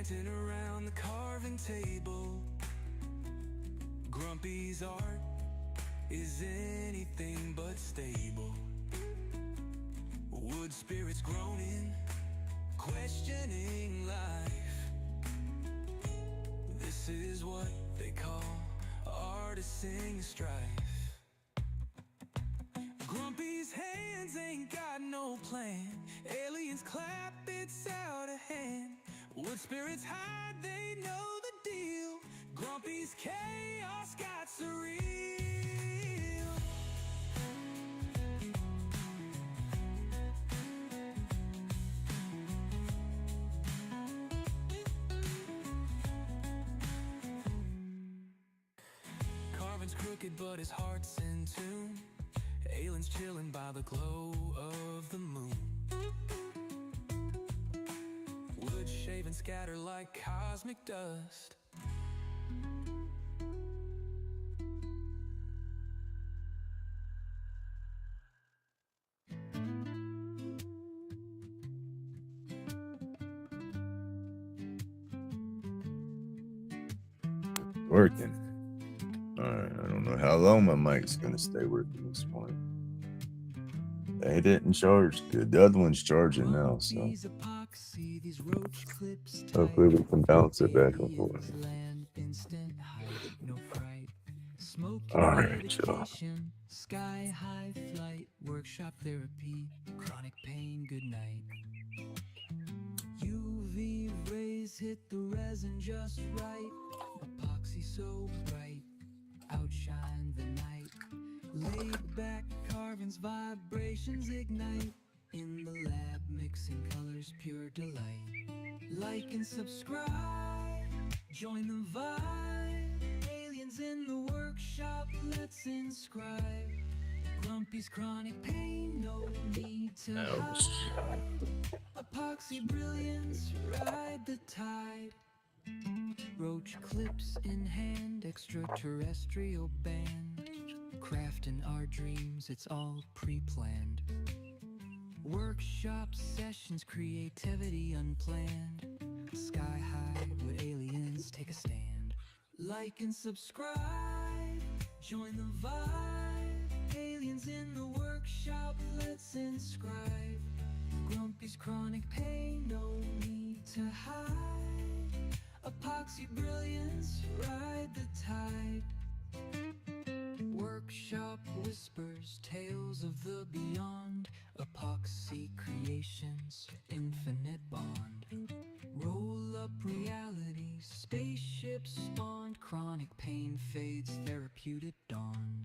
chanting around the carving table. Grumpy's art is anything but stable. Wood spirits groaning, questioning life. This is what they call artisan strife. Grumpy's hands ain't got no plan. Aliens clap, it's out of hand. Wood spirits hide, they know the deal. Grumpy's chaos got surreal. Carvin's crooked, but his heart's in tune. Aylin's chilling by the glow of the moon. Wood shaven scatter like cosmic dust. Working. Alright, I don't know how long my mic's gonna stay working this morning. They didn't charge good. The other one's charging now, so hopefully we can bounce it back and forth. Alright, y'all. Sky high flight, workshop therapy, chronic pain, good night. UV rays hit the resin just right. Epoxy so bright, outshine the night. Laid back carvings, vibrations ignite. In the lab, mixing colors, pure delight. Like and subscribe, join the vibe. Aliens in the workshop, let's inscribe. Grumpy's chronic pain, no need to hide. Epoxy brilliance, ride the tide. Roach clips in hand, extraterrestrial band. Crafting our dreams, it's all pre-planned. Workshop sessions, creativity unplanned. Sky high, would aliens take a stand? Like and subscribe, join the vibe. Aliens in the workshop, let's inscribe. Grumpy's chronic pain, no need to hide. Epoxy brilliance, ride the tide. Workshop whispers, tales of the beyond. Epoxy creations, infinite bond. Roll up reality, spaceships spawned. Chronic pain fades, therapeutic dawn.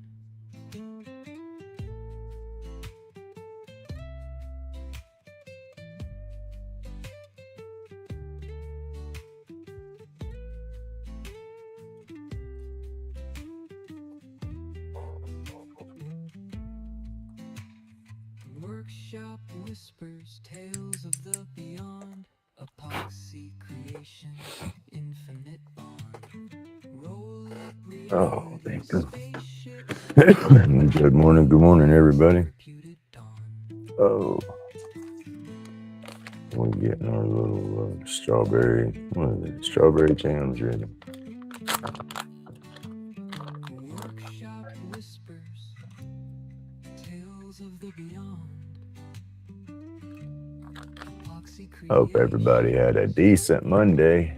Workshop whispers, tales of the beyond. Epoxy creations, infinite bond. Roll up Oh, reality, thank you. spaceships Good morning, everybody. therapeutic dawn. Oh, we're getting our little strawberry jams ready. Workshop whispers, tales of the beyond. Epoxy Hope everybody had a decent Monday.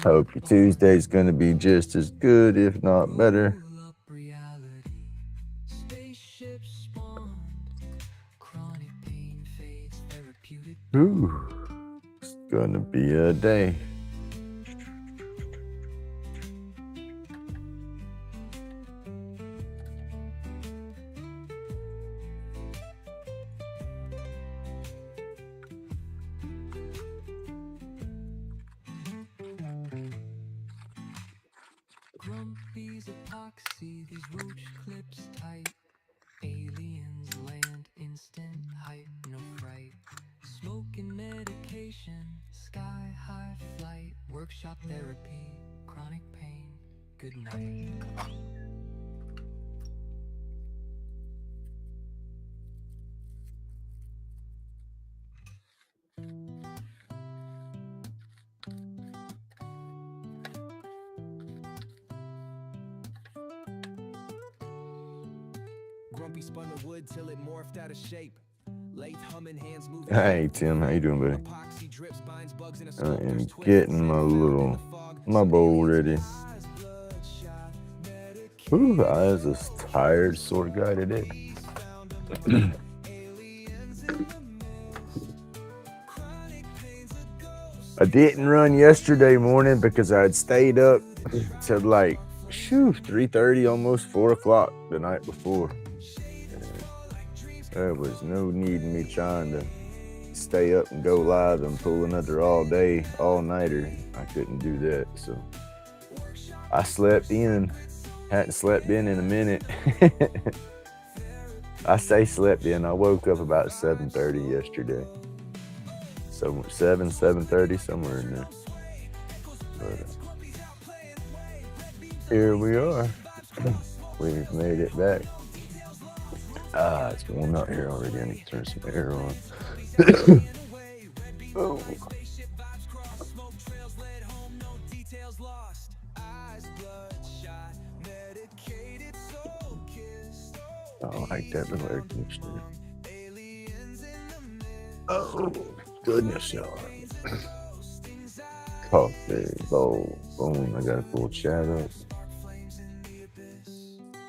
Hope your Tuesday's gonna be just as good, if not better. Roll up reality, spaceships spawned. Chronic pain fades, therapeutic Ooh, it's gonna be a day. Grumpy's epoxy, these roach clips tight. Aliens land, instant hype, no fright. Smoking medication, sky high flight. Workshop therapy, chronic pain, good night. Grumpy spun the wood till it morphed out of shape. Lathe humming, hands moving. Hey Tim, how you doing, buddy? Epoxy drip spines, bugs in a I sculptor's am twist. getting my bowl ready. Ooh, I was a tired sort of guy today. I didn't run yesterday morning because I had stayed up till like 3:30, almost 4 o'clock the night before. There was no need in me trying to stay up and go live and pull another all-nighter. I couldn't do that, so I slept in. Hadn't slept in a minute. I say slept in. I woke up about 7:30 yesterday. So 7:30, somewhere in there. But here we are. We've made it back. It's warm out here already. I need to turn some air on. Oh. I like that little air conditioner. Oh, goodness, y'all. Coffee, bowl, boom. I got a full chat up.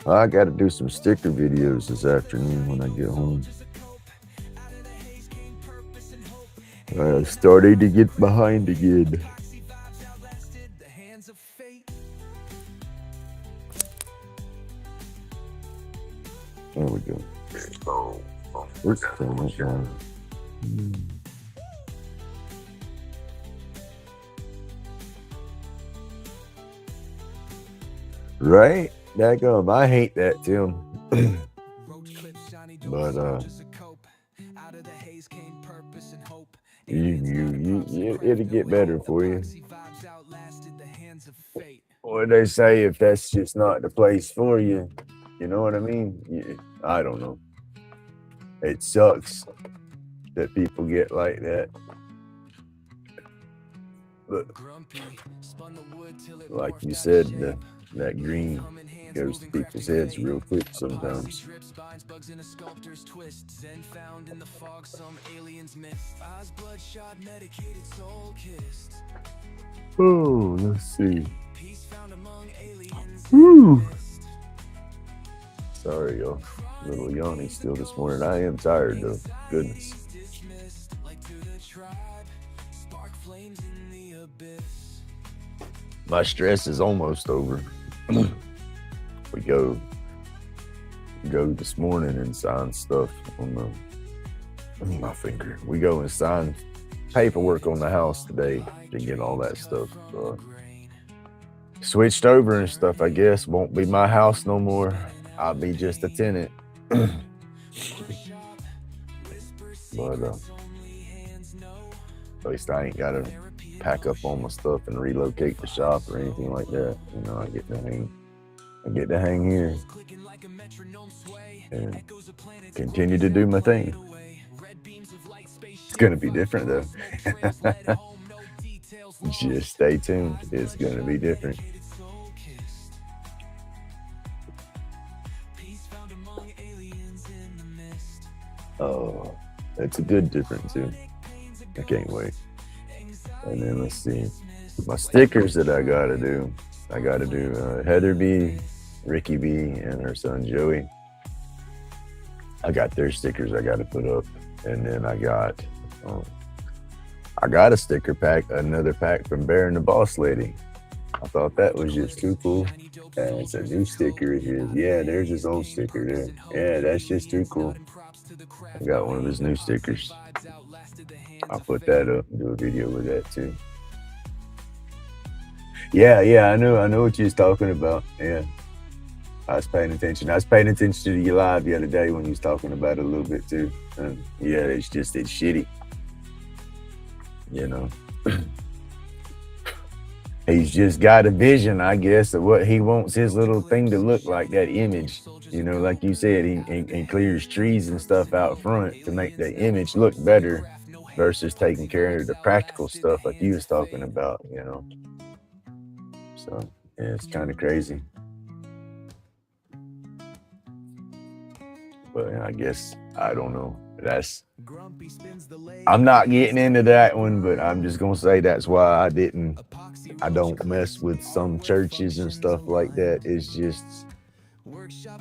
I got to do some sticker videos this afternoon when I get home. Starting to get behind again. There we go. Where's that one? Right? Daggum, I hate that, Tim. But it'll get better for you. What they say, if that's just not the place for you, you know what I mean? Yeah, I don't know. It sucks that people get like that. But like you said, that green goes to people's heads real quick sometimes. Oh, let's see. Woo. Sorry, y'all. A little yawny still this morning. I am tired though. Goodness. My stress is almost over. We go this morning and sign stuff on my finger. We go and sign paperwork on the house today to get all that stuff switched over and stuff. I guess won't be my house no more. I'll be just a tenant. But at least I ain't gotta pack up all my stuff and relocate the shop or anything like that. You know, I get to hang here and continue to do my thing. It's gonna be different though. Just stay tuned. It's gonna be different. Oh, it's a good difference too. I can't wait. And then let's see, my stickers that I gotta do Heather B, Ricky B, and her son Joey. I got their stickers I gotta put up, and then I got a sticker pack, another pack from Bear and the Boss Lady. I thought that was just too cool. And it's a new sticker. It is. Yeah, there's his old sticker there. Yeah, that's just too cool. I got one of his new stickers. I'll put that up and do a video with that too. Yeah, I know what you was talking about. Yeah, I was paying attention. I was paying attention to you live the other day when you was talking about it a little bit too. Yeah, it's shitty. You know, he's just got a vision, I guess, of what he wants his little thing to look like, that image. You know, like you said, he clears trees and stuff out front to make the image look better versus taking care of the practical stuff like you was talking about, you know. So, yeah, it's kind of crazy. But I guess I don't know. I'm not getting into that one, but I'm just gonna say that's why I don't mess with some churches and stuff like that. It's just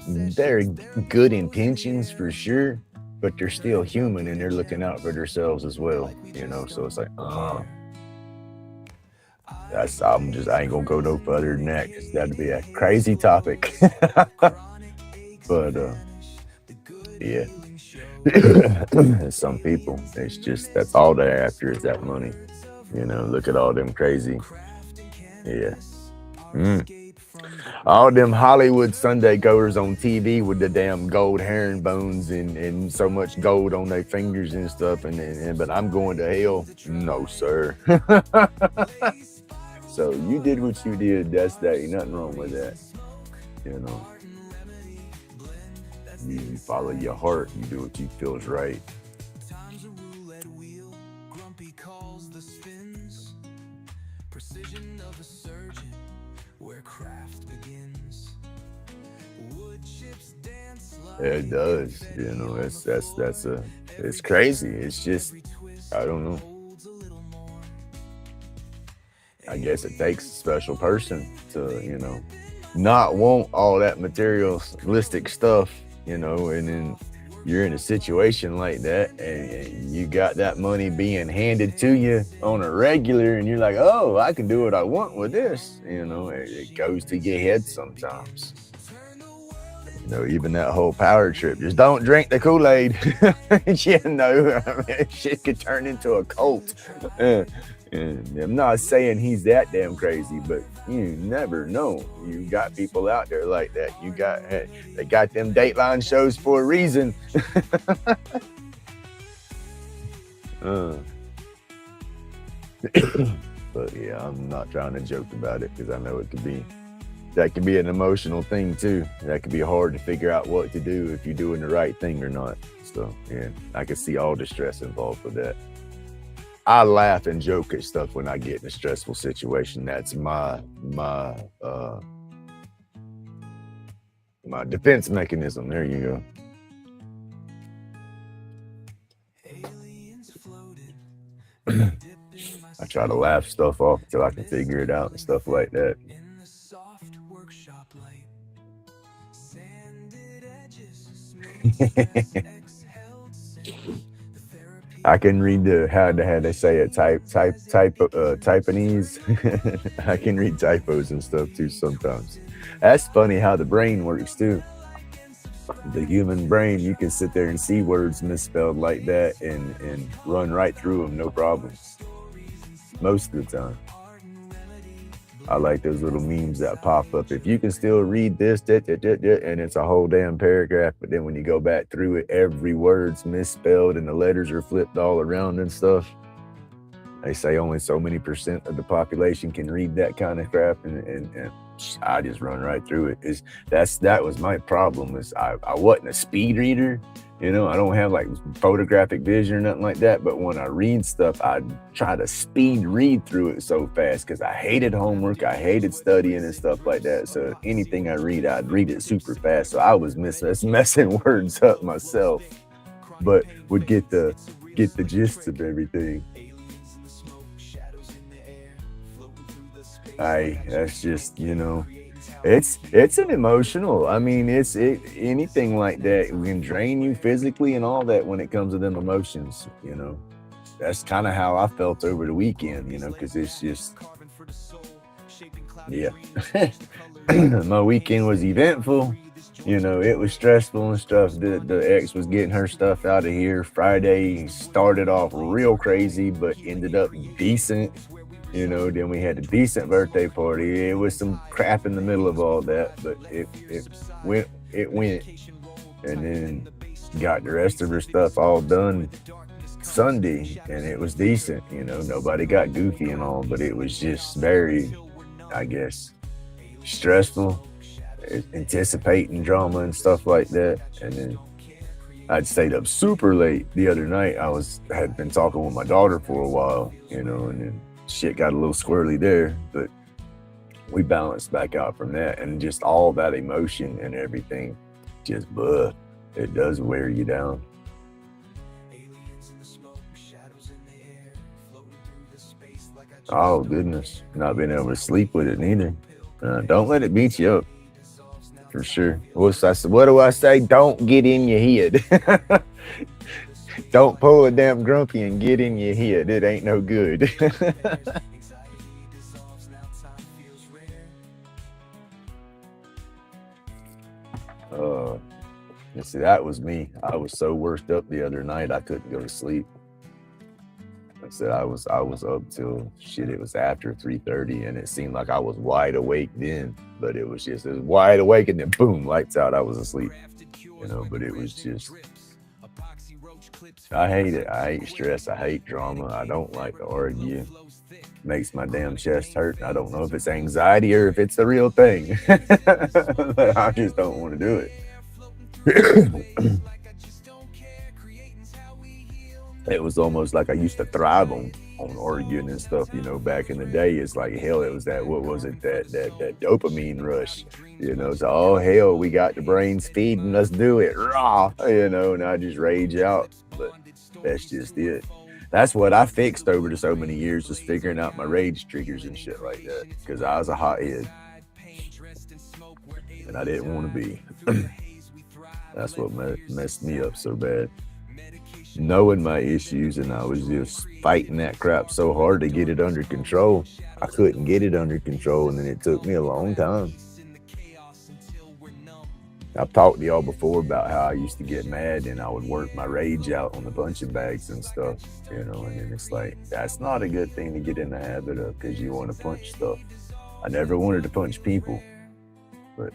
they're good intentions for sure, but they're still human and they're looking out for themselves as well, So it's like, I ain't gonna go no further than that because that'd be a crazy topic. But yeah. Some people, it's just that's all they're after is that money. Look at all them crazy. Yeah. All them Hollywood Sunday goers on TV with the damn gold herringbones and so much gold on their fingers and stuff, but I'm going to hell. No, sir. So you did what you did. That's that. Ain't nothing wrong with that. You follow your heart. You do what you feel is right. Precision of a surgeon, where craft begins. Wood chips dance like It does. It's crazy. It's just, I don't know. I guess it takes a special person to, not want all that materialistic stuff, and then you're in a situation like that and you got that money being handed to you on a regular and you're like, oh, I can do what I want with this. It goes to your head sometimes. Even that whole power trip, just don't drink the Kool-Aid. Shit could turn into a cult. And I'm not saying he's that damn crazy, but you never know. You got people out there like that. They got them Dateline shows for a reason. But yeah, I'm not trying to joke about it because I know that could be an emotional thing too. That could be hard to figure out what to do if you're doing the right thing or not. So yeah, I can see all the stress involved with that. I laugh and joke at stuff when I get in a stressful situation. That's my defense mechanism. There you go. I try to laugh stuff off until I can figure it out and stuff like that. I can read how they say it, Taiwanese. I can read typos and stuff too sometimes. That's funny how the brain works too. The human brain, you can sit there and see words misspelled like that and run right through them, no problems. Most of the time. I like those little memes that pop up. If you can still read this, and it's a whole damn paragraph, but then when you go back through it, every word's misspelled and the letters are flipped all around and stuff. They say only so many % of the population can read that kind of crap, and I just run right through it. That was my problem. Is I wasn't a speed reader. I don't have like photographic vision or nothing like that. But when I read stuff, I try to speed read through it so fast because I hated homework. I hated studying and stuff like that. So anything I read, I'd read it super fast. So I was messing words up myself, but would get the gist of everything. That's just, it's an emotional. I mean, anything like that can drain you physically and all that when it comes to them emotions, That's kind of how I felt over the weekend, because it's just, yeah. My weekend was eventful, it was stressful and stuff. The ex was getting her stuff out of here. Friday started off real crazy, but ended up decent. Then we had a decent birthday party. It was some crap in the middle of all that, but it went, and then got the rest of her stuff all done Sunday, and it was decent. Nobody got goofy and all, but it was just very, I guess, stressful, anticipating drama and stuff like that. And then I'd stayed up super late the other night. I had been talking with my daughter for a while, and then shit got a little squirrely there, but we balanced back out from that, and just all that emotion and everything just It does wear you down. Oh goodness, not being able to sleep with it neither. Don't let it beat you up, for sure. What do I say? Don't get in your head. Don't pull a damn grumpy and get in your head. It ain't no good. You see, that was me. I was so worked up the other night I couldn't go to sleep. I said I was up till shit. It was after 3:30, and it seemed like I was wide awake then, but it was wide awake, and then boom, lights out. I was asleep, But it was just. I hate it. I hate stress. I hate drama. I don't like to argue. Makes my damn chest hurt. I don't know if it's anxiety or if it's the real thing. I just don't want to do it. It was almost like I used to thrive on arguing and stuff, back in the day. It's like, hell, it was that dopamine rush, so, oh, hell, we got the brains feeding, let's do it, raw, and I just rage out. But that's just it. That's what I fixed over so many years, just figuring out my rage triggers and shit like that, because I was a hothead, and I didn't want to be. That's what messed me up so bad. Knowing my issues, and I was just fighting that crap so hard to get it under control. I couldn't get it under control, and then it took me a long time. I've talked to y'all before about how I used to get mad and I would work my rage out on the punching bags and stuff, and then it's like, that's not a good thing to get in the habit of, because you want to punch stuff. I never wanted to punch people, but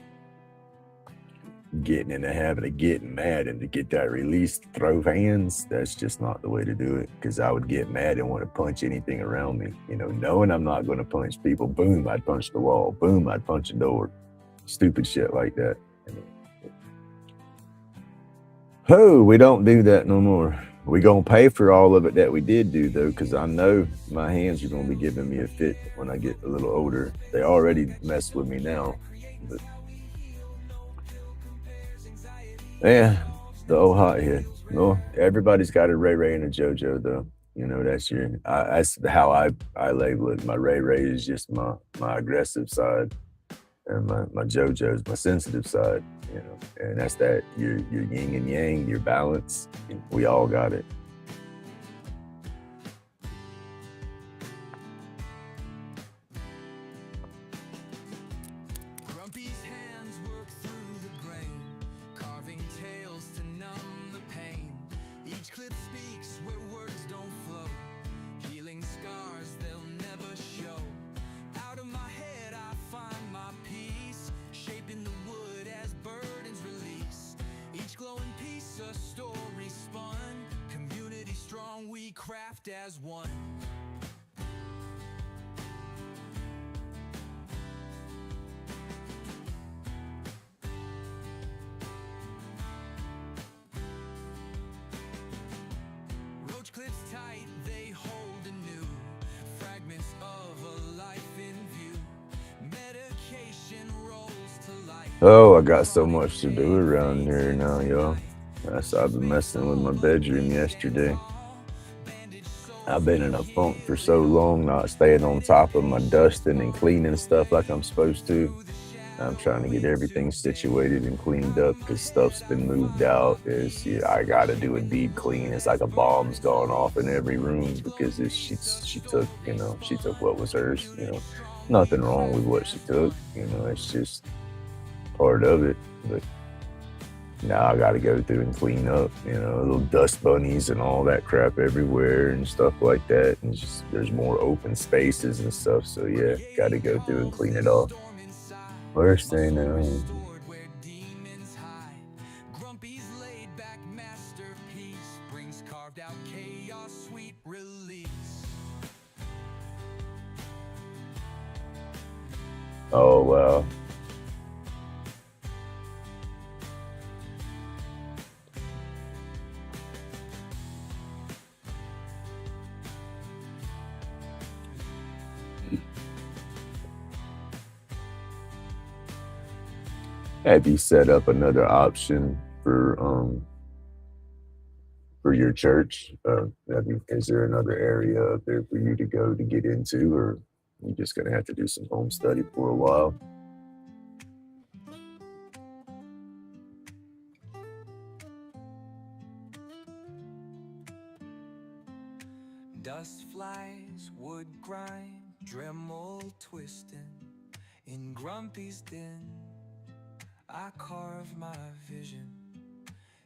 getting in the habit of getting mad and to get that release, throw hands, that's just not the way to do it, because I would get mad and want to punch anything around me, knowing I'm not going to punch people. Boom, I'd punch the wall. Boom, I'd punch a door. Stupid shit like that. Oh, we don't do that no more. We gonna pay for all of it that we did do, though, because I know my hands are gonna be giving me a fit when I get a little older. They already mess with me now, but yeah, the old hothead. Well, everybody's got a Ray Ray and a JoJo, though. That's how I label it. My Ray Ray is just my aggressive side, and my JoJo is my sensitive side. And that's that. Your yin and yang, your balance. We all got it. Craft as one. Roach clips tight, they hold anew fragments of a life in view. Medication rolls to life. Oh, I got so much to do around here now, y'all. I've been messing with my bedroom yesterday. I've been in a funk for so long, not staying on top of my dusting and cleaning stuff like I'm supposed to. I'm trying to get everything situated and cleaned up because stuff's been moved out. I got to do a deep clean. It's like a bomb's gone off in every room because she took what was hers. Nothing wrong with what she took. It's just part of it. But now I got to go through and clean up, little dust bunnies and all that crap everywhere and stuff like that. And just there's more open spaces and stuff. So yeah, got to go through and clean it off. First thing, oh wow. Have you set up another option for your church? Is there another area up there for you to go to get into, or you're just gonna have to do some home study for a while? Dust flies, wood grind, Dremel twisting. In Grumpy's den, I carve my vision.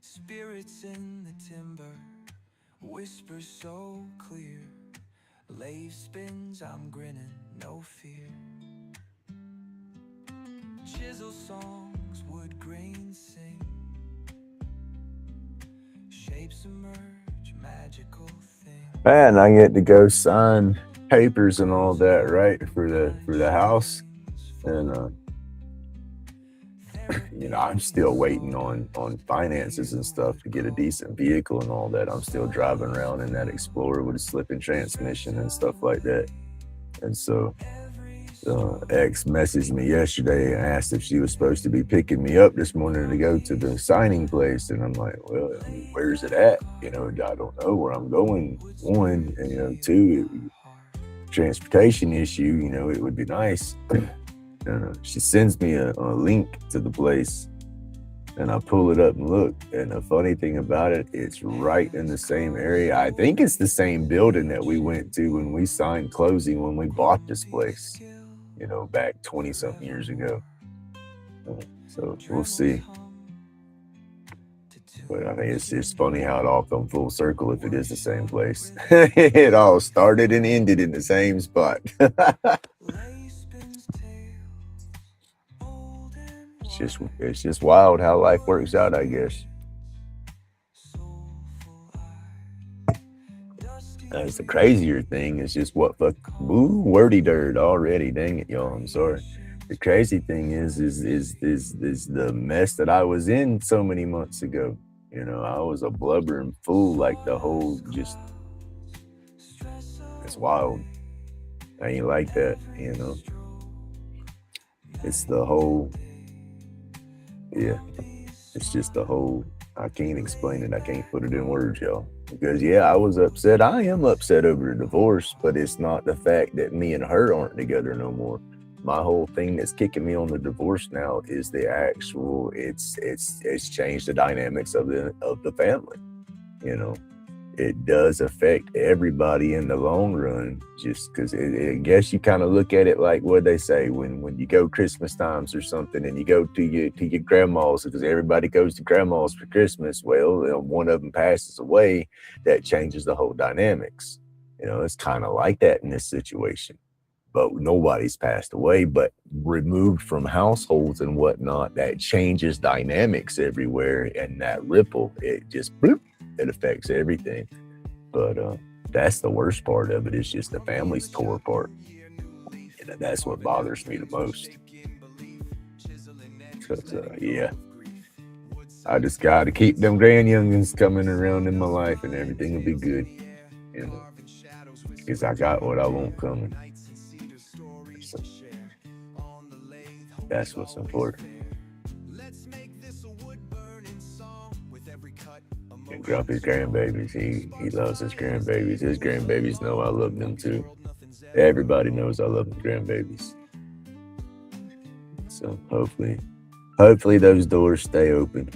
Spirits in the timber, whispers so clear. Lathe spins, I'm grinning, no fear. Chisel songs, wood grains sing. Shapes emerge, magical things. Man, I get to go sign papers and all that, right, for the house, and I'm still waiting on finances and stuff to get a decent vehicle and all that. I'm still driving around in that Explorer with a slipping transmission and stuff like that. And so ex messaged me yesterday and asked if she was supposed to be picking me up this morning to go to the signing place. And I'm like, well, I mean, where's it at? I don't know where I'm going. One, and two, transportation issue, it would be nice. She sends me a link to the place, and I pull it up and look. And the funny thing about it, it's right in the same area. I think it's the same building that we went to when we signed closing when we bought this place, back 20 something years ago. So we'll see. But I mean, it's just funny how it all come full circle if it is the same place. It all started and ended in the same spot. It's just wild how life works out, I guess. That's the crazier thing is just wordy dirt already. Dang it, y'all. I'm sorry. The crazy thing is the mess that I was in so many months ago. I was a blubbering fool, like it's wild. I ain't like that, It's the whole, yeah, it's just the whole, I can't explain it. I can't put it in words, y'all. Because, I was upset. I am upset over the divorce, but it's not the fact that me and her aren't together no more. My whole thing that's kicking me on the divorce now is the actual, it's changed the dynamics of the family. It does affect everybody in the long run, just because I guess you kind of look at it like what they say when you go Christmas times or something and you go to your grandma's, because everybody goes to grandma's for Christmas. Well, one of them passes away, that changes the whole dynamics. It's kind of like that in this situation, but nobody's passed away, but removed from households and whatnot, that changes dynamics everywhere, and that ripple, it just bloop, it affects everything. But that's the worst part of it. Is just the family's tore apart, and that's what bothers me the most. Because I just got to keep them grand youngins coming around in my life, and everything will be good. Because I got what I want coming. So that's what's important. And Grumpy's grandbabies, he loves his grandbabies. His grandbabies know I love them too. Everybody knows I love the grandbabies. So hopefully those doors stay open.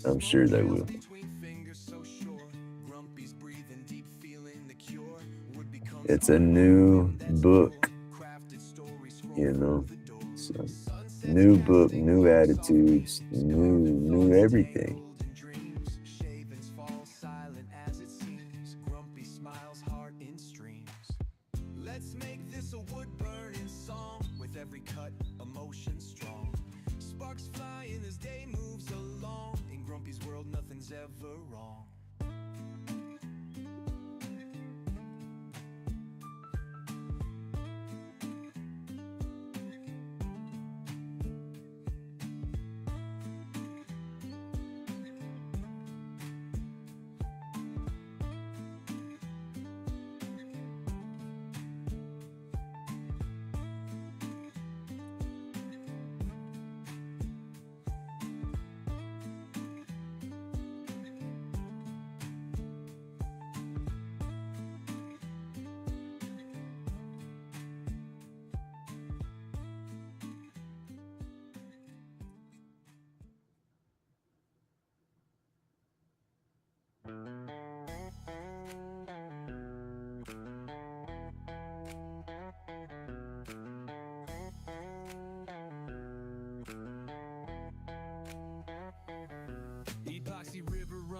I'm sure they will. It's a new book, so new book, new attitudes, new everything. Let's make this a wood burning song with every cut, emotion strong. Sparks flying as day moves along. In Grumpy's world, nothing's ever wrong.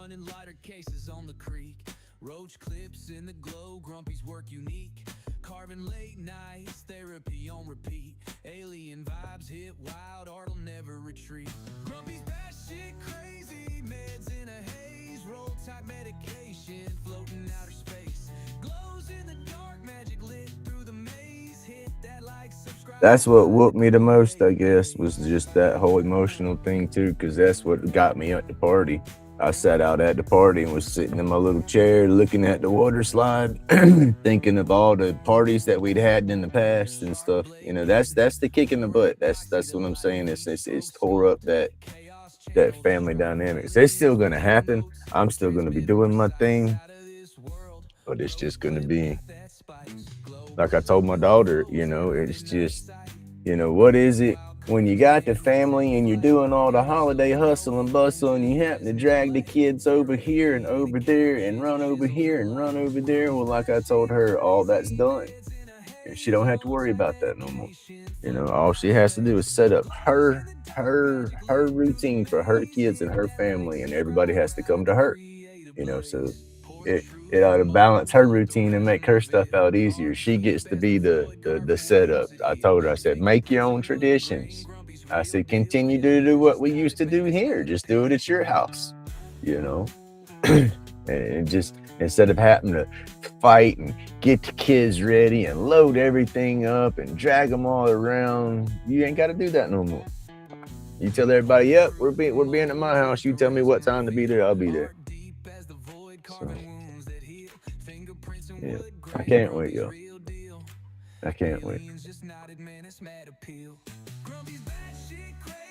running lighter cases on the creek. Roach clips in the glow, Grumpy's work unique. Carving late nights, therapy on repeat. Alien vibes hit wild, art'll never retreat. Grumpy's batshit crazy, meds in a haze. Roll type medication, floating outer space. Glows in the dark, magic lit through the maze. Hit that like, subscribe. That's what whooped me the most, I guess, was just that whole emotional thing too, because that's what got me at the party. I sat out at the party and was sitting in my little chair looking at the water slide, thinking of all the parties that we'd had in the past and stuff. You know, that's the kick in the butt. That's what I'm saying. It's tore up that family dynamics. It's still gonna happen. I'm still gonna be doing my thing, but it's just gonna be like I told my daughter, you know, it's just, you know, what is it when you got the family and you're doing all the holiday hustle and bustle and you happen to drag the kids over here and over there and run over here and run over there? Well, like I told her, all that's done. And she don't have to worry about that no more. You know, all she has to do is set up her routine for her kids and her family, and everybody has to come to her. You know, so it ought to balance her routine and make her stuff out easier. She gets to be the setup. I told her, I said, make your own traditions. I said, continue to do what we used to do here. Just do it at your house, you know. And just instead of having to fight and get the kids ready and load everything up and drag them all around, you ain't got to do that no more. You tell everybody, yep, we're being at my house. You tell me what time to be there, I'll be there. So, yeah, I can't wait, yo. I can't wait.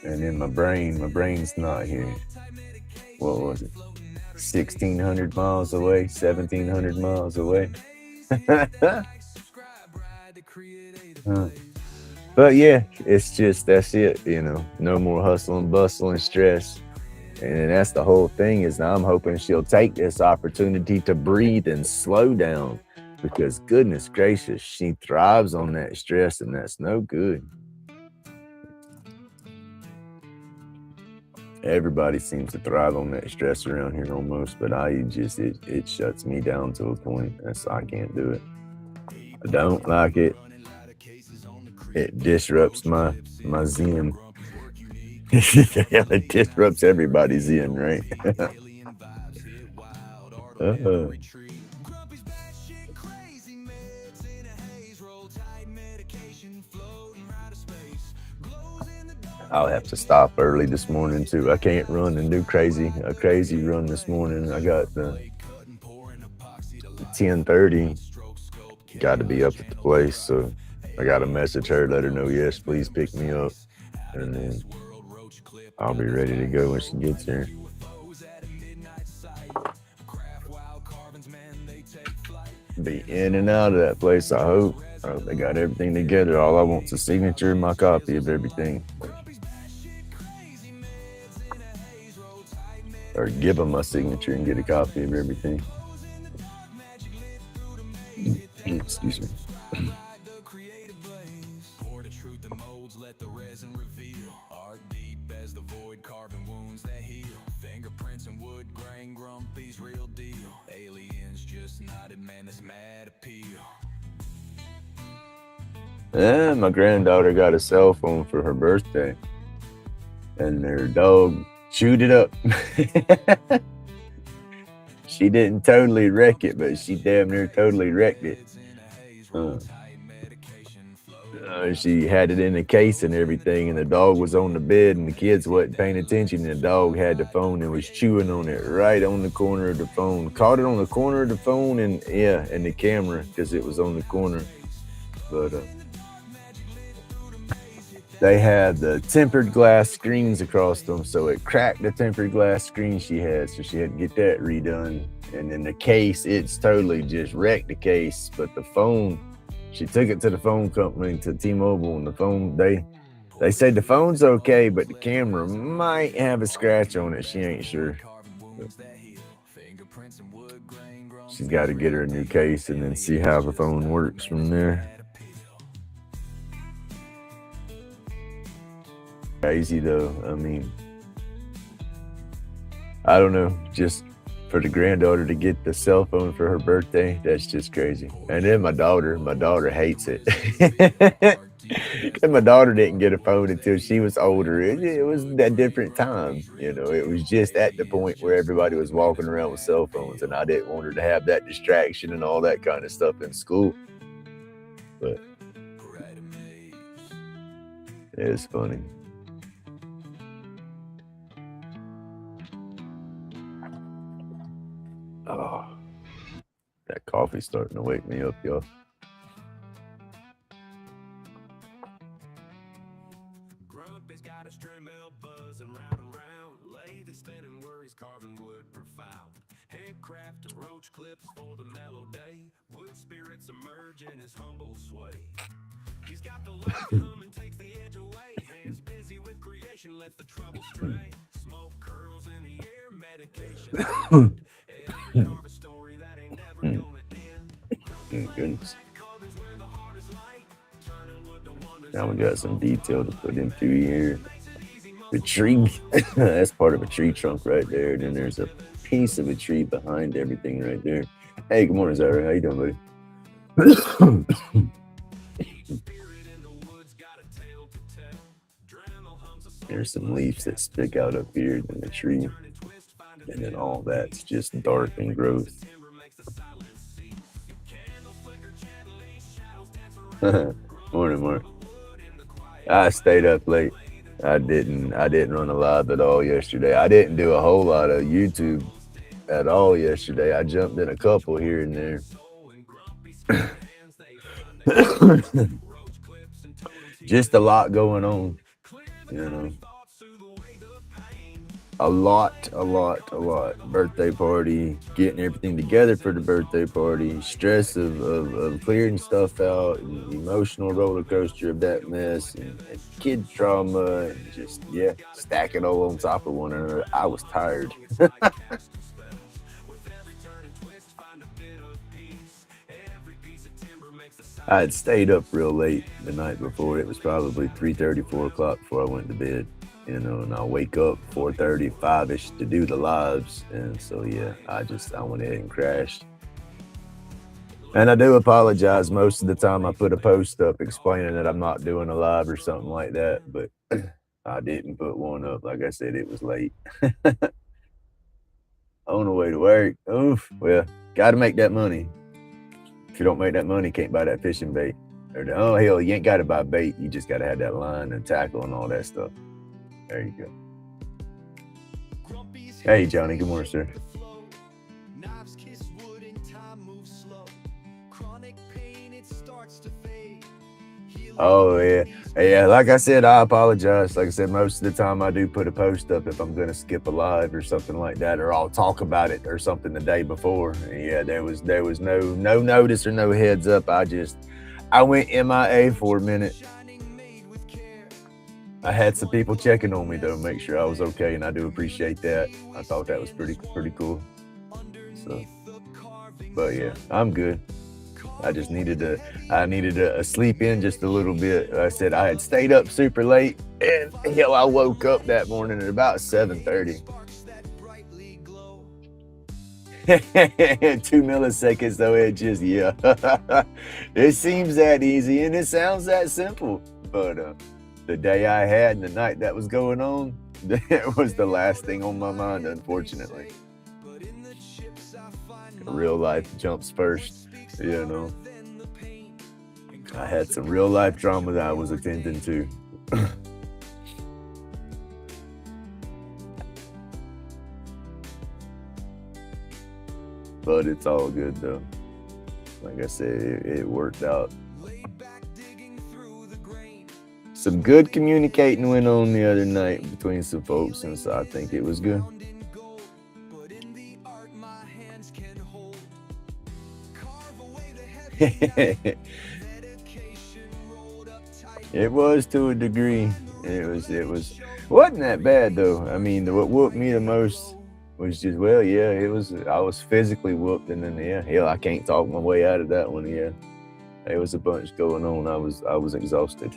And then my brain's not here. What was it? 1,600 miles away, 1,700 miles away. But yeah, it's just, that's it, you know, no more hustle and bustle and stress. And that's the whole thing, is now I'm hoping she'll take this opportunity to breathe and slow down, because goodness gracious, she thrives on that stress, and that's no good. Everybody seems to thrive on that stress around here almost, but it shuts me down to a point. I can't do it. I don't like it. It disrupts my zen. It disrupts everybody's zen, right? I'll have to stop early this morning too. I can't run and do a crazy run this morning. I got the 10:30. Got to be up at the place, so I got to message her, let her know, yes, please pick me up, and then I'll be ready to go when she gets here. Be in and out of that place, I hope. They got everything together. All I want is a signature and my copy of everything. Or give them my signature and get a copy of everything. Excuse me. My granddaughter got a cell phone for her birthday, and their dog chewed it up. She didn't totally wreck it, but she damn near totally wrecked it. She had it in a case and everything, and the dog was on the bed, and the kids wasn't paying attention, and the dog had the phone and was chewing on it right on the corner of the phone. Caught it on the corner of the phone and the camera, because it was on the corner. But they had the tempered glass screens across them, so it cracked the tempered glass screen she had, so she had to get that redone. And then the case, it's totally just wrecked the case. But the phone, she took it to the phone company, to T-Mobile, and the phone, they said the phone's okay, but the camera might have a scratch on it. She ain't sure. But she's got to get her a new case and then see how the phone works from there. Crazy though. I mean, I don't know. Just for the granddaughter to get the cell phone for her birthday, that's just crazy. And then my daughter hates it. And my daughter didn't get a phone until she was older. It was a different time, you know. It was just at the point where everybody was walking around with cell phones, and I didn't want her to have that distraction and all that kind of stuff in school. But it's funny. Oh, that coffee's starting to wake me up, y'all. Grumpy's got a string bell buzzing round and round. Lathe is spinning worries, carving wood profound. Handcrafted roach clips for the mellow day. Wood spirits emerge in his humble sway. He's got the light come and takes the edge away. Hands busy with creation, let the trouble stray. Smoke curls in the air, medication. A story that ain't never gonna end. Goodness. Now we got some detail to put into here. The tree, that's part of a tree trunk right there. Then there's a piece of a tree behind everything right there. Hey, good morning, Zara. How you doing, buddy? There's some leaves that stick out up here in the tree. And then all that's just dark and growth. Morning, Mark. I stayed up late. I didn't run a live at all yesterday. I didn't do a whole lot of YouTube at all yesterday. I jumped in a couple here and there. Just a lot going on, you know. A lot. Birthday party, getting everything together for the birthday party, stress of clearing stuff out, and emotional roller coaster of that mess, and kid trauma, and just, yeah, stack it all on top of one another. I was tired. I had stayed up real late the night before. It was probably 3:30, 4 o'clock before I went to bed. You know, and I'll wake up 4:30, 5-ish to do the lives. And so, yeah, I went ahead and crashed. And I do apologize. Most of the time I put a post up explaining that I'm not doing a live or something like that, but I didn't put one up. Like I said, it was late. On the way to work. Oof. Well, got to make that money. If you don't make that money, can't buy that fishing bait. Or oh, hell, you ain't got to buy bait. You just got to have that line and tackle and all that stuff. There you go. Hey, Johnny. Good morning, sir. Oh, yeah. Yeah, like I said, I apologize. Like I said, most of the time I do put a post up if I'm going to skip a live or something like that, or I'll talk about it or something the day before. Yeah, there was no notice or no heads up. I went MIA for a minute. I had some people checking on me though, make sure I was okay, and I do appreciate that. I thought that was pretty cool. So, but yeah, I'm good. I just needed to sleep in just a little bit. I said I had stayed up super late, and hell, I woke up that morning at about 7:30. 2 milliseconds though, it just, yeah. It seems that easy and it sounds that simple, but the day I had and the night that was going on, that was the last thing on my mind, unfortunately. Real life jumps first, you know. I had some real life drama that I was attending to. But it's all good though. Like I said, it worked out. Some good communicating went on the other night between some folks, and so I think it was good. It was to a degree. It wasn't that bad though. I mean, what whooped me the most was just, well, yeah, I was physically whooped, and then yeah, hell, I can't talk my way out of that one. Yeah, there was a bunch going on. I was exhausted.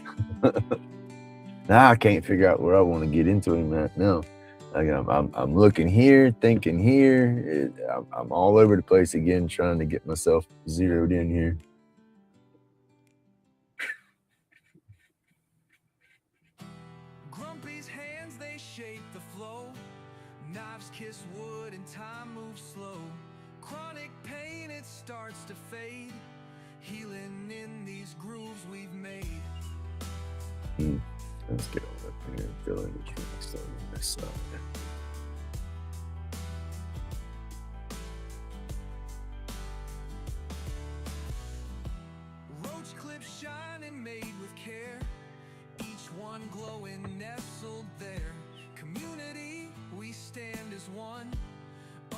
Now I can't figure out where I want to get into him at now. Like I'm looking here, thinking here. I'm all over the place again, trying to get myself zeroed in here. Grumpy's hands, they shape the flow. Knives kiss wood and time moves slow. Chronic pain, it starts to fade. Healing in these grooves we've made. Let's get on up here and fill in the tracks on this side. Roach clips shining, made with care. Each one glowing, nestled there. Community, we stand as one.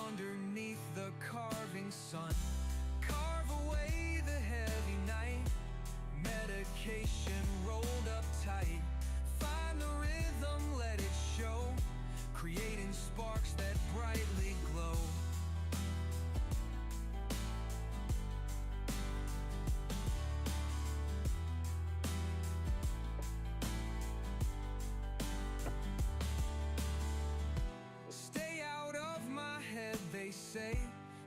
Underneath the carving sun. Carve away the heavy night. Medication rolled up tight. Find the rhythm, let it show. Creating sparks that brightly glow. Stay out of my head, they say,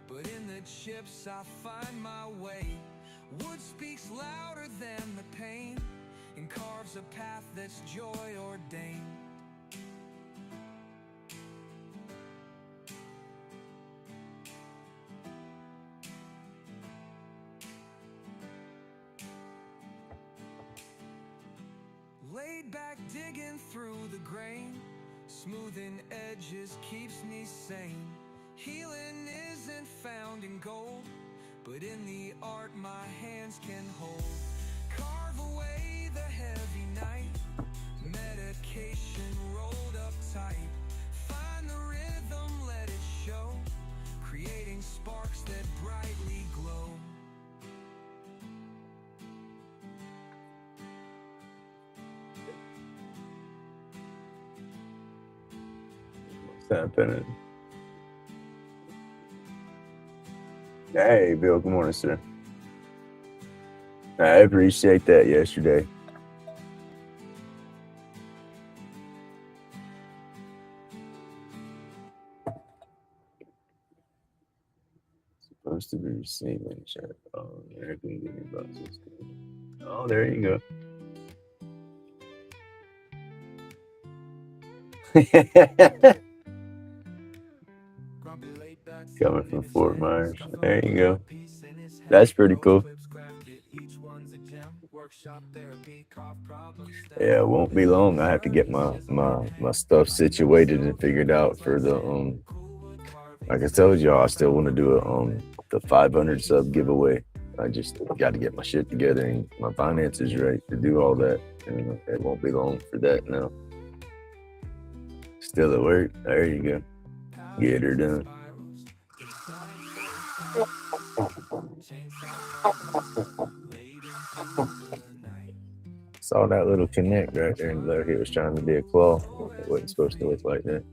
but in the chips I find my way. Wood speaks louder than the pain and carves a path that's joy ordained. Laid back, digging through the grain, smoothing edges keeps me sane. Healing isn't found in gold, but in the art my hands can hold. Carve away the heavy night. Medication rolled up tight. Find the rhythm, let it show. Creating sparks that brightly glow. What's happening? Hey, Bill. Good morning, sir. I appreciate that yesterday. Supposed to be receiving chat. Oh, American Giving Boxes. Oh, there you go. Coming from Fort Myers. There you go. That's pretty cool. Yeah, it won't be long. I have to get my stuff situated and figured out for the like I told y'all, I still want to do the 500 sub giveaway. I just got to get my shit together and my finances right to do all that. And it won't be long for that now. Still at work. There you go. Get her done. Saw that little connect right there, and look, it was trying to be a claw. It wasn't supposed to look like that.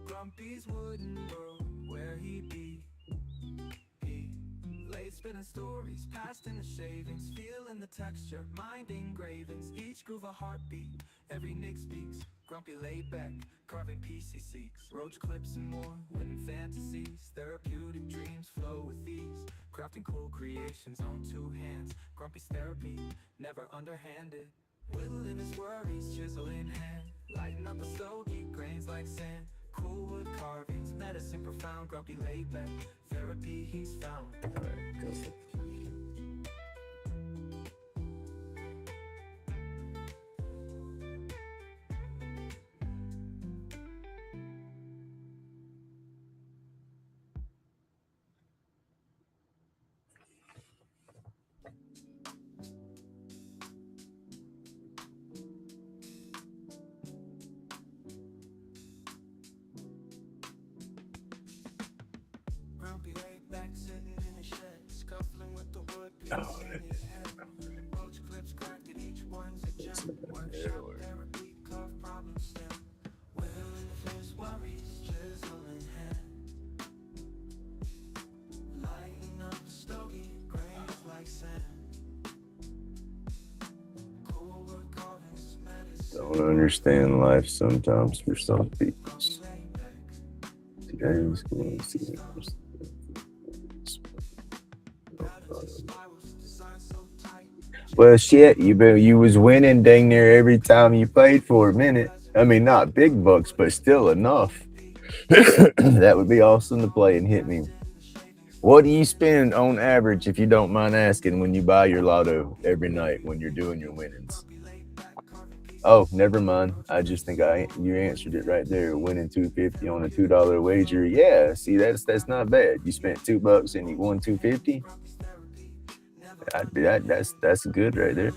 Grumpy's wooden world, where he be. He laid spinning stories, past in the shavings, feeling the texture, mind engravings, each groove a heartbeat, every nick speaks. Grumpy laid back, carving PC seeks, roach clips and more, winning fantasies, therapeutic dreams flow with ease, crafting cool creations on two hands. Grumpy's therapy, never underhanded, whittling his worries, chisel in hand, lighten up a stogie, grains like sand. Cool wood carvings, medicine profound. Grumpy laid back, therapy he's found. Alright, go. Grumpy laid back, sitting in the shed, scuffling with the wood piece Oh, in his head. Roach clips cracked, and each one's a gem. Workshop don't understand life sometimes for some people. Today's going to see well, shit, you was winning dang near every time you played for a minute. I mean, not big bucks, but still enough. That would be awesome to play and hit me. What do you spend on average, if you don't mind asking, when you buy your lotto every night when you're doing your winnings? Oh, never mind. I just think you answered it right there. Winning $250 on a $2 wager. Yeah, see that's not bad. You spent $2 and you won $250. That's good right there.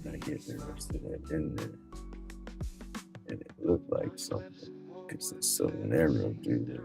I get the rest of that in there, and it looked like something because it's so narrow through there.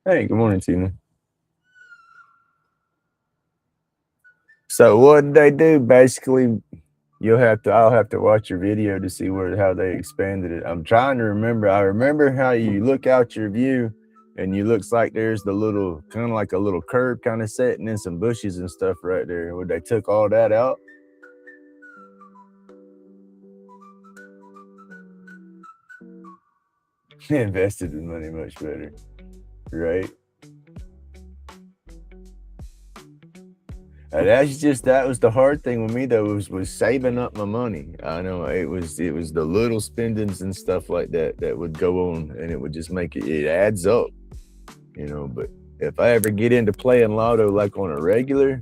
Hey, good morning, Tina. So what did they do? Basically, I'll have to watch your video to see how they expanded it. I'm trying to remember. I remember how you look out your view and you looks like there's the little kind of like a little curb kind of set and then some bushes and stuff right there. Where they took all that out. Invested in money much better. Right. That was the hard thing with me though, was saving up my money. I know it was the little spendings and stuff like that would go on, and it would just make it adds up, but if I ever get into playing lotto like on a regular,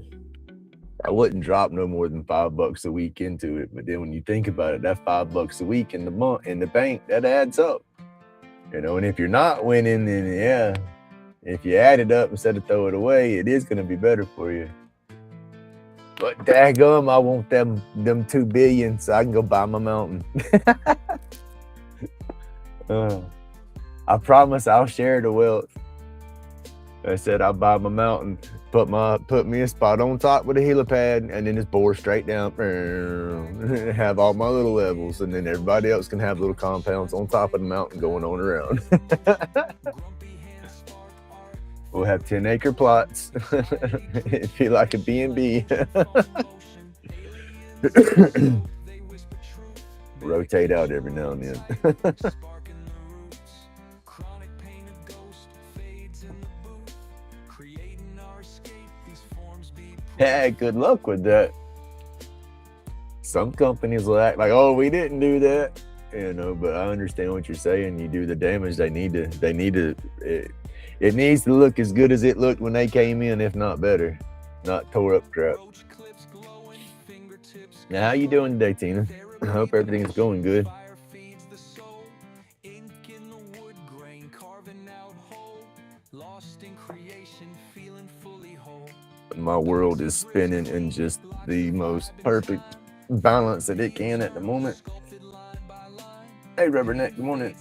I wouldn't drop no more than $5 a week into it. But then when you think about it, that $5 a week in the bank, that adds up. And if you're not winning, then yeah, if you add it up instead of throw it away, it is gonna be better for you. But daggum, I want them $2 billion so I can go buy my mountain. I promise I'll share the wealth. I said I'll buy my mountain, put me a spot on top with a helipad, and then just bore straight down. Have all my little levels, and then everybody else can have little compounds on top of the mountain going on around. We'll have 10-acre plots. It'd be like a B&B. Rotate out every now and then. Hey, good luck with that. Some companies will act like, oh, we didn't do that, but I understand what you're saying. You do the damage. It needs to look as good as it looked when they came in, if not better. Not tore up crap. Now, how you doing today, Tina? I hope everything's going good. My world is spinning in just the most perfect balance that it can at the moment. Hey, Rubberneck, good morning.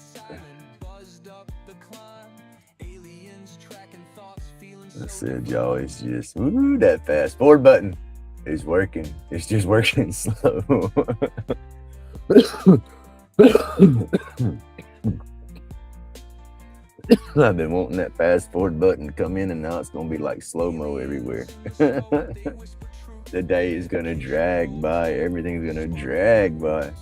I said, y'all, it's just, that fast forward button is working. It's just working slow. I've been wanting that fast forward button to come in, and now it's going to be like slow-mo everywhere. The day is gonna drag by. Everything's gonna drag by.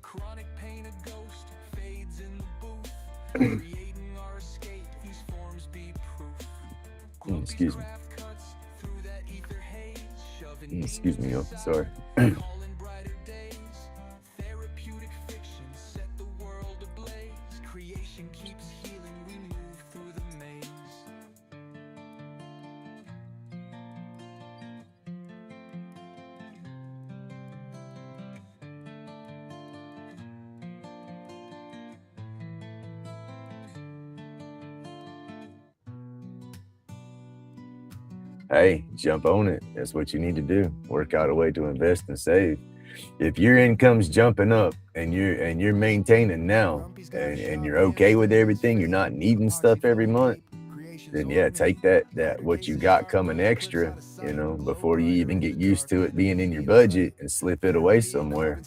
Chronic pain, a ghost fades in the booth. Creating our escape, these forms be proof. Grumpy's Excuse me. craft cuts through that ether haze, shoving Excuse me, yo. demons Sorry. aside, calling brighter days. Therapeutic fiction set the world ablaze. Creation keeps healing, we move through the maze. Hey, jump on it. That's what you need to do. Work out a way to invest and save. If your income's jumping up and you're maintaining now and you're okay with everything, you're not needing stuff every month, then yeah, take that what you got coming extra, before you even get used to it being in your budget and slip it away somewhere.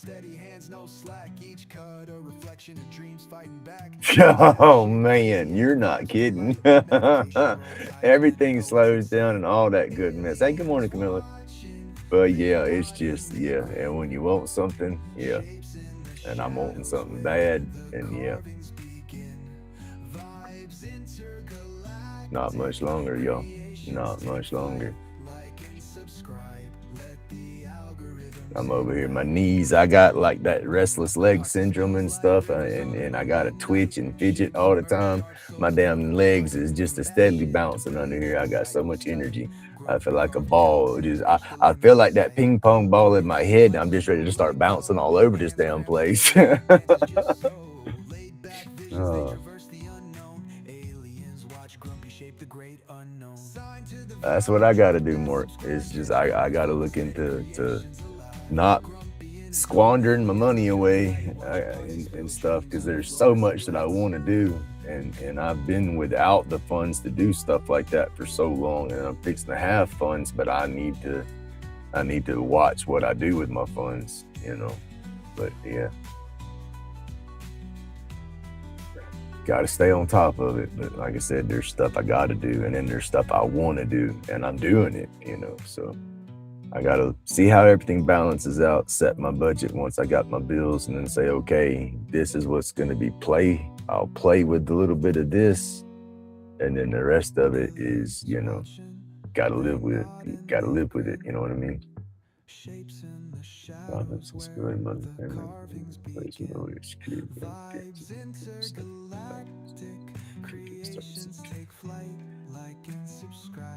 Oh man, you're not kidding. Everything slows down and all that good mess. Hey, good morning, Camilla. But yeah, it's just, yeah. And when you want something, yeah. And I'm wanting something bad, and yeah. Not much longer, y'all. Not much longer. I'm over here, my knees, I got like that restless leg syndrome and stuff, and I got to twitch and fidget all the time. My damn legs is just a steadily bouncing under here. I got so much energy. I feel like a ball. I feel like that ping pong ball in my head. I'm just ready to start bouncing all over this damn place. That's what I got to do more. It's just I got to look into not squandering my money away and stuff, because there's so much that I want to do, and I've been without the funds to do stuff like that for so long, and I'm fixing to have funds, but I need to watch what I do with my funds, but yeah, got to stay on top of it. But like I said, there's stuff I got to do, and then there's stuff I want to do, and I'm doing it, so I got to see how everything balances out, set my budget once I got my bills, and then say, okay, this is what's going to be play. I'll play with a little bit of this, and then the rest of it is, got to live with it. Got to live with it. You know what I mean?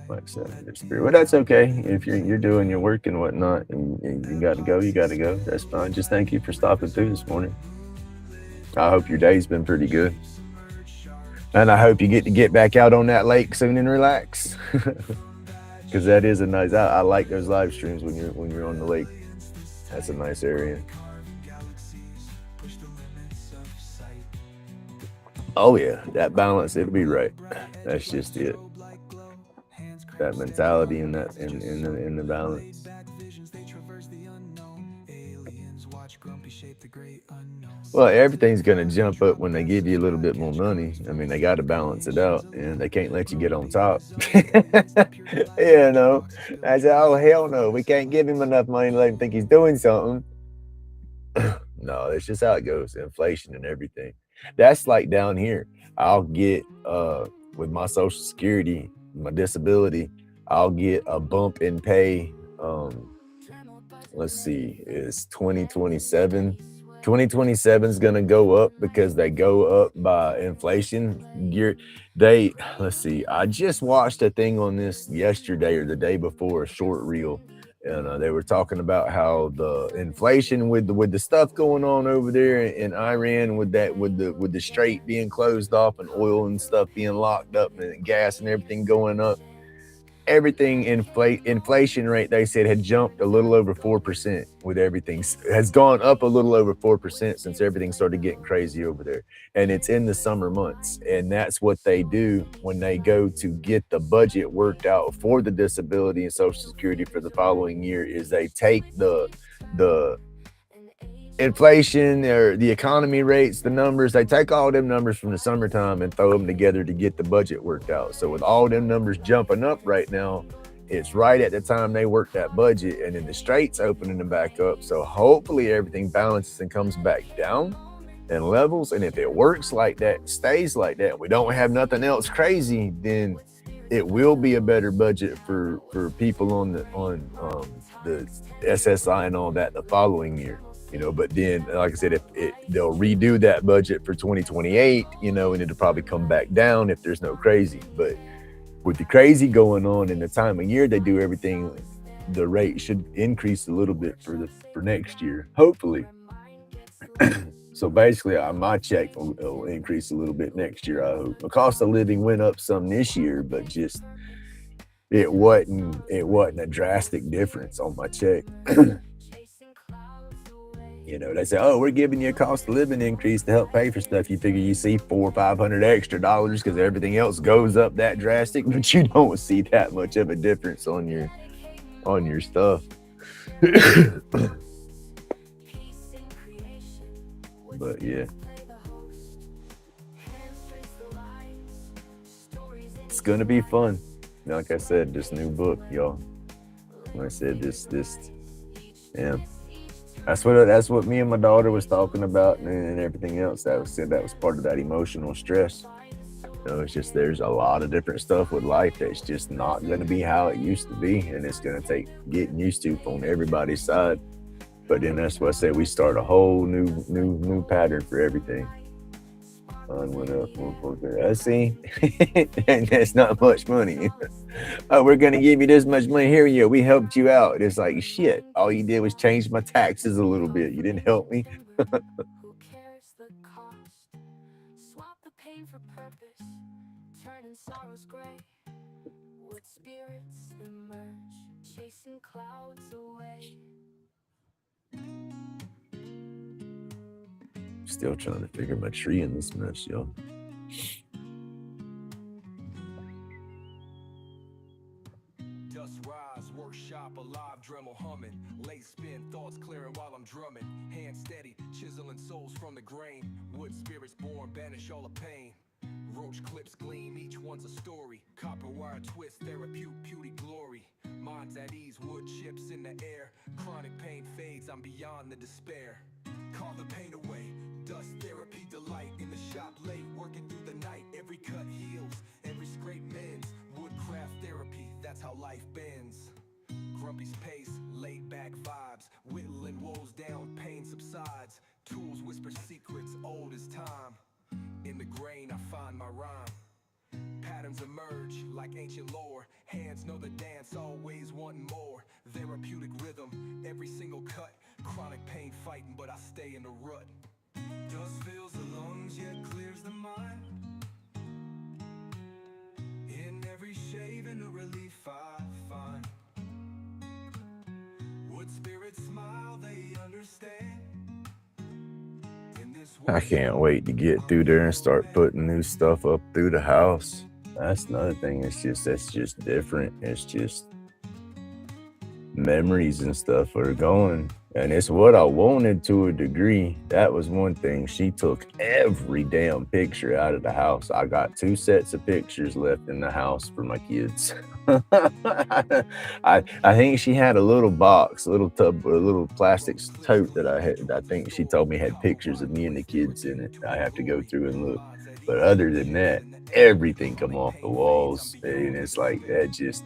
Well, that's okay. If you're doing your work and whatnot, and you got to go, you got to go. That's fine. Just thank you for stopping through this morning. I hope your day's been pretty good, and I hope you get to get back out on that lake soon and relax, because that is a nice. I like those live streams when you're on the lake. That's a nice area. Oh yeah, that balance, it'll be right. That's just it. That mentality and that in the balance. Well, everything's gonna jump up when they give you a little bit more money. I mean, they got to balance it out, and they can't let you get on top. I said, oh hell no, we can't give him enough money to let him think he's doing something. No, that's just how it goes. Inflation and everything. That's like down here. I'll get with my Social Security, my disability, I'll get a bump in pay. Let's see, it's 2027. 2027 is gonna go up because they go up by inflation. Let's see. I just watched a thing on this yesterday or the day before, a short reel, and they were talking about how the inflation with the stuff going on over there in Iran, with the strait being closed off and oil and stuff being locked up and gas and everything going up. Everything inflation rate, they said, had jumped a little over 4%. With everything has gone up a little over 4% since everything started getting crazy over there, and it's in the summer months. And that's what they do when they go to get the budget worked out for the disability and Social Security for the following year, is they take the inflation or the economy rates, the numbers, they take all them numbers from the summertime and throw them together to get the budget worked out. So with all them numbers jumping up right now, it's right at the time they work that budget, and then the straits opening them back up. So hopefully everything balances and comes back down and levels. And if it works like that, stays like that, we don't have nothing else crazy, then it will be a better budget for people on the SSI and all that the following year. But then, like I said, if they'll redo that budget for 2028, and it'll probably come back down if there's no crazy. But with the crazy going on in the time of year they do everything, the rate should increase a little bit for next year, hopefully. So basically, my check will increase a little bit next year. I hope. The cost of living went up some this year, but just it wasn't a drastic difference on my check. They say, oh, we're giving you a cost of living increase to help pay for stuff. You figure you see $400 or $500 extra because everything else goes up that drastic, but you don't see that much of a difference on your stuff. But yeah, it's gonna be fun. Like I said, this new book, y'all. When I said this, yeah. That's what me and my daughter was talking about, and everything else that was part of that emotional stress. It's just there's a lot of different stuff with life that's just not going to be how it used to be, and it's going to take getting used to on everybody's side. But then that's why I say we start a whole new pattern for everything. Went up 1.4. I see, and that's not much money. Oh, we're gonna give you this much money here. Yeah, we helped you out. It's like shit. All you did was change my taxes a little bit. You didn't help me. Who cares the cost? Swap the pain for purpose, turning sorrows gray. Wood spirits emerge, chasing clouds away. Still trying to figure my tree in this mess, y'all. Dust rise, workshop alive, Dremel humming. Late spin, thoughts clearing while I'm drumming. Hand steady, chiseling souls from the grain. Wood spirits born, banish all the pain. Roach clips gleam, each one's a story. Copper wire twist, therapeutic beauty glory. Minds at ease, wood chips in the air. Chronic pain fades, I'm beyond the despair. Call the pain away, dust therapy delight. In the shop late, working through the night. Every cut heals, every scrape mends. Woodcraft therapy, that's how life bends. Grumpy's pace, laid back vibes. Whittling woes down, pain subsides. Tools whisper secrets old as time. In the grain I find my rhyme. Patterns emerge like ancient lore. Hands know the dance, always wanting more. Therapeutic rhythm, every single cut. Chronic pain fighting, but I stay in the rut. Dust fills the lungs, yet clears the mind. In every shave and a relief I find. Wood spirits smile, they understand. I can't wait to get through there and start putting new stuff up through the house. That's another thing. That's just different. It's just memories and stuff are going, and it's what I wanted to a degree. That was one thing. She took every damn picture out of the house. I got 2 sets of pictures left in the house for my kids. I think she had a little box, a little tub, a little plastic tote that I think she told me had pictures of me and the kids in it. I have to go through and look. But other than that, everything come off the walls, and it's like that just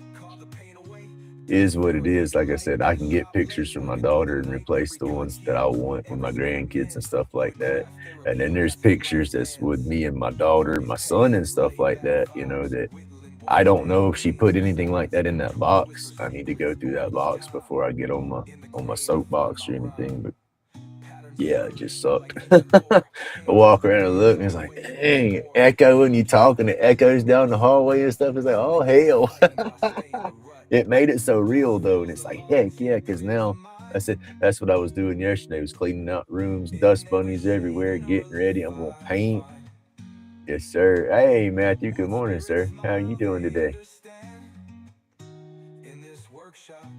is what it is. Like I said, I can get pictures from my daughter and replace the ones that I want with my grandkids and stuff like that. And then there's pictures that's with me and my daughter and my son and stuff like that, that I don't know if she put anything like that in that box. I need to go through that box before I get on my soapbox or anything. But yeah, it just sucked. I walk around and look, and it's like, dang, echo when you talking, it echoes down the hallway and stuff. It's like, oh hell. It made it so real though, and it's like, heck yeah, because now that's what I was doing yesterday, was cleaning out rooms, dust bunnies everywhere, getting ready. I'm gonna paint. Yes, sir. Hey Matthew, good morning, sir. How are you doing today?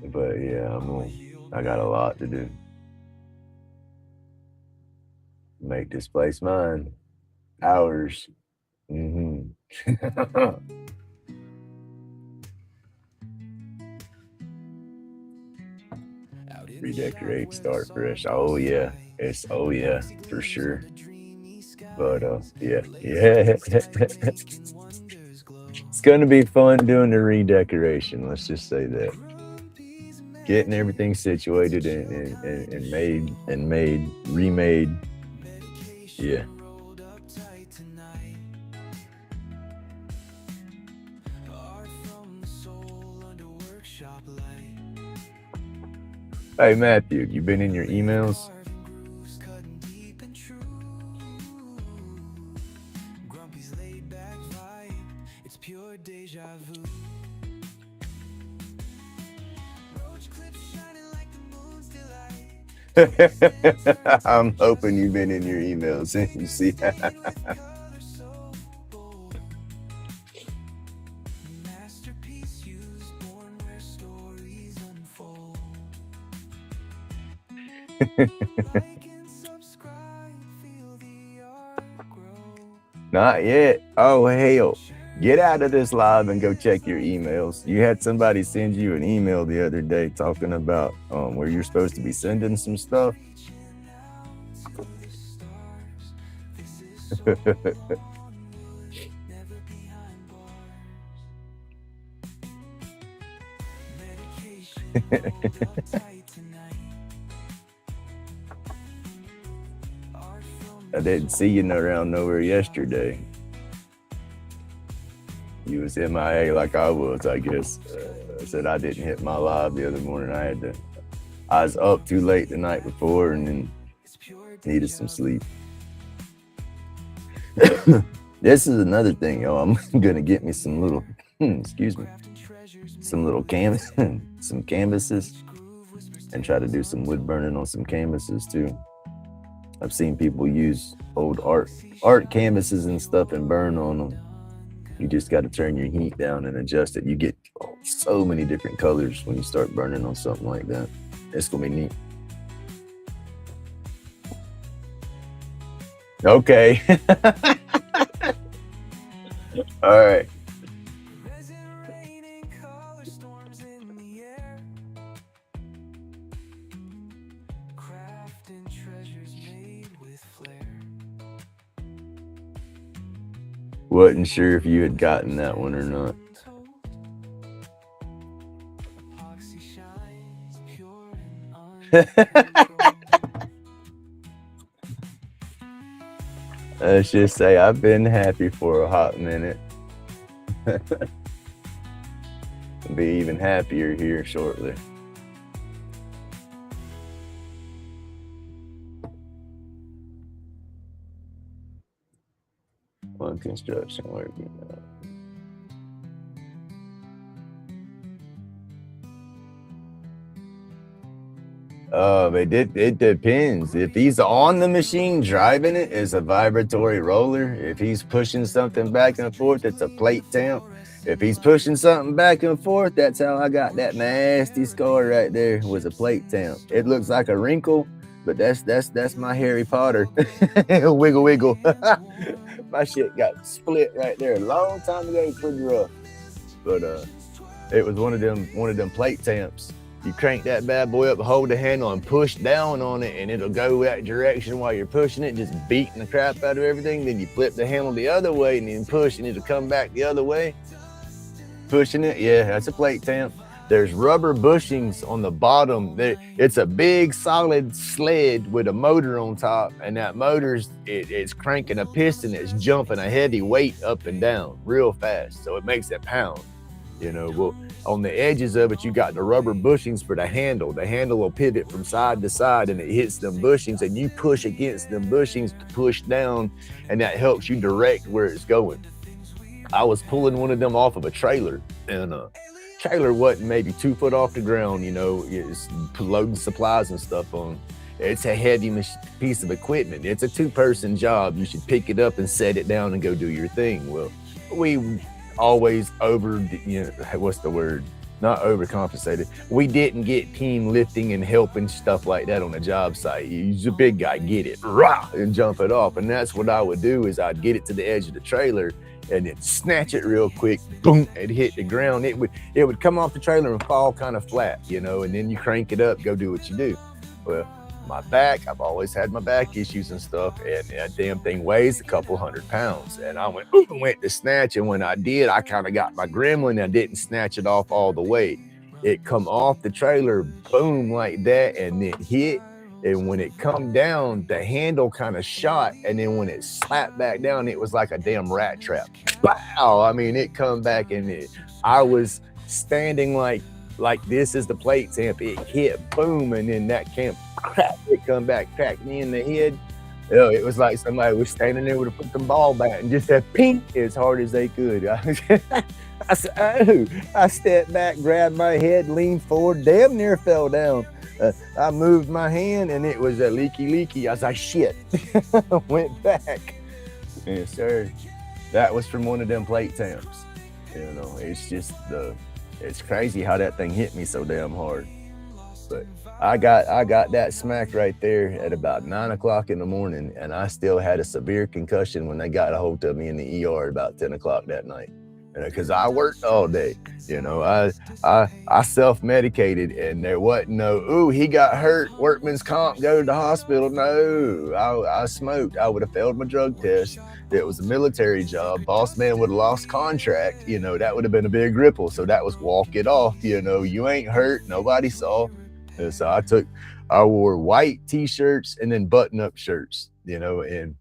But yeah, I got a lot to do. Make this place mine. Ours. Mm-hmm. redecorate, start fresh. Oh yeah, for sure. But yeah. It's gonna be fun doing the redecoration. Let's just say that. Getting everything situated and remade. Yeah. Hey Matthew, you been in your emails? I'm hoping you've been in your emails. You see. Not yet. Oh hell. Get out of this live and go check your emails. You had somebody send you an email the other day talking about where you're supposed to be sending some stuff. I didn't see you around nowhere yesterday. You was MIA like I was, I guess. I said I didn't hit my live the other morning. I was up too late the night before and then needed some sleep. This is another thing, yo. I'm gonna get me some little, some little some canvases, and try to do some wood burning on some canvases too. I've seen people use old art canvases and stuff and burn on them. You just got to turn your heat down and adjust it. You get so many different colors when you start burning on something like that. It's gonna be neat. Okay. All right. Wasn't sure if you had gotten that one or not. Let's just say I've been happy for a hot minute. I'll be even happier here shortly. One construction working. It depends. If he's on the machine driving it, it's a vibratory roller. If he's pushing something back and forth, it's a plate tamp. If he's pushing something back and forth, that's how I got that nasty scar right there, was a plate tamp. It looks like a wrinkle, but that's my Harry Potter. Wiggle wiggle. My shit got split right there a long time ago, pretty rough. But it was one of them plate tamps. You crank that bad boy up, hold the handle and push down on it, and it'll go that direction while you're pushing it, just beating the crap out of everything. Then you flip the handle the other way and then push, and it'll come back the other way. Pushing it, yeah, that's a plate tamp. There's rubber bushings on the bottom. It's a big solid sled with a motor on top, and that motor's it's cranking a piston that's jumping a heavy weight up and down real fast, so it makes it pound. You know, well, on the edges of it, you got the rubber bushings for the handle. The handle will pivot from side to side, and it hits them bushings, and you push against them bushings to push down, and that helps you direct where it's going. I was pulling one of them off of a trailer, and trailer wasn't maybe 2 foot off the ground, you know, it's loading supplies and stuff on. It's a heavy piece of equipment. It's a 2-person job. You should pick it up and set it down and go do your thing. Well, we always not overcompensated. We didn't get team lifting and helping stuff like that on a job site. You're a big guy, get it, rah, and jump it off. And that's what I would do, is I'd get it to the edge of the trailer and then snatch it real quick, boom, it hit the ground. It would come off the trailer and fall kind of flat, you know, and then you crank it up, go do what you do. Well, my back, I've always had my back issues and stuff, and that damn thing weighs a couple 100 pounds. And I went to snatch, and when I did, I kind of got my gremlin. I didn't snatch it off all the way. It come off the trailer, boom, like that, and it hit. And when it come down, the handle kind of shot, and then when it slapped back down, it was like a damn rat trap. Wow! I mean, it come back, and I was standing like this is the plate tamp. It hit, boom, and then that camp crack. It come back, cracked me in the head. Oh, it was like somebody was standing there with a fucking ball bat and just said ping as hard as they could. I said, oh! I stepped back, grabbed my head, leaned forward, damn near fell down. I moved my hand and it was a leaky. I was like, shit. Went back. Yes, sir. That was from one of them plate tamps. You know, it's just it's crazy how that thing hit me so damn hard. But I got that smacked right there at about 9 o'clock in the morning, and I still had a severe concussion when they got a hold of me in the ER about 10 o'clock that night. Because I worked all day, you know, I self-medicated, and there wasn't no, ooh, he got hurt, workman's comp, go to the hospital. No, I smoked. I would have failed my drug test. It was a military job. Boss man would have lost contract. You know, that would have been a big ripple. So that was walk it off. You know, you ain't hurt. Nobody saw. And so I wore white t-shirts and then button-up shirts, you know, and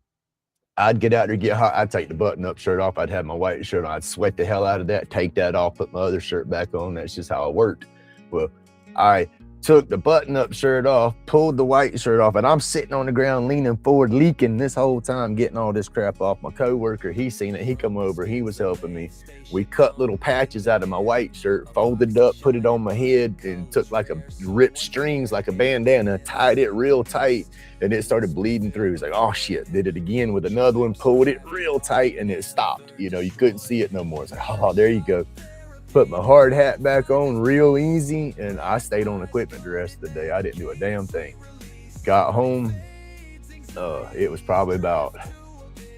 I'd get out there, get hot. I'd take the button-up shirt off. I'd have my white shirt on. I'd sweat the hell out of that, take that off, put my other shirt back on. That's just how it worked. Well, I took the button-up shirt off, pulled the white shirt off, and I'm sitting on the ground leaning forward, leaking this whole time, getting all this crap off. My coworker, he seen it. He come over. He was helping me. We cut little patches out of my white shirt, folded it up, put it on my head, and took like a ripped strings, like a bandana, tied it real tight, and it started bleeding through. It's like, oh shit, did it again with another one, pulled it real tight, and it stopped. You know, you couldn't see it no more. It's like, oh, there you go. Put my hard hat back on real easy, and I stayed on equipment the rest of the day. I didn't do a damn thing. Got home, it was probably about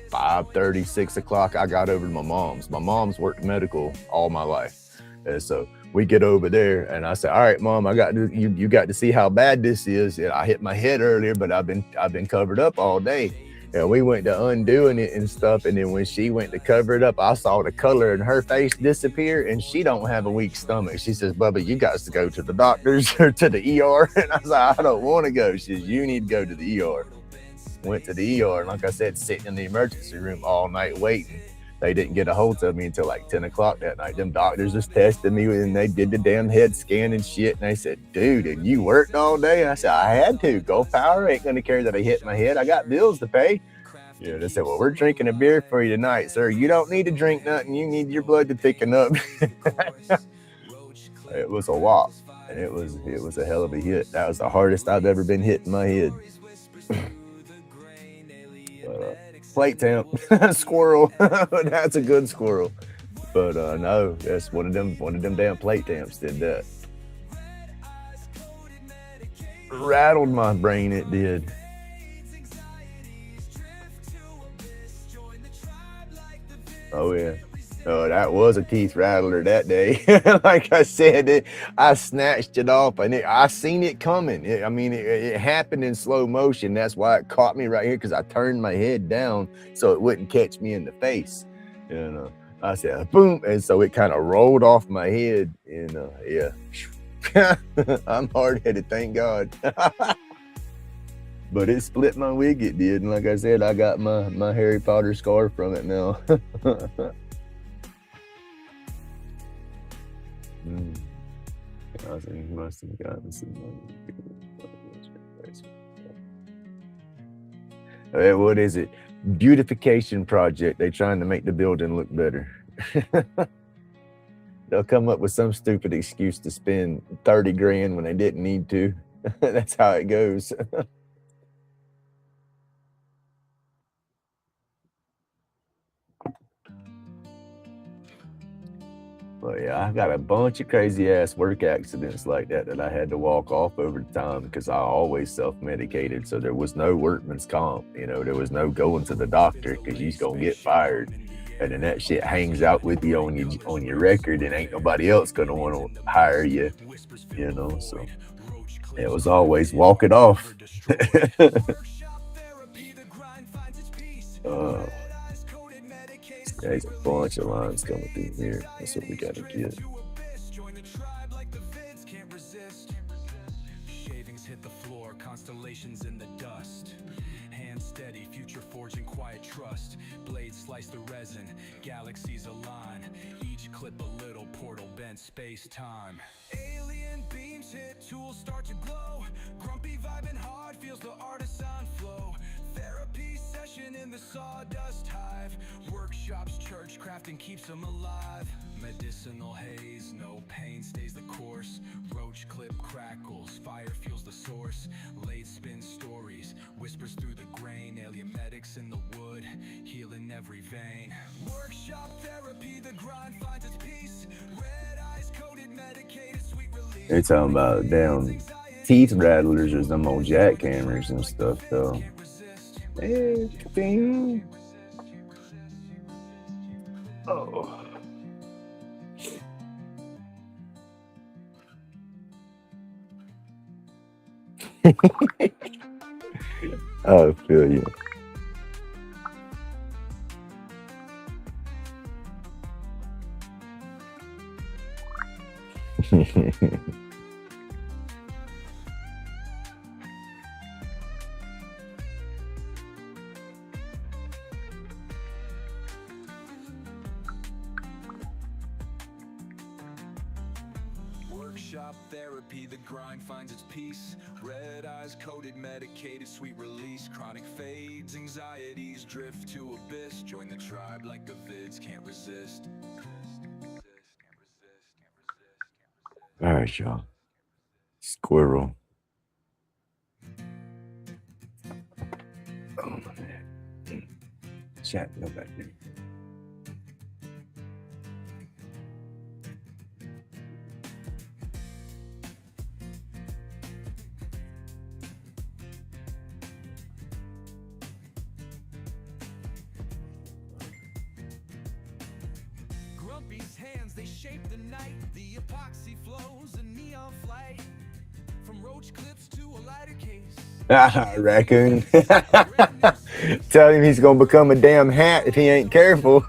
5:30, 6 o'clock. I got over to my mom's. My mom's worked medical all my life. And so we get over there, and I said, all right, Mom, you got to see how bad this is. And I hit my head earlier, but I've been covered up all day. And we went to undoing it and stuff, and then when she went to cover it up, I saw the color in her face disappear, and she don't have a weak stomach. She says, Bubba, you got to go to the doctors or to the ER. And I was like, I don't want to go. She says, you need to go to the ER. Went to the ER, and like I said, sitting in the emergency room all night waiting. They didn't get a hold of me until like 10 o'clock that night. Them doctors just tested me, and they did the damn head scan and shit. And they said, dude, and you worked all day? I said, I had to. Go Power ain't going to care that I hit my head. I got bills to pay. Yeah, they said, well, we're drinking a beer for you tonight, sir. You don't need to drink nothing. You need your blood to thicken up. It was a whop, and it was a hell of a hit. That was the hardest I've ever been hit in my head. Plate tamp, squirrel. That's a good squirrel. But no, that's one of them damn plate tamps did that. Rattled my brain, it did. Oh yeah. Oh, that was a teeth rattler that day. Like I said, I snatched it off, and I seen it coming. It happened in slow motion. That's why it caught me right here, because I turned my head down so it wouldn't catch me in the face. You know, I said boom, and so it kind of rolled off my head. And yeah, I'm hard-headed, thank God. But it split my wig, it did. And like I said, I got my Harry Potter scar from it now. I think he must have gotten some money. What is it? Beautification project. They're trying to make the building look better. They'll come up with some stupid excuse to spend 30 grand when they didn't need to. That's how it goes. But yeah, I got a bunch of crazy ass work accidents like that I had to walk off over time, because I always self-medicated. So there was no workman's comp, you know, there was no going to the doctor because you're going to get fired. and then that shit hangs out with you on your record, and ain't nobody else gonna want to hire you, you know. So it was always walk it off. uh, there's a bunch of lines coming through here. That's what we gotta get. Shavings hit the floor, constellations in the dust. Hand steady, future forging quiet trust. Blades slice the resin, galaxies align. Each clip a little portal bent space-time. Alien beams hit, tools start to glow. Grumpy vibing hard, feels the artisan flow. Therapy session in the sawdust hive. Workshops, church crafting keeps them alive. Medicinal haze, no pain stays the course. Roach clip crackles, fire fuels the source. Late spin stories, whispers through the grain. Alien medics in the wood, healing every vein. Workshop therapy, the grind finds its peace. Red eyes coated, medicated, sweet release. They're talking about damn teeth rattlers or some old jackhammers and stuff, though. Everything. Oh. I feel you. Workshop therapy, the grind finds its peace. Red eyes coated, medicated, sweet release. Chronic fades, anxieties drift to abyss. Join the tribe like the vids can't resist. All right, y'all. Squirrel. Oh, man. Chat, no back there. Grumpy's hands, they shape the night. The epoxy flows, a neon flight. From roach clips to a lighter case. Raccoon. Tell him he's gonna become a damn hat if he ain't careful.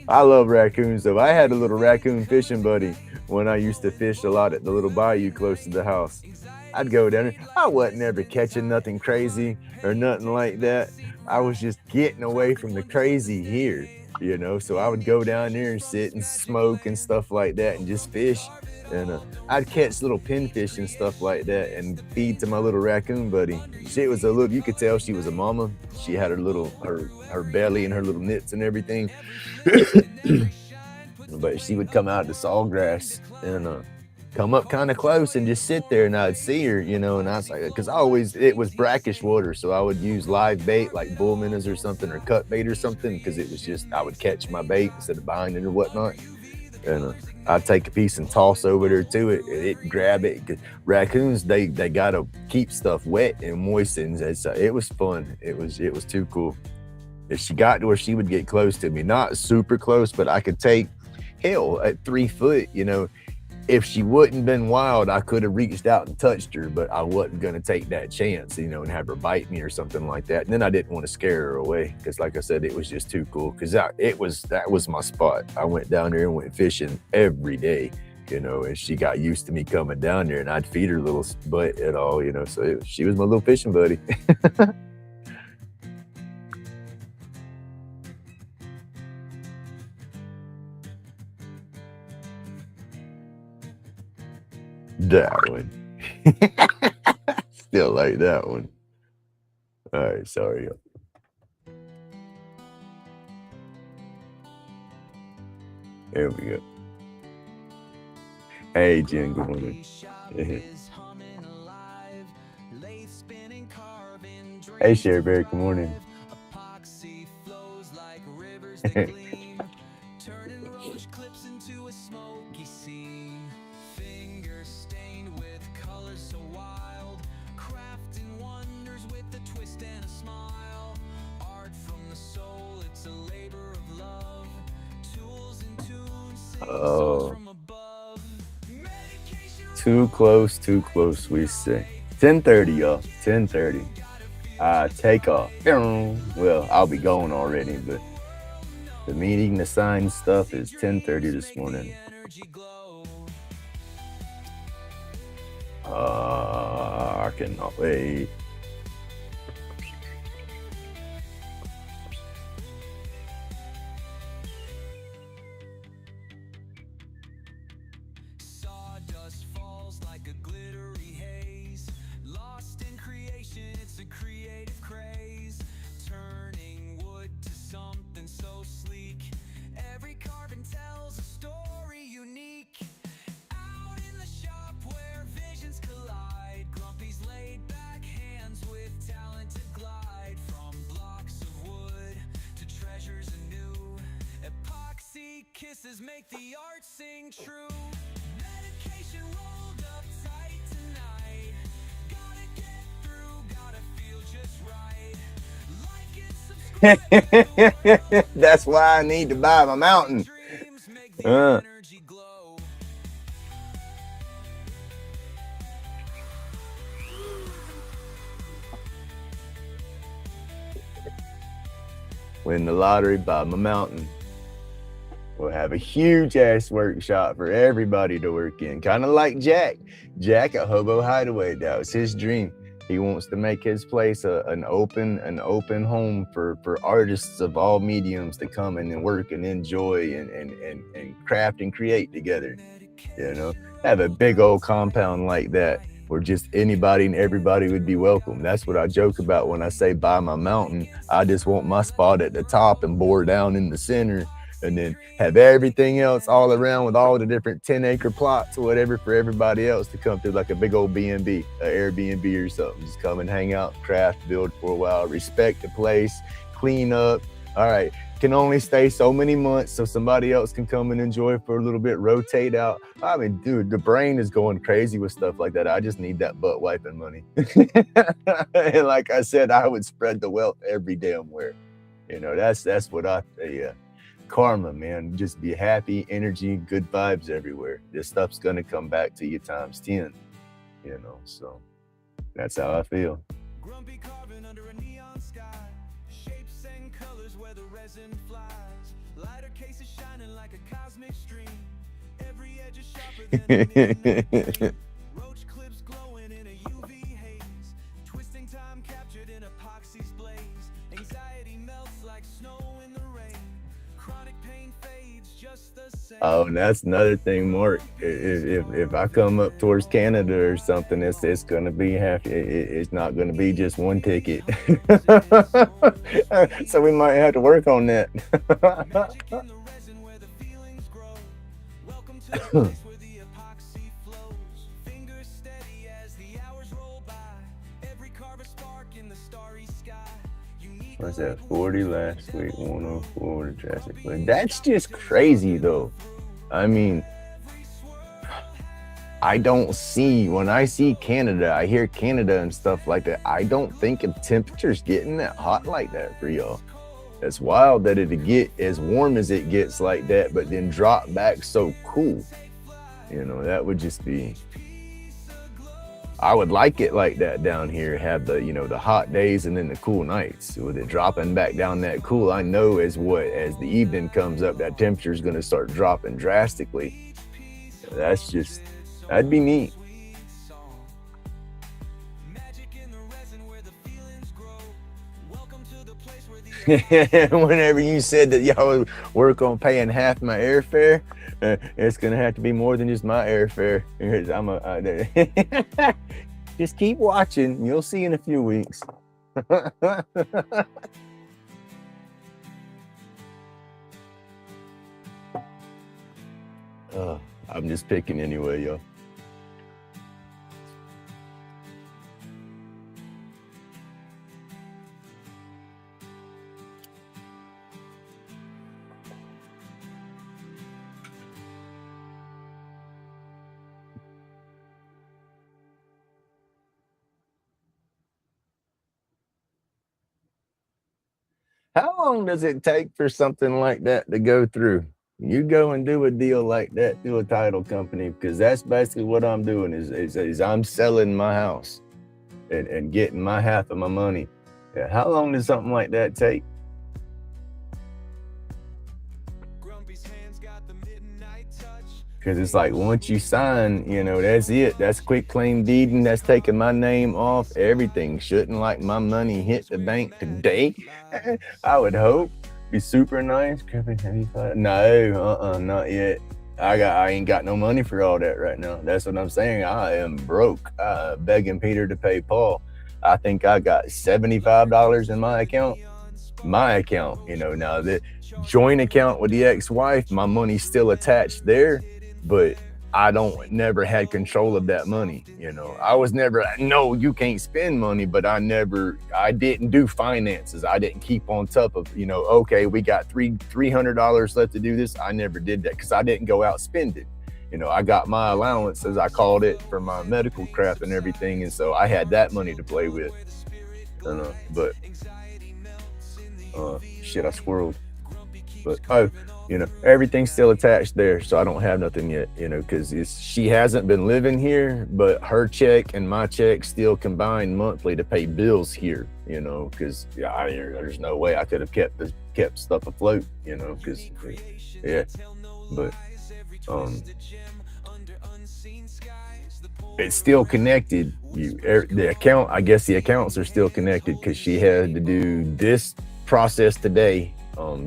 I love raccoons though. I had a little raccoon fishing buddy when I used to fish a lot at the little bayou close to the house. I'd go down there. I wasn't ever catching nothing crazy or nothing like that. I was just getting away from the crazy here, you know. So I would go down there and sit and smoke and stuff like that and just fish. And I'd catch little pinfish and stuff like that and feed to my little raccoon buddy. She was a little, you could tell she was a mama. She had her belly and her little nits and everything. But she would come out of the sawgrass and come up kind of close and just sit there, and I'd see her, you know, and I was like, because it was brackish water, so I would use live bait like bull minnows or something, or cut bait or something, because it was just, I would catch my bait instead of binding or whatnot. And I'd take a piece and toss over there to it, and it grab it. Raccoons, they gotta keep stuff wet and moistened. It was fun. It was too cool. If she got to where she would get close to me, not super close, but I could take, hell, at 3 foot, you know. If she wouldn't been wild, I could have reached out and touched her, but I wasn't going to take that chance, you know, and have her bite me or something like that. And then I didn't want to scare her away because, like I said, it was just too cool, because that was my spot. I went down there and went fishing every day, you know, and she got used to me coming down there, and I'd feed her little butt at all, you know, so she was my little fishing buddy. That one. Still like that one. All right, sorry. There we go. Hey, Jen, good morning. Hey, Sherry Berry, good morning. Turning roach clips into a smoky scene. Fingers stained with colors so wild. Crafting wonders with a twist and a smile. Art from Oh, too close, we say. 10:30, y'all. 10:30. Take off. Well, I'll be going already, but the meeting, the sign stuff is 10:30 this morning. I cannot wait. Sawdust falls like a glittery haze. Lost in creation, it's a creative craze. Turning wood to something so sleek. Every carbon tells a story unique. Out in the shop where visions collide, Grumpy's laid back hands with talent to glide. From blocks of wood to treasures anew, epoxy kisses make the art sing true. Medication rolled up tight tonight. Gotta get through, gotta feel just right. Like and subscribe. That's why I need to buy my mountain. Dreams make the energy glow. Win the lottery, buy my mountain. We'll have a huge ass workshop for everybody to work in. Kind of like Jack. Jack at Hobo Hideaway. That was his dream. He wants to make his place an open home for artists of all mediums to come in and work and enjoy and craft and create together. You know, have a big old compound like that where just anybody and everybody would be welcome. That's what I joke about when I say buy my mountain. I just want my spot at the top and bore down in the center, and then have everything else all around with all the different 10-acre plots or whatever for everybody else to come through, like a big old B&B, Airbnb or something. Just come and hang out, craft, build for a while, respect the place, clean up. All right, can only stay so many months so somebody else can come and enjoy for a little bit, rotate out. I mean, dude, the brain is going crazy with stuff like that. I just need that butt wiping money. And like I said, I would spread the wealth every damn where. You know, that's what I say. Karma, man. Just be happy, energy, good vibes everywhere. This stuff's gonna come back to you times 10. You know, so that's how I feel. Grumpy carving under a neon sky. Shapes and colors where the resin flies. Lighter cases shining like a cosmic stream. Every edge is sharper than a midnight. Roach clips glowing in a UV haze. Twisting time captured in epoxy's blaze. Anxiety melts like snow in the rain. Chronic pain fades just the same. Oh, and that's another thing, Mark. If I come up towards Canada or something, it's gonna be half. It's not gonna be just one ticket. So we might have to work on that. Magic in the resin where the feelings grow. Welcome to the place where the epoxy flows. Fingers steady as the hours roll by. Every carve a spark in the starry sky. Unique. What's that? 40 last week, 104 to traffic. That's just crazy, though. I mean, I don't see, when I see Canada, I hear Canada and stuff like that. I don't think the temperature's getting that hot like that for y'all. It's wild that it'd get as warm as it gets like that, but then drop back so cool. You know, that would just be, I would like it like that down here, have the, you know, the hot days and then the cool nights. With it dropping back down that cool, I know as the evening comes up, that temperature is going to start dropping drastically. That's just, that'd be neat. Whenever you said that y'all would work on paying half my airfare, it's gonna have to be more than just my airfare. Just keep watching. You'll see in a few weeks. I'm just picking anyway, y'all. How long does it take for something like that to go through? You go and do a deal like that through a title company, because that's basically what I'm doing is I'm selling my house and getting my half of my money. Yeah, how long does something like that take? Because it's like once you sign, that's it. That's quick claim deeding. That's taking my name off everything. Shouldn't like my money hit the bank today? I would hope. Be super nice. No, not yet. I ain't got no money for all that right now. That's what I'm saying. I am broke. Begging Peter to pay Paul. I think I got $75 in my account. My account, now the joint account with the ex-wife, my money's still attached there, but I don't never had control of that money. I was never, no, you can't spend money, but I didn't do finances. I didn't keep on top of, okay, we got $300 left to do this. I never did that because I didn't go out spending. I got my allowance, as I called it, for my medical crap and everything, and so I had that money to play with. But shit, I squirreled. But everything's still attached there, so I don't have nothing yet. Because she hasn't been living here, but her check and my check still combined monthly to pay bills here. Because there's no way I could have kept stuff afloat. Because but it's still connected. The account, I guess the accounts are still connected because she had to do this process today.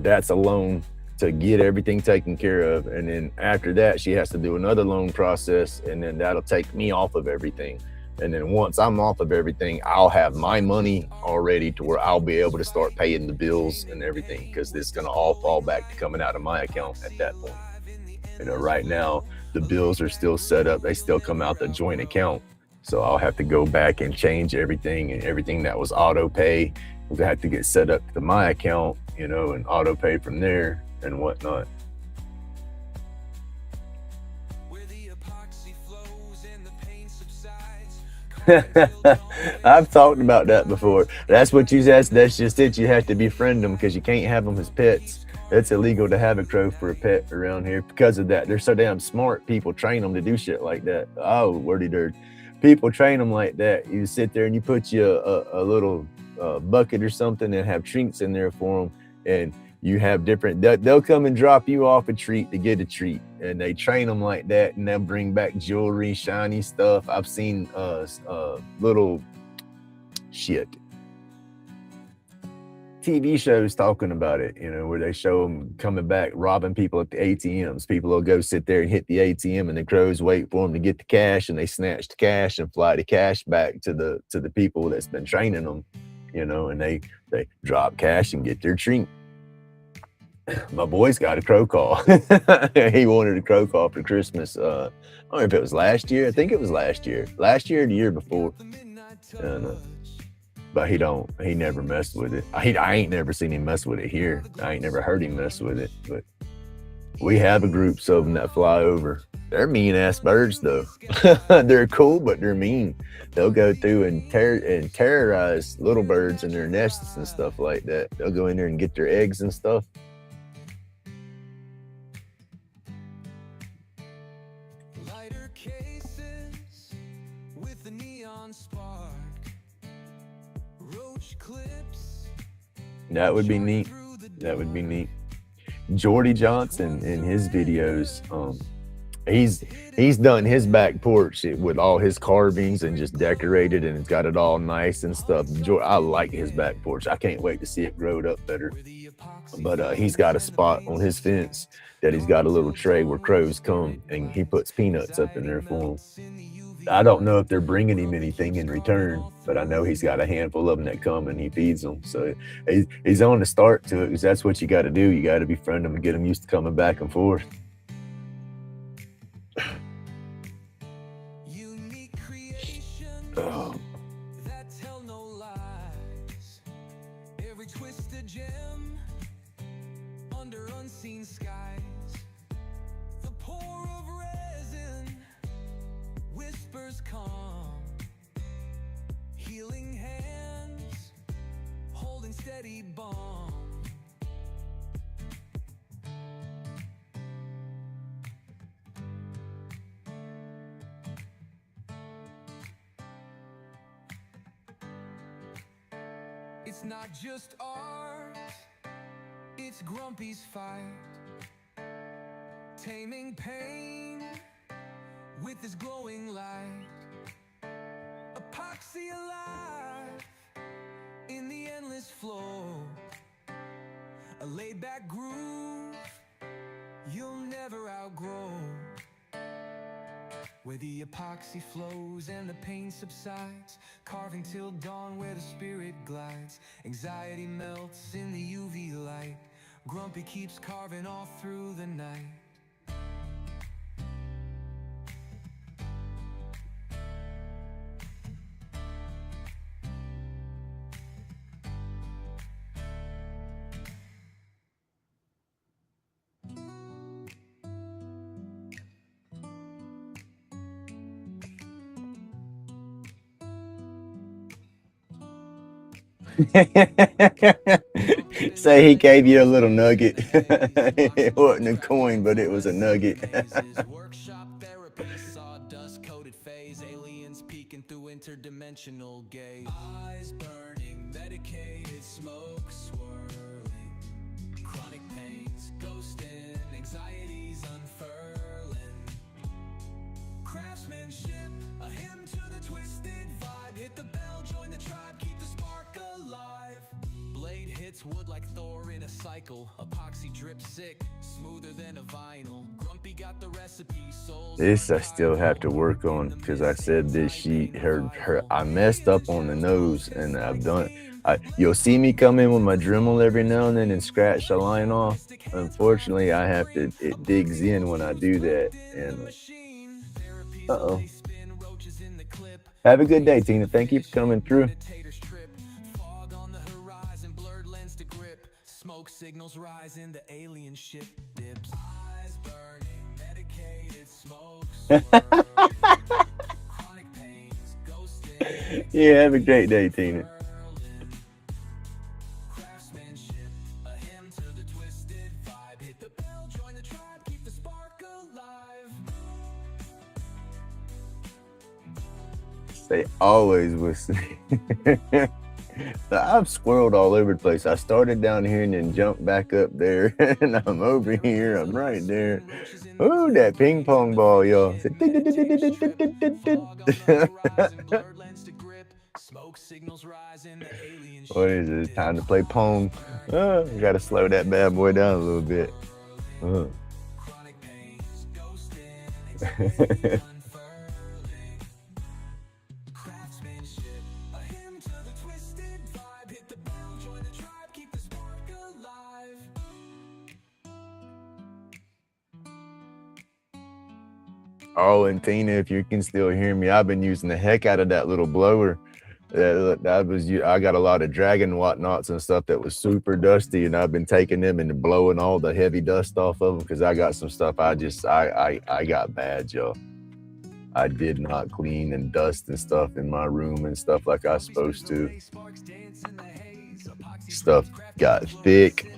That's a loan to get everything taken care of, and then after that she has to do another loan process, and then that'll take me off of everything. And then once I'm off of everything, I'll have my money already to where I'll be able to start paying the bills and everything, because it's going to all fall back to coming out of my account at that point. Right now the bills are still set up, they still come out the joint account, so I'll have to go back and change everything, and everything that was auto pay will have to get set up to my account, and auto pay from there and whatnot. I've talked about that before. That's what that's just it. You have to befriend them because you can't have them as pets. It's illegal to have a crow for a pet around here because of that. They're so damn smart. People train them to do shit like that. Oh, wordy dirt. People train them like that. You sit there and you put you a little bucket or something and have treats in there for them, and you have different. They'll come and drop you off a treat to get a treat, and they train them like that, and they'll bring back jewelry, shiny stuff. I've seen little shit TV shows talking about it, where they show them coming back, robbing people at the ATMs. People will go sit there and hit the ATM, and the crows wait for them to get the cash, and they snatch the cash and fly the cash back to the people that's been training them, and they drop cash and get their treat. My boy's got a crow call. He wanted a crow call for Christmas. I don't know if it was last year. I think it was last year or the year before. But he never messed with it. I ain't never seen him mess with it here. I ain't never heard him mess with it. But we have a group of them that fly over. They're mean ass birds though. They're cool, but they're mean. They'll go through and terrorize little birds in their nests and stuff like that. They'll go in there and get their eggs and stuff. Lighter cases with the neon spark. Roach clips. That would be neat. Jordy Johnson in his videos, he's done his back porch with all his carvings and just decorated, and it's got it all nice and stuff. I like his back porch. I can't wait to see it grow up better. But he's got a spot on his fence that he's got a little tray where crows come, and he puts peanuts up in there for them. I don't know if they're bringing him anything in return, but I know he's got a handful of them that come and he feeds them. So he's on the start to it, because that's what you got to do. You got to befriend them and get them used to coming back and forth. Oh. That tell no lies. Every twisted gem under unseen skies. The pour of resin whispers calm. Healing hands holding steady bombs. It's not just art, it's Grumpy's fight, taming pain with his glowing light. Epoxy alive in the endless flow, a laid-back groove you'll never outgrow, where the epoxy flows and the pain subsides, carving till dawn where the spirit glides. Anxiety melts in the UV light, Grumpy keeps carving all through the night. Say he gave you a little nugget. It wasn't a coin, but it was a nugget. Workshop therapy, sawdust coated phase, aliens peeking through interdimensional gaze. Eyes burning, medicated smoke swirling, chronic pains, ghosting, anxieties unfurling. Craftsmanship, a hymn to the twisted vibe. Hit the bell, join the tribe, keep the spark alive. Blade hits wood like Thor in a cycle. Epoxy drip sick, smoother than a vinyl. Grumpy got the recipe, souls. This I still have to work on because I said this sheet, I messed up on the nose, and I've done. You'll see me come in with my Dremel every now and then and scratch the line off. Unfortunately, I have to. It digs in when I do that. And have a good day, Tina. Thank you for coming through. Smoke signals rise in the alien ship dips. Eyes burning, medicated smoke. Chronic pains, ghosting. Yeah, have a great day, Tina. Craftsmanship, a hymn to the twisted vibe. Hit the bell, join the tribe, keep the spark alive. They always listening. I've squirreled all over the place. I started down here and then jumped back up there, and I'm over here. I'm right there. Oh, that ping pong ball, y'all. What is it? It's time to play pong. I gotta slow that bad boy down a little bit. Oh, and Tina, if you can still hear me, I've been using the heck out of that little blower. I got a lot of dragon whatnots and stuff that was super dusty, and I've been taking them and blowing all the heavy dust off of them because I got some stuff I got bad, y'all. I did not clean and dust and stuff in my room and stuff like I was supposed to. Stuff got thick.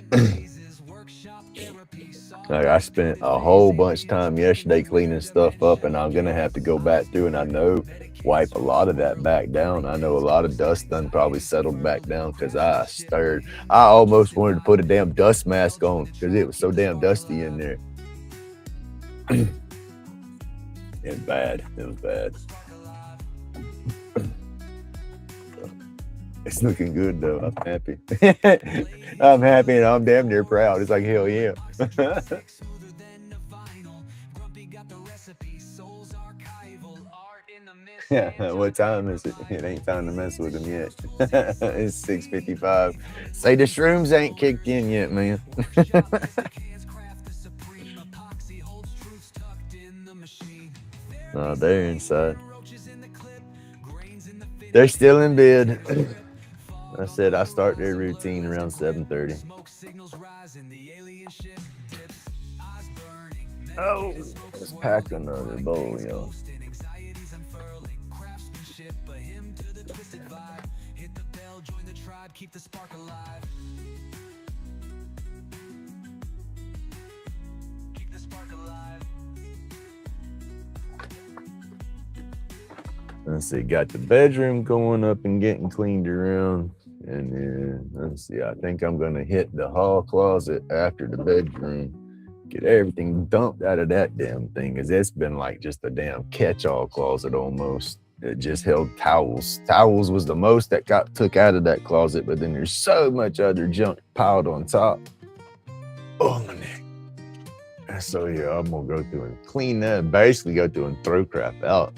Like I spent a whole bunch of time yesterday cleaning stuff up, and I'm gonna have to go back through and I know wipe a lot of that back down. I know a lot of dust done probably settled back down because I stirred. I almost wanted to put a damn dust mask on because it was so damn dusty in there. It was bad. It was bad. It's looking good though. I'm happy. I'm happy and I'm damn near proud. It's like hell yeah. What time is it? It ain't time to mess with them yet. It's 6:55. Say the shrooms ain't kicked in yet, man. No, they're inside. They're still in bed. I said I start their routine around 7:30. Oh, let's pack another bowl, y'all. Keep the spark alive. Keep the spark alive. Let's see, got the bedroom going up and getting cleaned around. And then let's see, I think I'm gonna hit the hall closet after the bedroom. Get everything dumped out of that damn thing, because it's been like just a damn catch-all closet almost. It just held towels. Towels was the most that got took out of that closet, but then there's so much other junk piled on top. Oh my neck. So yeah, I'm gonna go through and clean that, basically go through and throw crap out.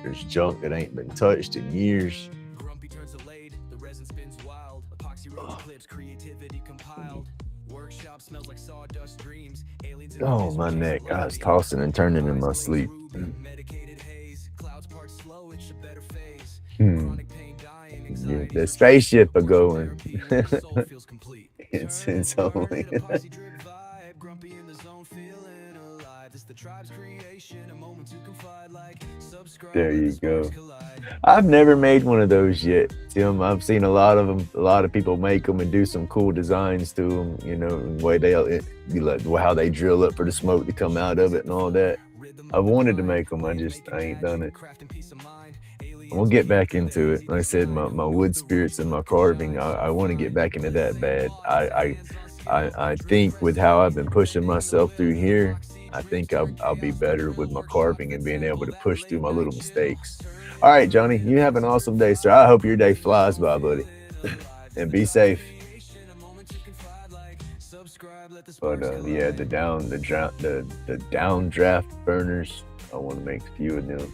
There's junk that ain't been touched in years. Grumpy turns delayed, the resin spins wild. Epoxy rose clips, creativity compiled. Workshop smells like sawdust dreams. Aliens Oh, my neck. I was tossing and turning in my sleep. Medicated haze. Clouds part slow, it's a better phase. Hmm. Chronic pain, dying, Yeah, anxiety. the spaceship are going. Soul feels complete. It's only. Epoxy drip vibe, grumpy in the zone, feeling alive. It's the tribe's creation, a moment to confide. Like, subscribe, There let you the sparks go. collide. I've never made one of those yet, Tim. I've seen a lot of them. A lot of people make them and do some cool designs to them. You know, the way like how they drill up for the smoke to come out of it and all that. I've wanted to make them. I ain't done it. We'll get back into it. Like I said, my wood spirits and my carving, I want to get back into that bad. I think with how I've been pushing myself through here, I think I'll be better with my carving and being able to push through my little mistakes. All right, Johnny, you have an awesome day, sir. I hope your day flies by, buddy. And be safe. But yeah, the downdraft burners, I want to make a few of them.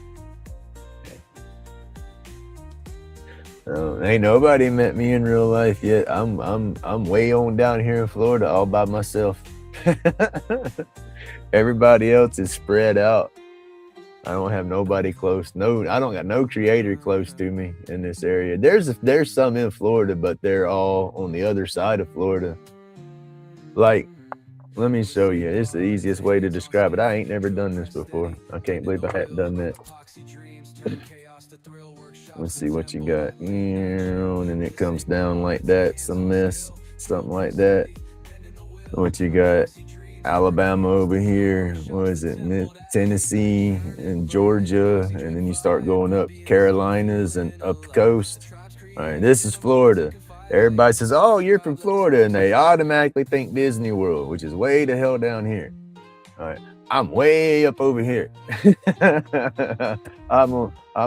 Ain't nobody met me in real life yet. I'm way on down here in Florida all by myself. Everybody else is spread out. I don't have nobody close. No, I don't got no creator close to me in this area. There's some in Florida, but they're all on the other side of Florida. Like, let me show you. It's the easiest way to describe it. I ain't never done this before. I can't believe I hadn't done that. Let's see what you got. And then it comes down like that. Some mess, something like that. What you got? Alabama over here. What is it? Tennessee and Georgia. And then you start going up Carolinas and up the coast. All right, this is Florida. Everybody says, oh, you're from Florida. And they automatically think Disney World, which is way the hell down here. All right, I'm way up over here. I'm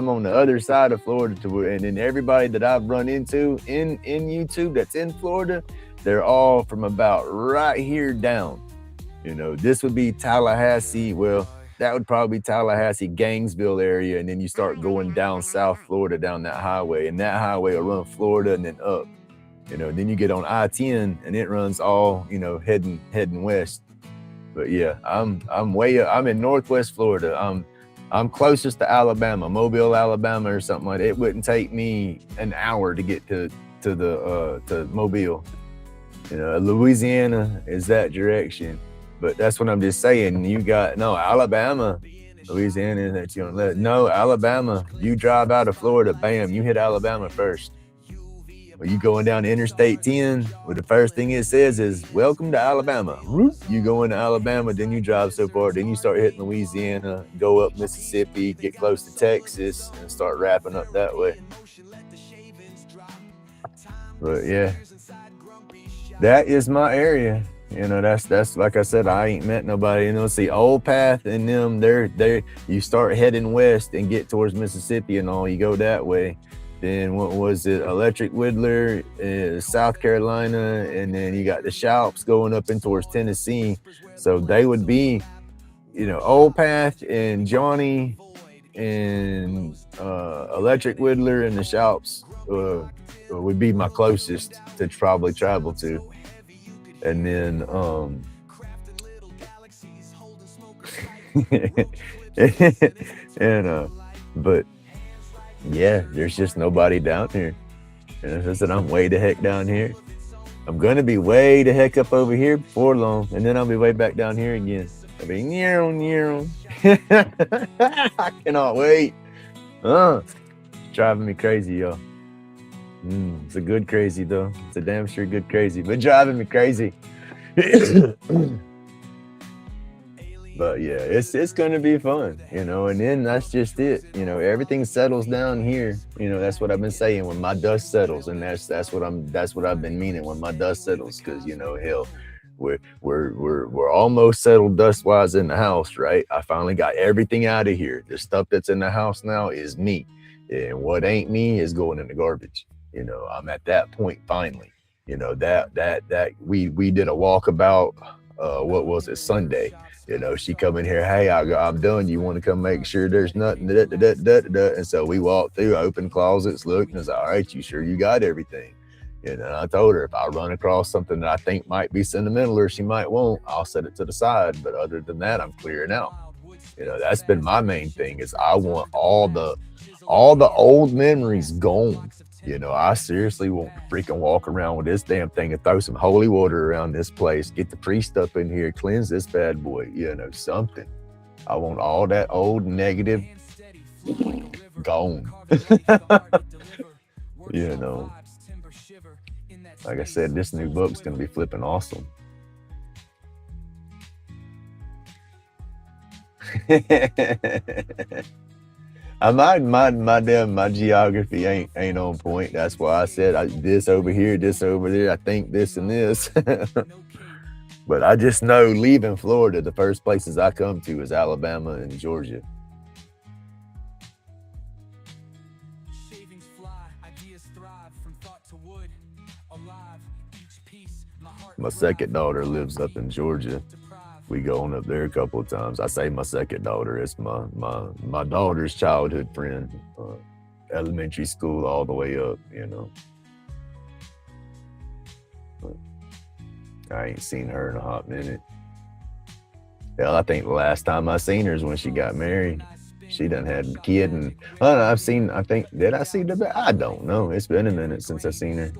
on the other side of Florida and then everybody that I've run into in YouTube that's in Florida, they're all from about right here down. You know, this would be Tallahassee. Well, that would probably be Tallahassee, Gainesville area. And then you start going down South Florida down that highway. And that highway will run Florida and then up. You know, then you get on I-10 and it runs all, you know, heading west. But yeah, I'm way up. I'm in Northwest Florida. I'm closest to Alabama, Mobile, Alabama, or something like that. It wouldn't take me an hour to get to Mobile. You know, Louisiana is that direction. But that's what I'm just saying. You got Alabama, Louisiana. That you don't let. No, Alabama. You drive out of Florida, bam, you hit Alabama first. When you going down Interstate 10, well, the first thing it says is "Welcome to Alabama." You go into Alabama, then you drive so far, then you start hitting Louisiana, go up Mississippi, get close to Texas, and start wrapping up that way. But yeah, that is my area. You know, that's like I said, I ain't met nobody. You know, see Old Path and them, they're you start heading west and get towards Mississippi and all. You go that way. Then what was it? Electric Whittler, South Carolina, and then you got the Shalps going up in towards Tennessee. So they would be, you know, Old Path and Johnny and Electric Whittler and the Shalps would be my closest to probably travel to. And then but yeah, there's just nobody down here. And I said, I'm way the heck down here. I'm gonna be way the heck up over here before long, and then I'll be way back down here again. I'll be near. I cannot wait. It's driving me crazy, y'all. It's a good crazy though. It's a damn sure good crazy, but driving me crazy. But yeah, it's gonna be fun, you know. And then that's just it, you know. Everything settles down here, you know. That's what I've been saying when my dust settles, and that's what I've been meaning when my dust settles, because you know, hell, we're almost settled dust wise in the house, right? I finally got everything out of here. The stuff that's in the house now is me, and what ain't me is going in the garbage. You know, I'm at that point finally. You know that we did a walkabout. What was it, Sunday? You know, she come in here, hey, I'm done. You want to come make sure there's nothing? Da, da, da, da, da, da. And so we walked through, open closets, looked, and I was like, all right, you sure you got everything? You know, I told her if I run across something that I think might be sentimental or she might want, I'll set it to the side. But other than that, I'm clearing out. You know, that's been my main thing is I want all the old memories gone. You know, I seriously want to freaking walk around with this damn thing and throw some holy water around this place, get the priest up in here, cleanse this bad boy, you know, something. I want all that old negative gone. You know, like I said, this new book's going to be flipping awesome. My geography ain't on point. That's why I said this over here, this over there. I think this and this. But I just know leaving Florida, the first places I come to is Alabama and Georgia. My second daughter lives up in Georgia. We go on up there a couple of times. I say my second daughter. It's my daughter's childhood friend, elementary school all the way up. You know, but I ain't seen her in a hot minute. Hell, I think the last time I seen her is when she got married. She done had a kid, and I don't know, I've seen. I think did I see the? I don't know. It's been a minute since I seen her.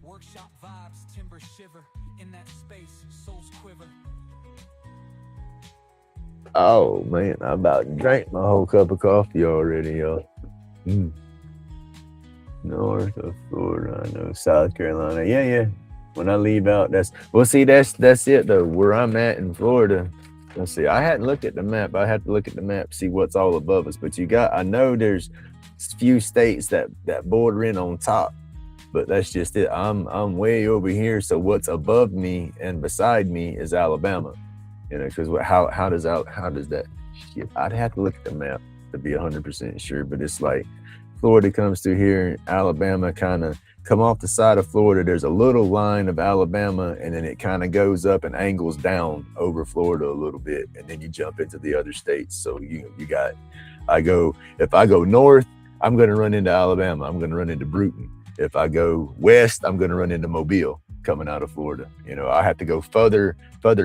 Workshop vibes, timber shiver in that space, souls quiver. Oh man, I about drank my whole cup of coffee already, y'all. North of Florida, I know South Carolina. Yeah. When I leave out, that's it though. Where I'm at in Florida. Let's see. I hadn't looked at the map. I had to look at the map, see what's all above us. But I know there's few states that border in on top. But that's just it. I'm way over here. So what's above me and beside me is Alabama. You know, because how does that shit? I'd have to look at the map to be 100% sure. But it's like Florida comes through here, and Alabama kind of come off the side of Florida. There's a little line of Alabama, and then it kind of goes up and angles down over Florida a little bit, and then you jump into the other states. So if I go north, I'm going to run into Alabama. I'm going to run into Bruton. If I go west, I'm going to run into Mobile coming out of Florida. You know, I have to go further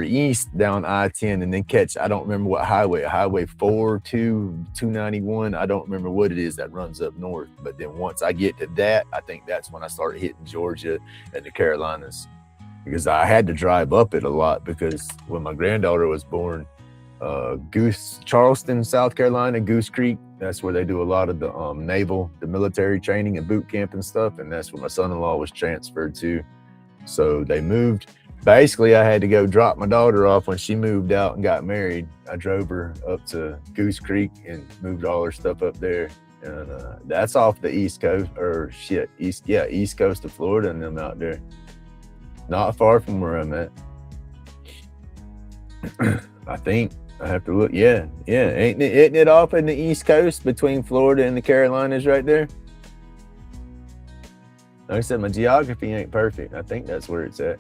east down I-10 and then catch, I don't remember what highway 291. I don't remember what it is that runs up north. But then once I get to that, I think that's when I started hitting Georgia and the Carolinas, because I had to drive up it a lot, because when my granddaughter was born, Charleston, South Carolina, Goose Creek, that's where they do a lot of the military training and boot camp and stuff, and that's where my son-in-law was transferred to. So they moved. Basically, I had to go drop my daughter off when she moved out and got married. I drove her up to Goose Creek and moved all her stuff up there, and that's off the east coast, east coast of Florida, and them out there, not far from where I'm at. I think. I have to look. Yeah. Isn't it off in the East Coast between Florida and the Carolinas right there? Like I said, my geography ain't perfect. I think that's where it's at.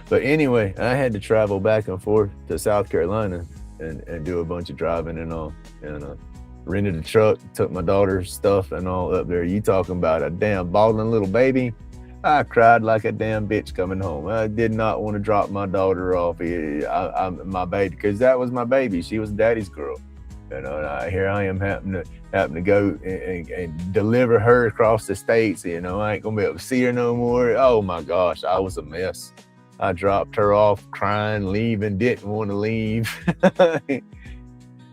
But anyway, I had to travel back and forth to South Carolina and do a bunch of driving and all. And rented a truck, took my daughter's stuff and all up there. You talking about a damn bawling little baby? I cried like a damn bitch coming home. I did not want to drop my daughter off. My baby, because that was my baby. She was daddy's girl. You know, here I am having to go and deliver her across the states. You know, I ain't gonna be able to see her no more. Oh my gosh, I was a mess. I dropped her off crying, leaving, didn't want to leave.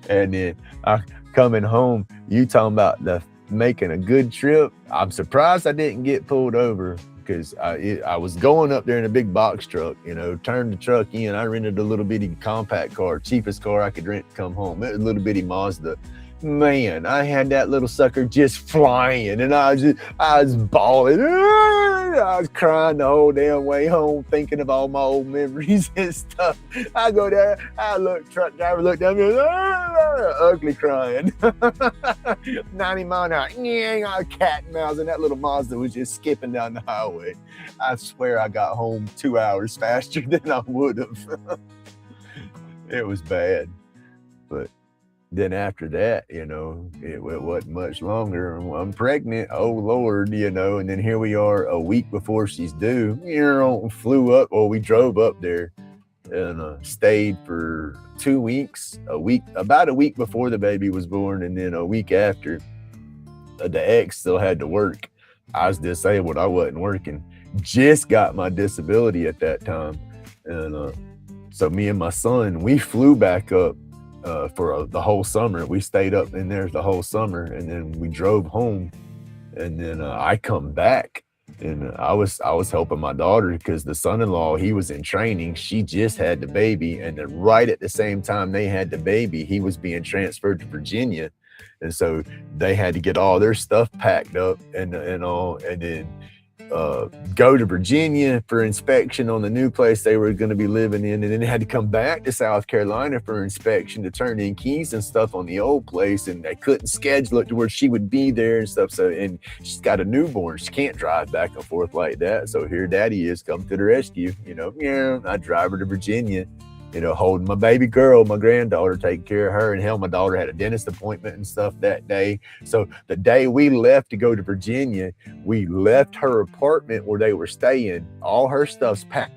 And then I coming home, you talking about the making a good trip. I'm surprised I didn't get pulled over because I was going up there in a big box truck, turned the truck in. I rented a little bitty compact car, cheapest car I could rent to come home. It was a little bitty Mazda. Man, I had that little sucker just flying, and I was bawling. I was crying the whole damn way home, thinking of all my old memories and stuff. I go there, truck driver looked down me, ugly crying. 90 mile an hour, cat and mouse, and that little Mazda was just skipping down the highway. I swear I got home 2 hours faster than I would have. It was bad, but then after that, it wasn't much longer. I'm pregnant. Oh Lord, and then here we are a week before she's due. Flew up, or we drove up there and stayed for 2 weeks, about a week before the baby was born. And then a week after, the ex still had to work. I was disabled. I wasn't working. Just got my disability at that time. And so me and my son, we flew back up for the whole summer. We stayed up in there the whole summer, and then we drove home. And then I come back, and I was helping my daughter because the son-in-law, he was in training. She just had the baby, and then right at the same time they had the baby, he was being transferred to Virginia, and so they had to get all their stuff packed up and all, and then go to Virginia for inspection on the new place they were going to be living in, and then they had to come back to South Carolina for inspection to turn in keys and stuff on the old place, and they couldn't schedule it to where she would be there and stuff. So, and she's got a newborn, she can't drive back and forth like that. So here daddy is, come to the rescue. I drive her to Virginia, holding my baby girl, my granddaughter, taking care of her. And hell, my daughter had a dentist appointment and stuff that day. So the day we left to go to Virginia, we left her apartment where they were staying. All her stuff's packed.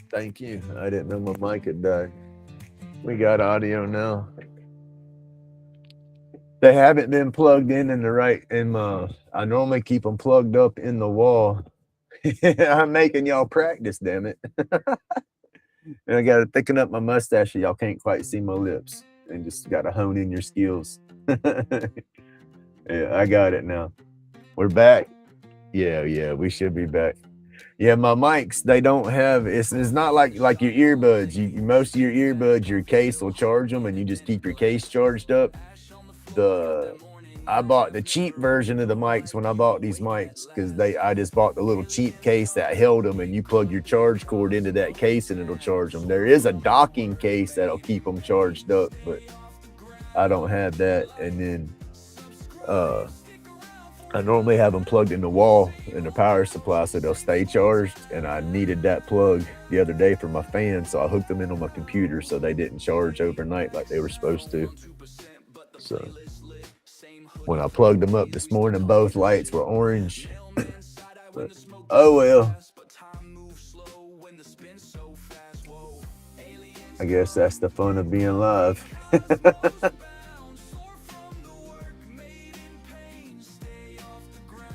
Thank you. I didn't know my mic had died. We got audio now. They haven't been plugged in the right. I normally keep them plugged up in the wall. I'm making y'all practice, damn it. And I got to thicken up my mustache so y'all can't quite see my lips. And just got to hone in your skills. Yeah, I got it now. We're back. Yeah, we should be back. Yeah, my mics, they don't have, it's not like your earbuds. Most of your earbuds, your case will charge them, and you just keep your case charged up. I bought the cheap version of the mics when I bought these mics, because I just bought the little cheap case that held them, and you plug your charge cord into that case and it'll charge them. There is a docking case that'll keep them charged up, but I don't have that. And then I normally have them plugged in the wall in the power supply so they'll stay charged, and I needed that plug the other day for my fan, so I hooked them in on my computer so they didn't charge overnight like they were supposed to. So when I plugged them up this morning, both lights were orange. But, oh well. I guess that's the fun of being live.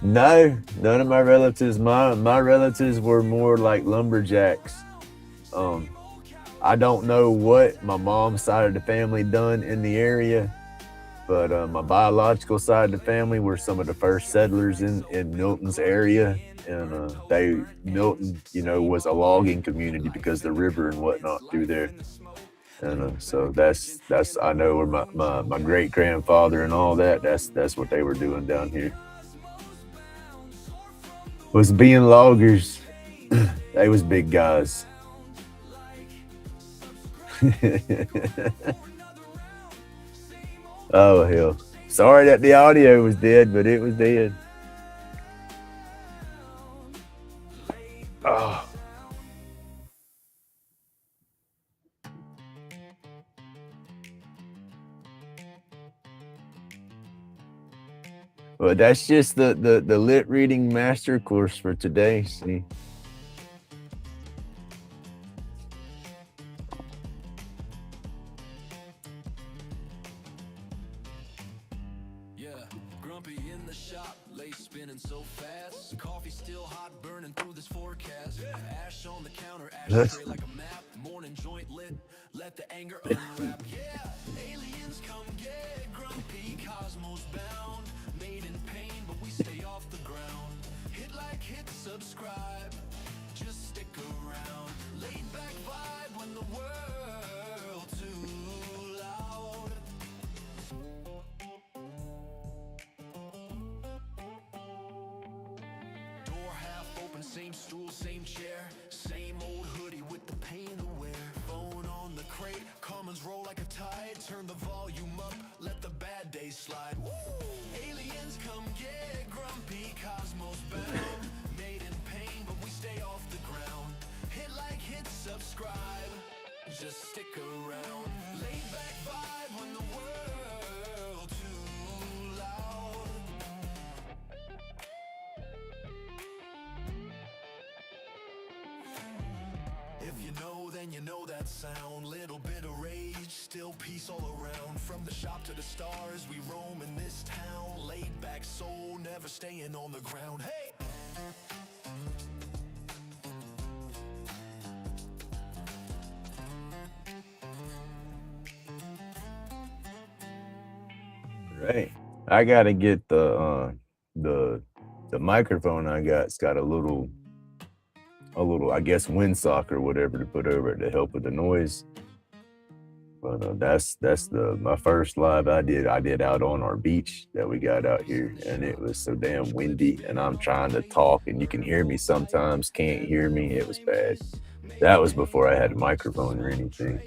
No, none of my relatives. My relatives were more like lumberjacks. I don't know what my mom's side of the family done in the area. but my biological side of the family were some of the first settlers in Milton's area, and Milton, was a logging community because the river and whatnot through there. And so that's I know where my great grandfather and all that. That's what they were doing down here, was being loggers. They was big guys. Oh hell! Sorry that the audio was dead, but it was dead. Oh. Well, that's just the lit reading master course for today. See. Yeah, grumpy in the shop, lace spinning so fast. Coffee still hot, burning through this forecast. Ash on the counter, ashtray like a map. Morning joint lit, let the anger unwrap. Yeah, aliens come get grumpy, cosmos bound. Made in pain, but we stay off the ground. Hit like, hit subscribe, just stick around. Laid back vibe when the world too loud. Door half open, same stool, same chair. Same old hoodie with the pain to wear. Phone on the crate, comments roll like a tide. Turn the volume up, let the bad days slide. Woo! Aliens come get grumpy, cosmos bound. Made in pain, but we stay off the ground. Hit like, hit subscribe, just stick around. Laid back vibe when the world too loud. If you know, then you know that sound. Little bit of rage, still peace all around. From the shop to the stars, we roam in this town. Laid back soul, never staying on the ground. Hey! Right. I gotta get the microphone I got's got a little I guess windsock or whatever to put over it to help with the noise. But that's my first live I did out on our beach that we got out here, and it was so damn windy, and I'm trying to talk and you can hear me sometimes, can't hear me. It was bad. That was before I had a microphone or anything.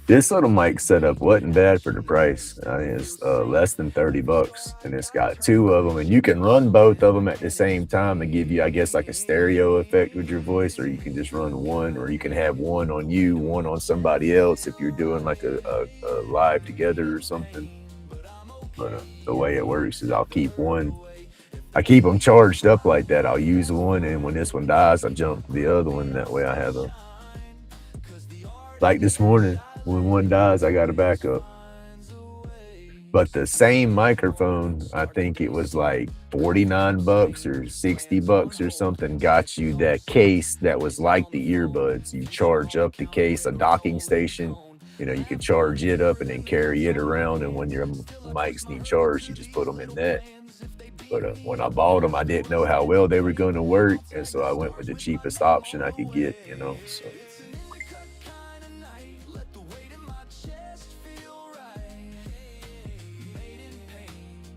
This little mic setup wasn't bad for the price. I mean, it's less than $30, and it's got two of them, and you can run both of them at the same time and give you, I guess, like a stereo effect with your voice, or you can just run one, or you can have one on you, one on somebody else if you're doing like a live together or something. But the way it works is I keep them charged up like that. I'll use one, and when this one dies, I jump to the other one. That way I have like this morning. When one dies, I got a backup. But the same microphone, I think it was like $49 or $60 or something, got you that case that was like the earbuds. You charge up the case, a docking station. You can charge it up and then carry it around. And when your mics need charged, you just put them in that. But when I bought them, I didn't know how well they were going to work. And so I went with the cheapest option I could get, so.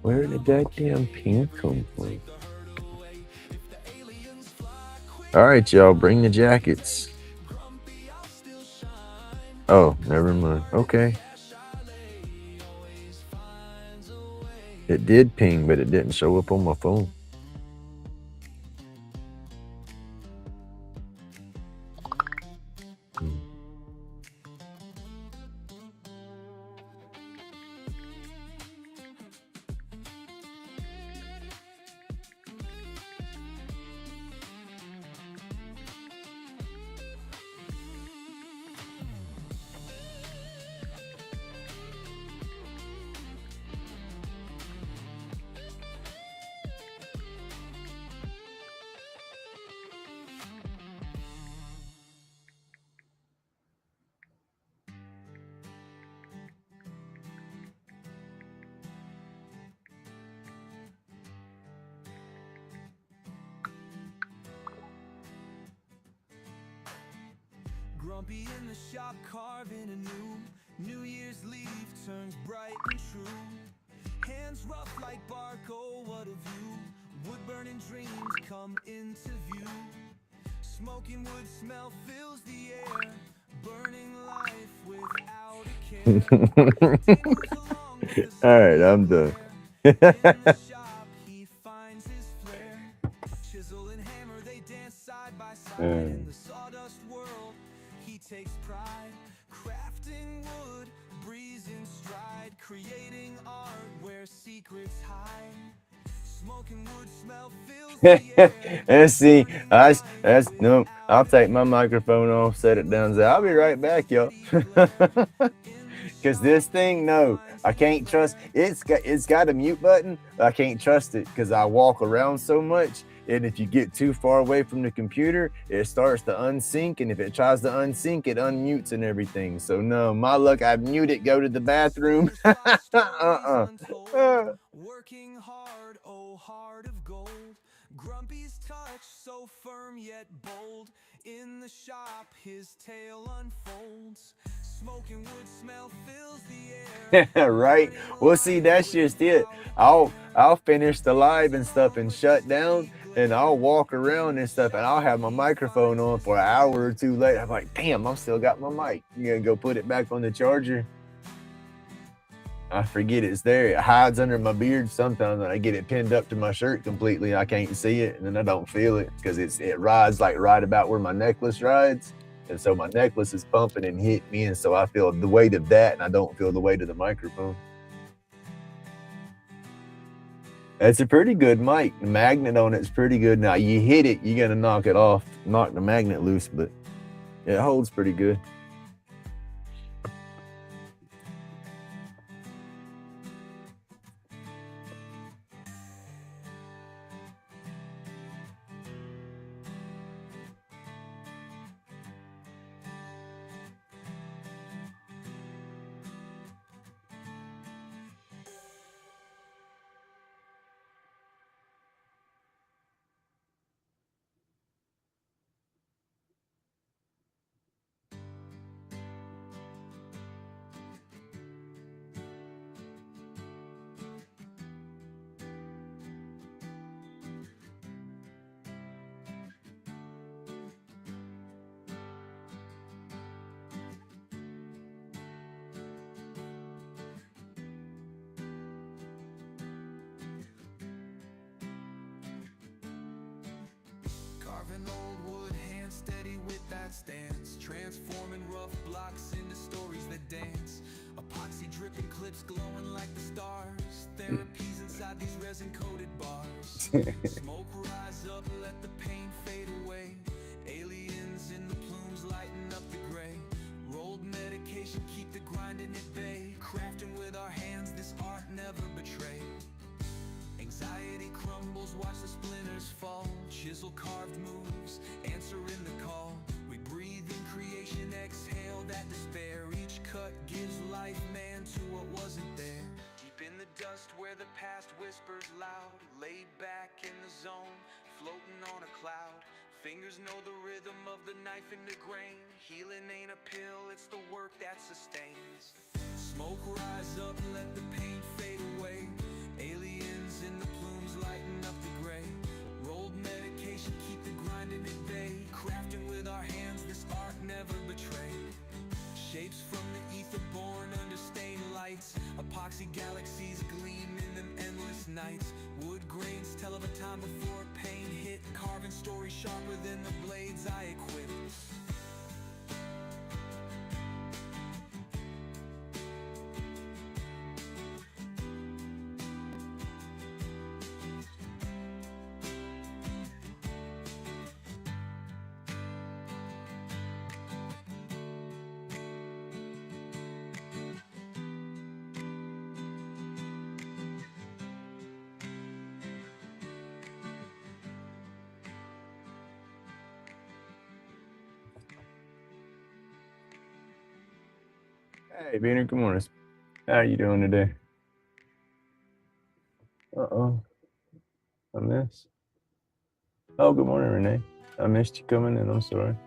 Where did that damn pin come from? All right, y'all, bring the jackets. Oh, never mind. Okay. It did ping, but it didn't show up on my phone. Grumpy in the shop carving a New Year's leaf turns bright and true. Hands rough like bark, oh what a view. Wood burning dreams come into view. Smoking wood smell fills the air. Burning life without a care. All right, I'm done. In the shop he finds his flair. Chisel and hammer they dance side by side. In the sawdust world he takes pride. Crafting wood, breezing stride. Creating art where secrets hide. Smoking wood smell fills the air. And see, that's no. I'll take my microphone off, set it down, and say, I'll be right back, y'all. Because this thing, no, I can't trust. It's got a mute button. I can't trust it because I walk around so much. And if you get too far away from the computer, it starts to unsync. And if it tries to unsync, it unmutes and everything. So no, my luck, I mute it, go to the bathroom. Working hard, oh heart of gold. Grumpy's touch so firm yet bold. In the shop his tale unfolds. Smoking wood smell fills the air. Right? Well, see, that's just it. I'll finish the live and stuff and shut down, and I'll walk around and stuff, and I'll have my microphone on for an hour or two later. I'm like, damn, I'm still got my mic. You gotta go put it back on the charger. I forget it's there. It hides under my beard sometimes, and I get it pinned up to my shirt completely. I can't see it, and then I don't feel it because it rides like right about where my necklace rides. And so my necklace is pumping and hit me, and so I feel the weight of that, and I don't feel the weight of the microphone. It's a pretty good mic. The magnet on it's pretty good. Now you hit it, you gotta knock it off, knock the magnet loose, but it holds pretty good. Carving old wood, hand steady with that stance. Transforming rough blocks into stories that dance. Epoxy dripping clips glowing like the stars. Therapies inside these resin-coated bars. Smoke rise up, let the pain fade away. Aliens in the plumes lighting up the gray. Rolled medication, keep the grinding at bay. Crafting with our hands, this art never betrayed. Anxiety crumbles, watch the splinters fall. Chisel carved moves, answering the call. We breathe in creation, exhale that despair. Each cut gives life, man, to what wasn't there. Deep in the dust where the past whispers loud. Laid back in the zone, floating on a cloud. Fingers know the rhythm of the knife in the grain. Healing ain't a pill, it's the work that sustains. Smoke rise up, let the pain fade away. Aliens in the plumes lighting up the gray. Rolled medication, keep the grinding at bay. Crafting with our hands, this art never betrayed. Shapes from the ether born under stained lights. Epoxy galaxies gleam in them endless nights. Wood grains tell of a time before pain hit. Carving stories sharper than the blades I equipped. Hey, Beaner, good morning. How are you doing today? Uh-oh. I missed. Oh, good morning, Renee. I missed you coming in. I'm sorry.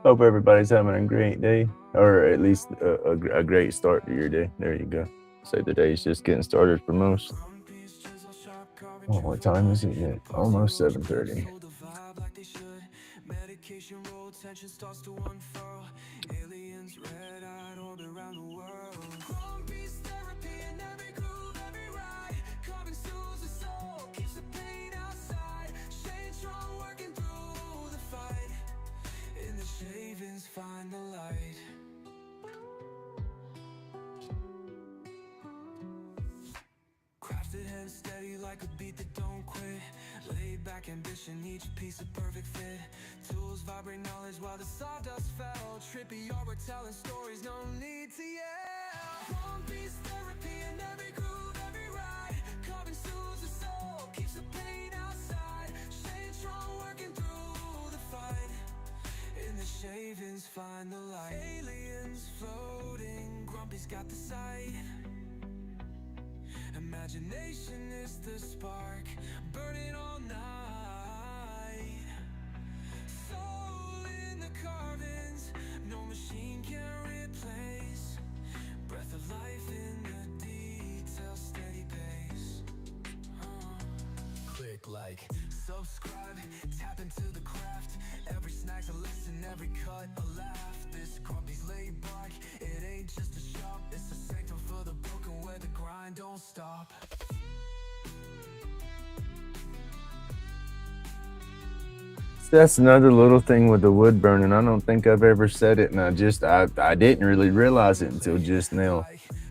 Hope everybody's having a great day, or at least a great start to your day. There you go. Say the day's just getting started for most. Oh, what time is it yet? Almost 7:30. Medication roll, tension starts to unfurl. Aliens red-eyed orbit around the world. Grumpy's therapy in every groove, every ride. Carving soothes the soul, keeps the pain outside. Staying strong, working through the fight. In the shavings, find the light. Crafted and steady like a beat that don't quit. Laid back ambition, each piece a perfect fit. Tools vibrate knowledge while the sawdust fell. Trippy art, we're telling stories, no need to yell. Grumpy's therapy in every groove, every ride. Carving soothes the soul, keeps the pain outside. Staying strong, working through the fight. In the shavings, find the light. Aliens floating, Grumpy's got the sight. Imagination is the spark, burning all night. Soul in the carvings, no machine can replace. Breath of life in the details, steady pace. Click like, subscribe, tap into the craft. Every snack's a lesson, every cut a laugh. This Grumpy's laid back, it ain't just a shop. It's a sanctum for the broken where the grind don't stop. That's another little thing with the wood burning. I don't think I've ever said it, and I didn't really realize it until just now.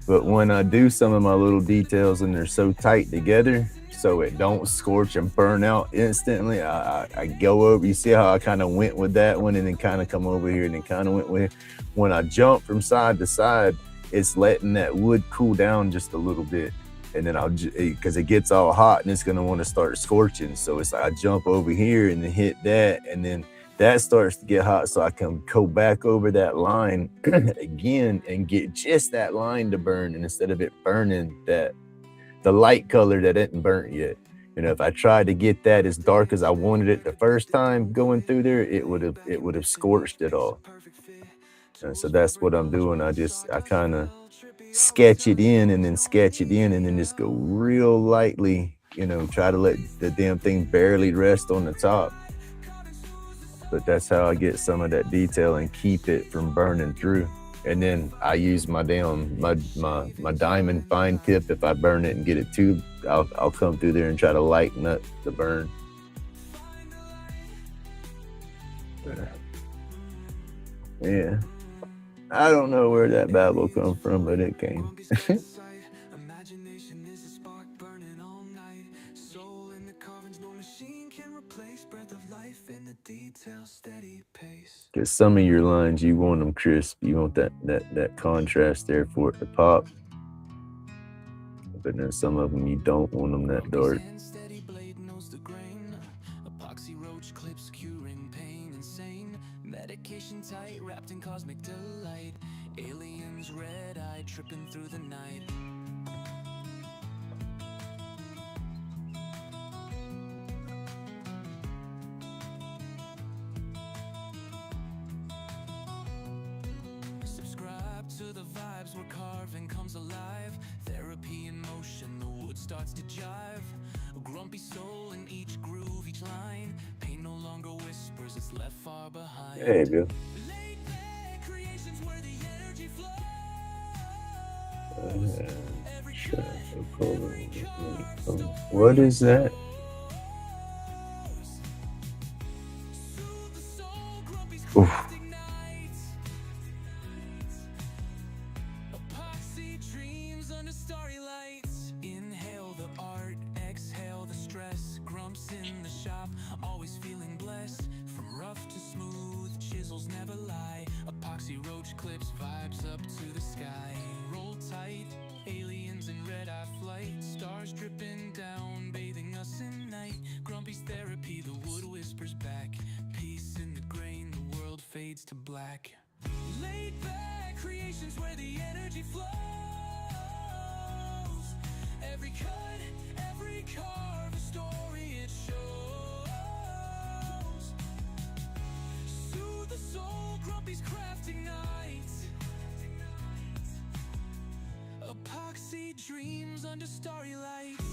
But when I do some of my little details and they're so tight together, so it don't scorch and burn out instantly, I go over. You see how I kind of went with that one, and then kind of come over here, and then kind of went with it. When I jump from side to side, it's letting that wood cool down just a little bit. And then because it gets all hot and it's going to want to start scorching. So it's like I jump over here and then hit that, and then that starts to get hot. So I can go back over that line again and get just that line to burn. And instead of it burning the light color that isn't burnt yet, if I tried to get that as dark as I wanted it the first time going through there, it would have scorched it all. And so that's what I'm doing. I kind of sketch it in and then sketch it in and then just go real lightly, try to let the damn thing barely rest on the top. But that's how I get some of that detail and keep it from burning through. And then I use my diamond fine tip. If I burn it and get it too, I'll come through there and try to lighten up the burn. Yeah. I don't know where that babble come from, but it came. Imagination is a spark burning all night. Soul in the carvings, no machine can replace. Breath of life in the details, steady pace. Because some of your lines, you want them crisp. You want that contrast there for it to pop. But then some of them, you don't want them that dark. Steady blade knows the grain. Epoxy roach clips curing pain. Insane medication tight, wrapped in cosmic delight. Aliens red-eyed, tripping through the night. Subscribe to the vibes where carving comes alive. Therapy in motion, the wood starts to jive. A grumpy soul in each groove, each line. Pain no longer whispers, it's left far behind. Hey, Bill. Creations where the energy flows. What is that? Oof. Epoxy dreams under starry lights. Inhale the art, exhale the stress. Grumps in the shop, always feeling blessed. From rough to smooth, chisels never lie. Epoxy roach clips, vibes up to the sky. Roll tight, aliens in red-eye flight. Stars dripping down, bathing us in night. Grumpy's therapy, the wood whispers back. Peace in the grain, the world fades to black. Laid back creations where the energy flows. Every cut, every carve, a story it shows. Soothe the soul, Grumpy's crafting night. Epoxy dreams under starry lights.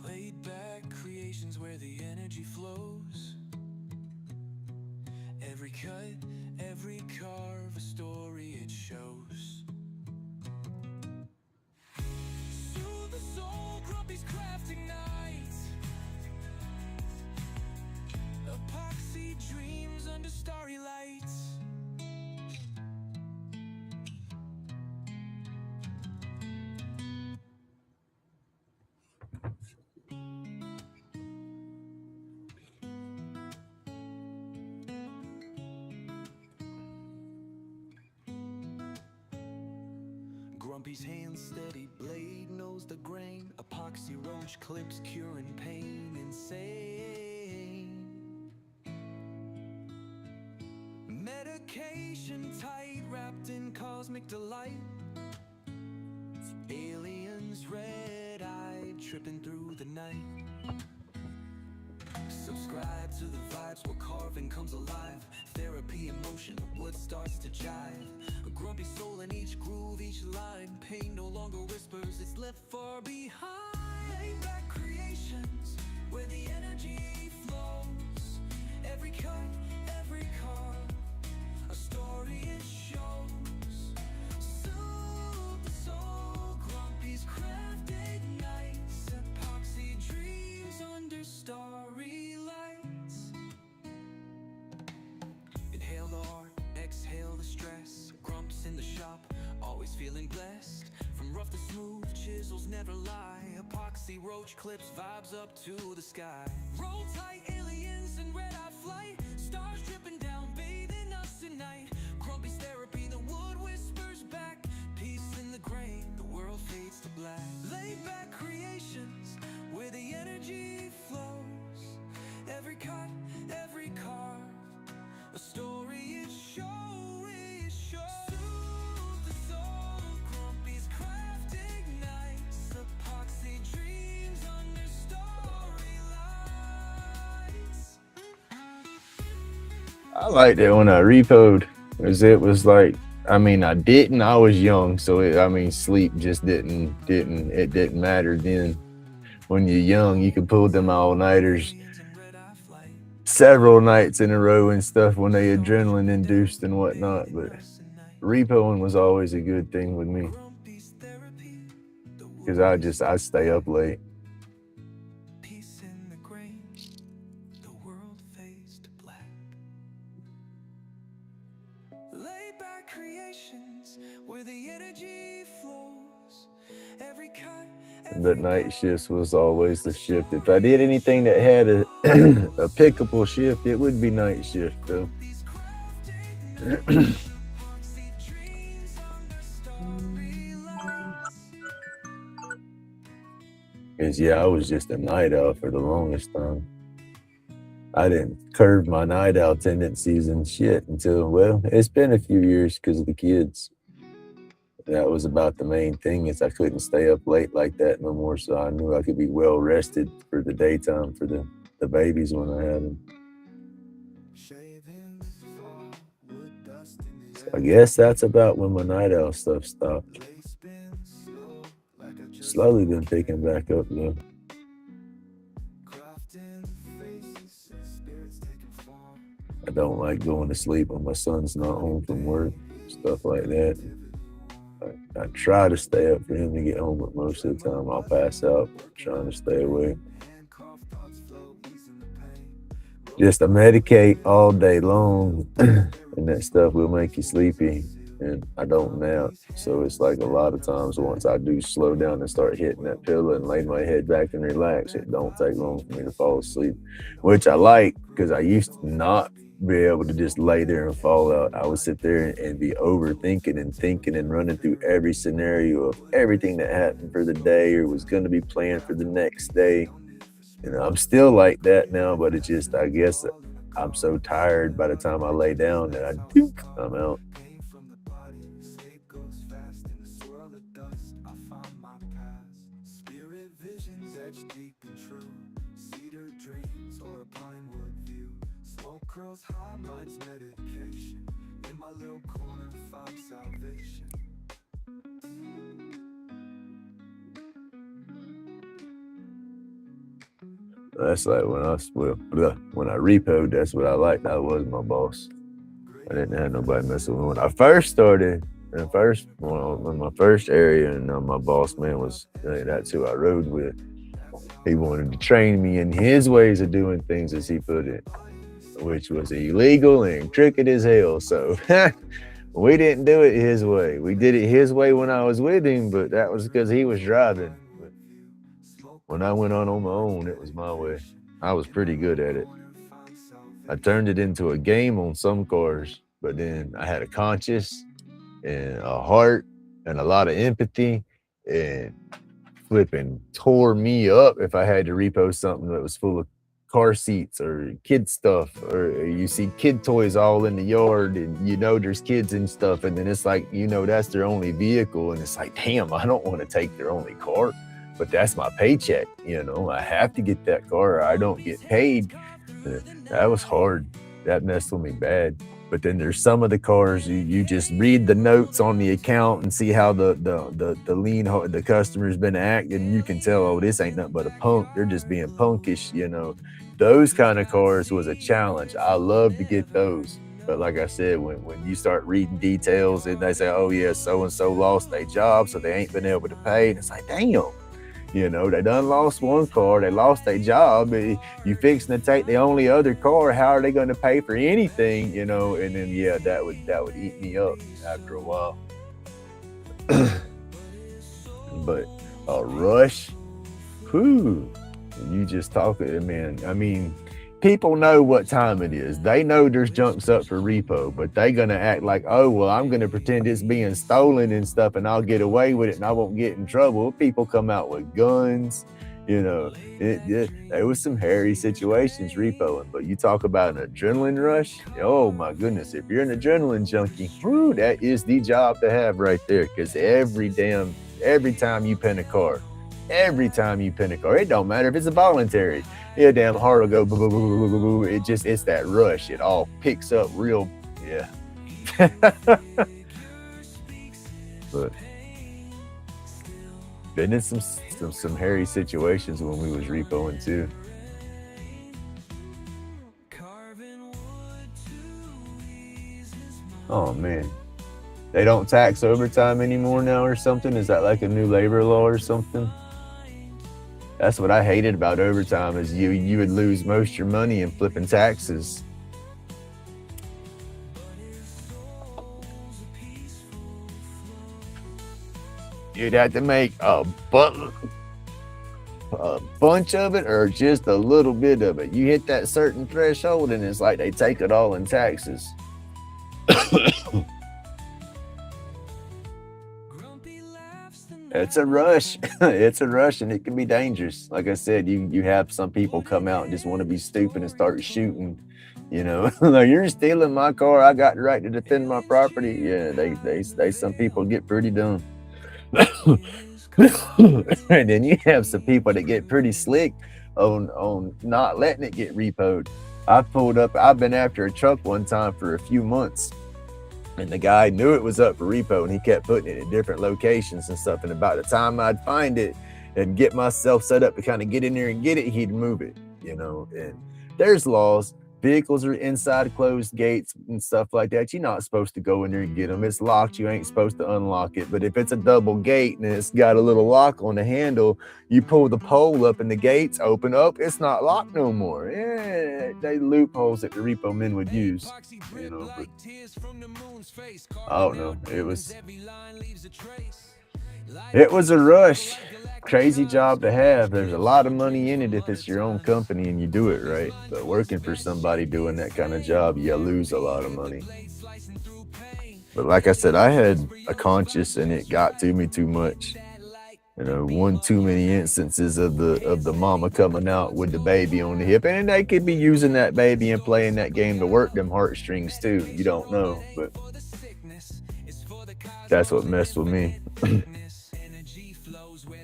Laid back creations where the energy flows. Every cut, every carve, a story it shows. Soothe the soul, Grumpy's crafting night. Epoxy dreams under starry lights. Grumpy's hand steady, blade knows the grain. Epoxy roach clips curing pain. Insane. Medication tight, wrapped in cosmic delight. Aliens red-eyed, tripping through the night. Subscribe to the vibes where carving comes alive. Therapy in motion, wood starts to jive. A grumpy soul in each groove, each line. Pain no longer whispers, it's left far behind. Laid back creations, where the energy flows. Every cut, every carve, a story it shows. Soothe the soul, Grumpy's craft ignites. Epoxy dreams under starry lights. Inhale the art, exhale the stress. Grumps in the shop, always feeling blessed. From rough to smooth, chisels never lie. Epoxy roach clips, vibes up to the sky. Roll tight, aliens in red-eye flight. Stars dripping down, bathing us at night. Grumpy's therapy, the wood whispers back. Peace in the grain, the world fades to black. Laid back creations, where the energy flows. Every cut, every carve, a story it shows. Soothe the soul, Grumpy's craft ignites. Epoxy dreams under starry lights. I liked it when I repoed, because it was like, I mean, I was young, so sleep just didn't matter then. When you're young, you can pull them all-nighters several nights in a row and stuff when they adrenaline induced and whatnot, but repoing was always a good thing with me, because I stay up late. Peace in the grain, the world fades to black. Laid back creations, where the energy flows. Every cut, But night shifts was always the shift. If I did anything that had a a pickable shift, it would be night shift though. Because I was just a night owl for the longest time. I didn't curb my night owl tendencies and shit until, well, it's been a few years because of the kids. That was about the main thing, is I couldn't stay up late like that no more, so I knew I could be well rested for the daytime for the babies when I had them. So I guess that's about when my night owl stuff stopped. Slowly been picking back up though. I don't like going to sleep when my son's not home from work, stuff like that. I try to stay up for him to get home, but most of the time I'll pass out trying to stay away. Just to medicate all day long and that stuff will make you sleepy, and I don't nap, so it's like a lot of times once I do slow down and start hitting that pillow and lay my head back and relax, it don't take long for me to fall asleep, which I like, because I used to not be able to just lay there and fall out. I would sit there and be overthinking and thinking and running through every scenario of everything that happened for the day or was going to be planned for the next day. I'm still like that now, but it's just, I guess I'm so tired by the time I lay down that I'm out. edge deep and true. Cedar dreams or a pine wood view. Smoke curls high, mind's medication. In my little corner, found salvation. That's like when I repoed, that's what I liked. I was my boss. I didn't have nobody messing with me. When I first started, in my first area, and my boss man was, that's who I rode with. He wanted to train me in his ways of doing things, as he put it, which was illegal and crooked as hell. So we didn't do it his way. We did it his way when I was with him, but that was because he was driving. But when I went on my own, it was my way. I was pretty good at it. I turned it into a game on some cars, but then I had a conscience and a heart and a lot of empathy, and flipping tore me up if I had to repost something that was full of car seats or kid stuff, or you see kid toys all in the yard, and there's kids and stuff, and then it's like, that's their only vehicle, and it's like, damn, I don't want to take their only car, but that's my paycheck. I have to get that car or I don't get paid. That was hard. That messed with me bad. But then there's some of the cars you just read the notes on the account and see how the customer's been acting. You can tell, oh, this ain't nothing but a punk. They're just being punkish. Those kind of cars was a challenge. I love to get those. But like I said, when you start reading details and they say, oh yeah, so and so lost their job, so they ain't been able to pay, and it's like, damn. They done lost one car, they lost their job, you fixing to take the only other car, how are they going to pay for anything, and then, yeah, that would eat me up after a while. But a rush, whew, you just talking, man, I mean, people know what time it is. They know there's junks up for repo, but they gonna act like, oh, well, I'm gonna pretend it's being stolen and stuff, and I'll get away with it, and I won't get in trouble. People come out with guns, there was some hairy situations repoing. But you talk about an adrenaline rush, oh my goodness, if you're an adrenaline junkie, whew, that is the job to have right there. Because every time you pen a car, it don't matter if it's a voluntary. Yeah, damn heart will go boo, boo, boo, boo, boo, boo. It's that rush. It all picks up real, yeah. But been in some hairy situations when we was repoing too. Oh man, they don't tax overtime anymore now or something? Is that like a new labor law or something? That's what I hated about overtime, is you would lose most of your money in flipping taxes. You'd have to make a bunch of it or just a little bit of it. You hit that certain threshold and it's like they take it all in taxes. It's a rush. It's a rush, and it can be dangerous. Like I said, you have some people come out and just want to be stupid and start shooting. Like, you're stealing my car. I got the right to defend my property. Yeah, they some people get pretty dumb. And then you have some people that get pretty slick on not letting it get repoed. I've been after a truck one time for a few months. And the guy knew it was up for repo, and he kept putting it at different locations and stuff. And about the time I'd find it and get myself set up to kind of get in there and get it, he'd move it, And there's laws. Vehicles are inside closed gates and stuff like that. You're not supposed to go in there and get them. It's locked. You ain't supposed to unlock it. But if it's a double gate and it's got a little lock on the handle, you pull the pole up and the gates open up. It's not locked no more. Yeah, they loopholes that the repo men would use. But I don't know. It was a rush. Crazy job to have. There's a lot of money in it if it's your own company and you do it right. But working for somebody doing that kind of job, you lose a lot of money. But like I said, I had a conscience and it got to me too much. One too many instances of the mama coming out with the baby on the hip, and they could be using that baby and playing that game to work them heartstrings too. You don't know, but that's what messed with me.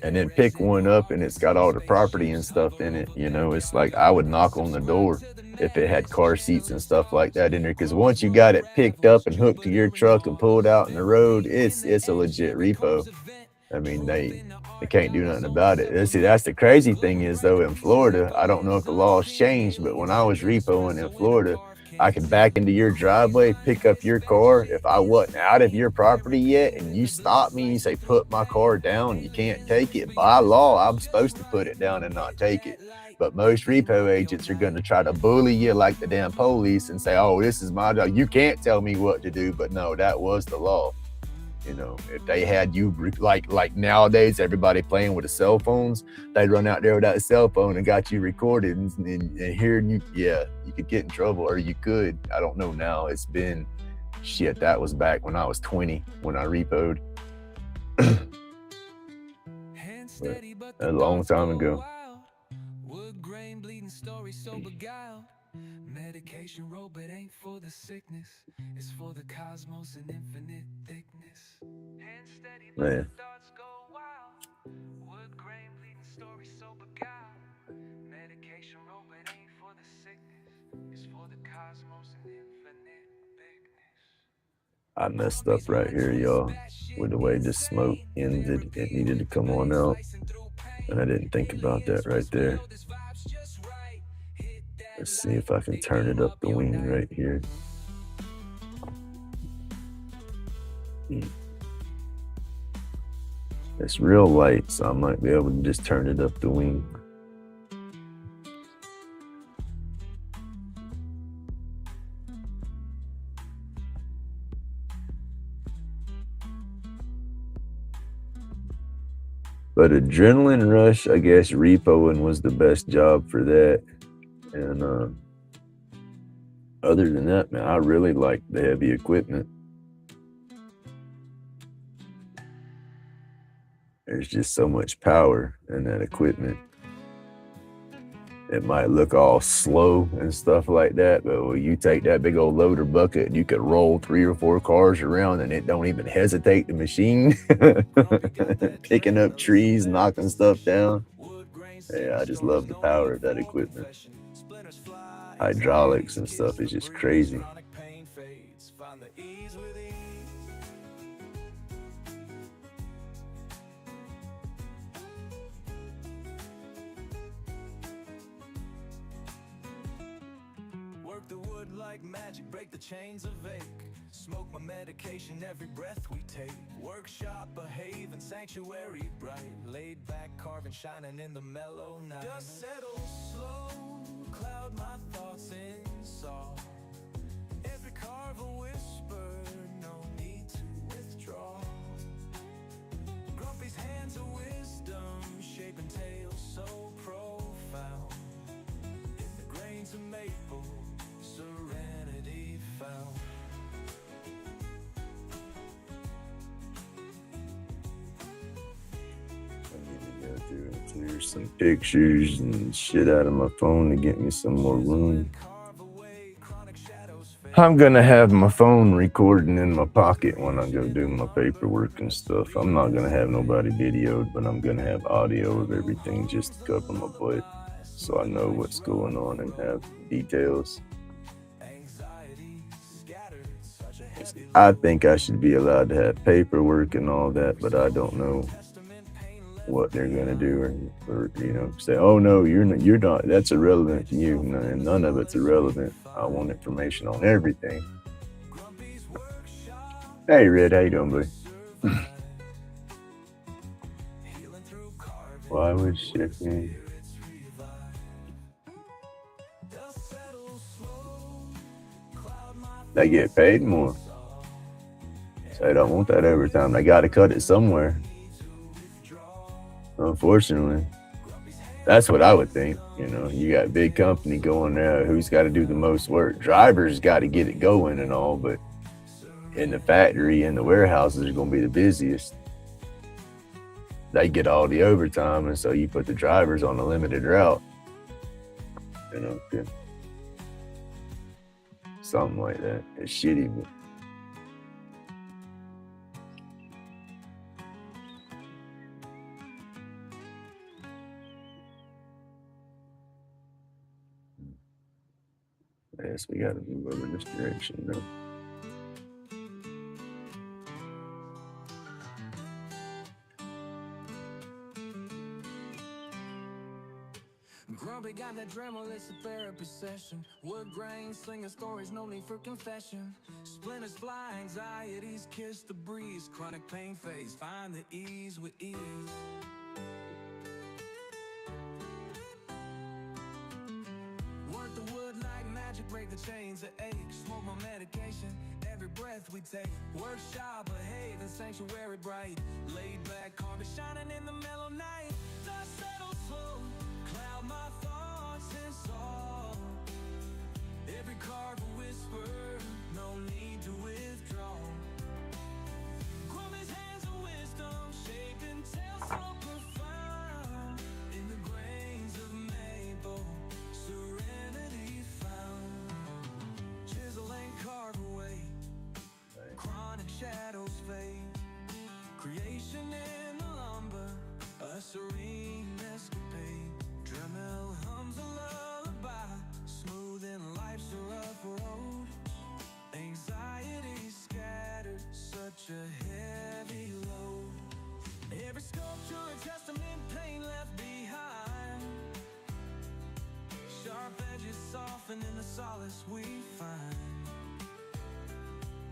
and then pick one up and it's got all the property and stuff in it. You know, it's like I would knock on the door if it had car seats and stuff like that in there. Because once you got it picked up and hooked to your truck and pulled out in the road, it's a legit repo. I mean, they can't do nothing about it. See, that's the crazy thing is though in Florida, I don't know if the laws changed, but when I was repoing in Florida, I could back into your driveway, pick up your car. If I wasn't out of your property yet and you stop me and you say, put my car down, you can't take it. By law, I'm supposed to put it down and not take it. But most repo agents are going to try to bully you like the damn police and say, oh, this is my job. You can't tell me what to do. But no, that was the law. You know, if they had you like nowadays, everybody playing with the cell phones, they'd run out there with that cell phone and got you recorded and hearing you. Yeah, you could get in trouble, or you could. I don't know now. It's been shit. That was back when I was 20 when I repoed. But a long time ago. Wood grain bleeding story so beguiled. Medication road, but ain't for the sickness. It's for the cosmos and infinite thickness. Hand steady, let the thoughts go wild. Wood grain bleeding story so beguiled. Medication road, but ain't for the sickness. It's for the cosmos and infinite thickness. I messed up right here, y'all, with the way this smoke ended. It needed to come on out, and I didn't think about that right there. Let's see if I can turn it up the wing right here. It's real light, so I might be able to just turn it up the wing. But adrenaline rush, I guess repoing was the best job for that. And other than that, man, I really like the heavy equipment. There's just so much power in that equipment. It might look all slow and stuff like that, but when you take that big old loader bucket, you could roll 3 or 4 cars around and it don't even hesitate the machine. Picking up trees, knocking stuff down. Yeah, I just love the power of that equipment. Hydraulics and stuff is just crazy. Work the wood like magic, break the chains of ache. Smoke my medication every breath we take. Workshop, a haven, sanctuary bright. Laid back, carving, shining in the mellow night. Dust settles slow, cloud my thoughts in song. Every carve a whisper, no need to withdraw. Grumpy's hands of wisdom, shaping tales so profound. In the grains of maple, serenity found. I need to go through and clear some pictures and shit out of my phone to get me some more room. I'm gonna have my phone recording in my pocket when I go do my paperwork and stuff. I'm not gonna have nobody videoed, but I'm gonna have audio of everything just to cover my butt, so I know what's going on and have details. I think I should be allowed to have paperwork and all that, but I don't know what they're gonna do, or you know, say, oh no, you're not. That's irrelevant to you. No, and none of it's irrelevant. I want information on everything. Hey, Red, how you doing, buddy? Why would shit me? They get paid more. So they don't want that overtime. They got to cut it somewhere. Unfortunately, that's what I would think. You know, you got a big company going there. Who's got to do the most work? Drivers got to get it going and all, but in the factory and the warehouses are going to be the busiest. They get all the overtime, and so you put the drivers on a limited route. You know, something like that. It's shitty, but Yes, we gotta move over in this direction now. Grumpy got that Dremel, it's a therapy session. Wood grain, slinging stories, no need for confession. Splinters fly, anxieties kiss the breeze. Chronic pain phase, find the ease with ease. Work the wood like magic, break the chains of ache. Smoke my medication, every breath we take. Workshop, behave, and sanctuary bright. Laid back, carpet shining in the mellow night. Dust settles slow, cloud my thoughts and soul. Every carve a whisper, no need to withdraw. Grumpy's hands of wisdom, shaping tales so profound. In the grains of maple, serenity found. Chisel and carve away, chronic shadows fade. Creation in the lumber, a serene escapade. Dremel hums a lullaby, smoothing life's a rough road. Anxiety scattered, such a heavy load. Every sculpture a testament, pain left behind. Sharp edges soften in the solace we find.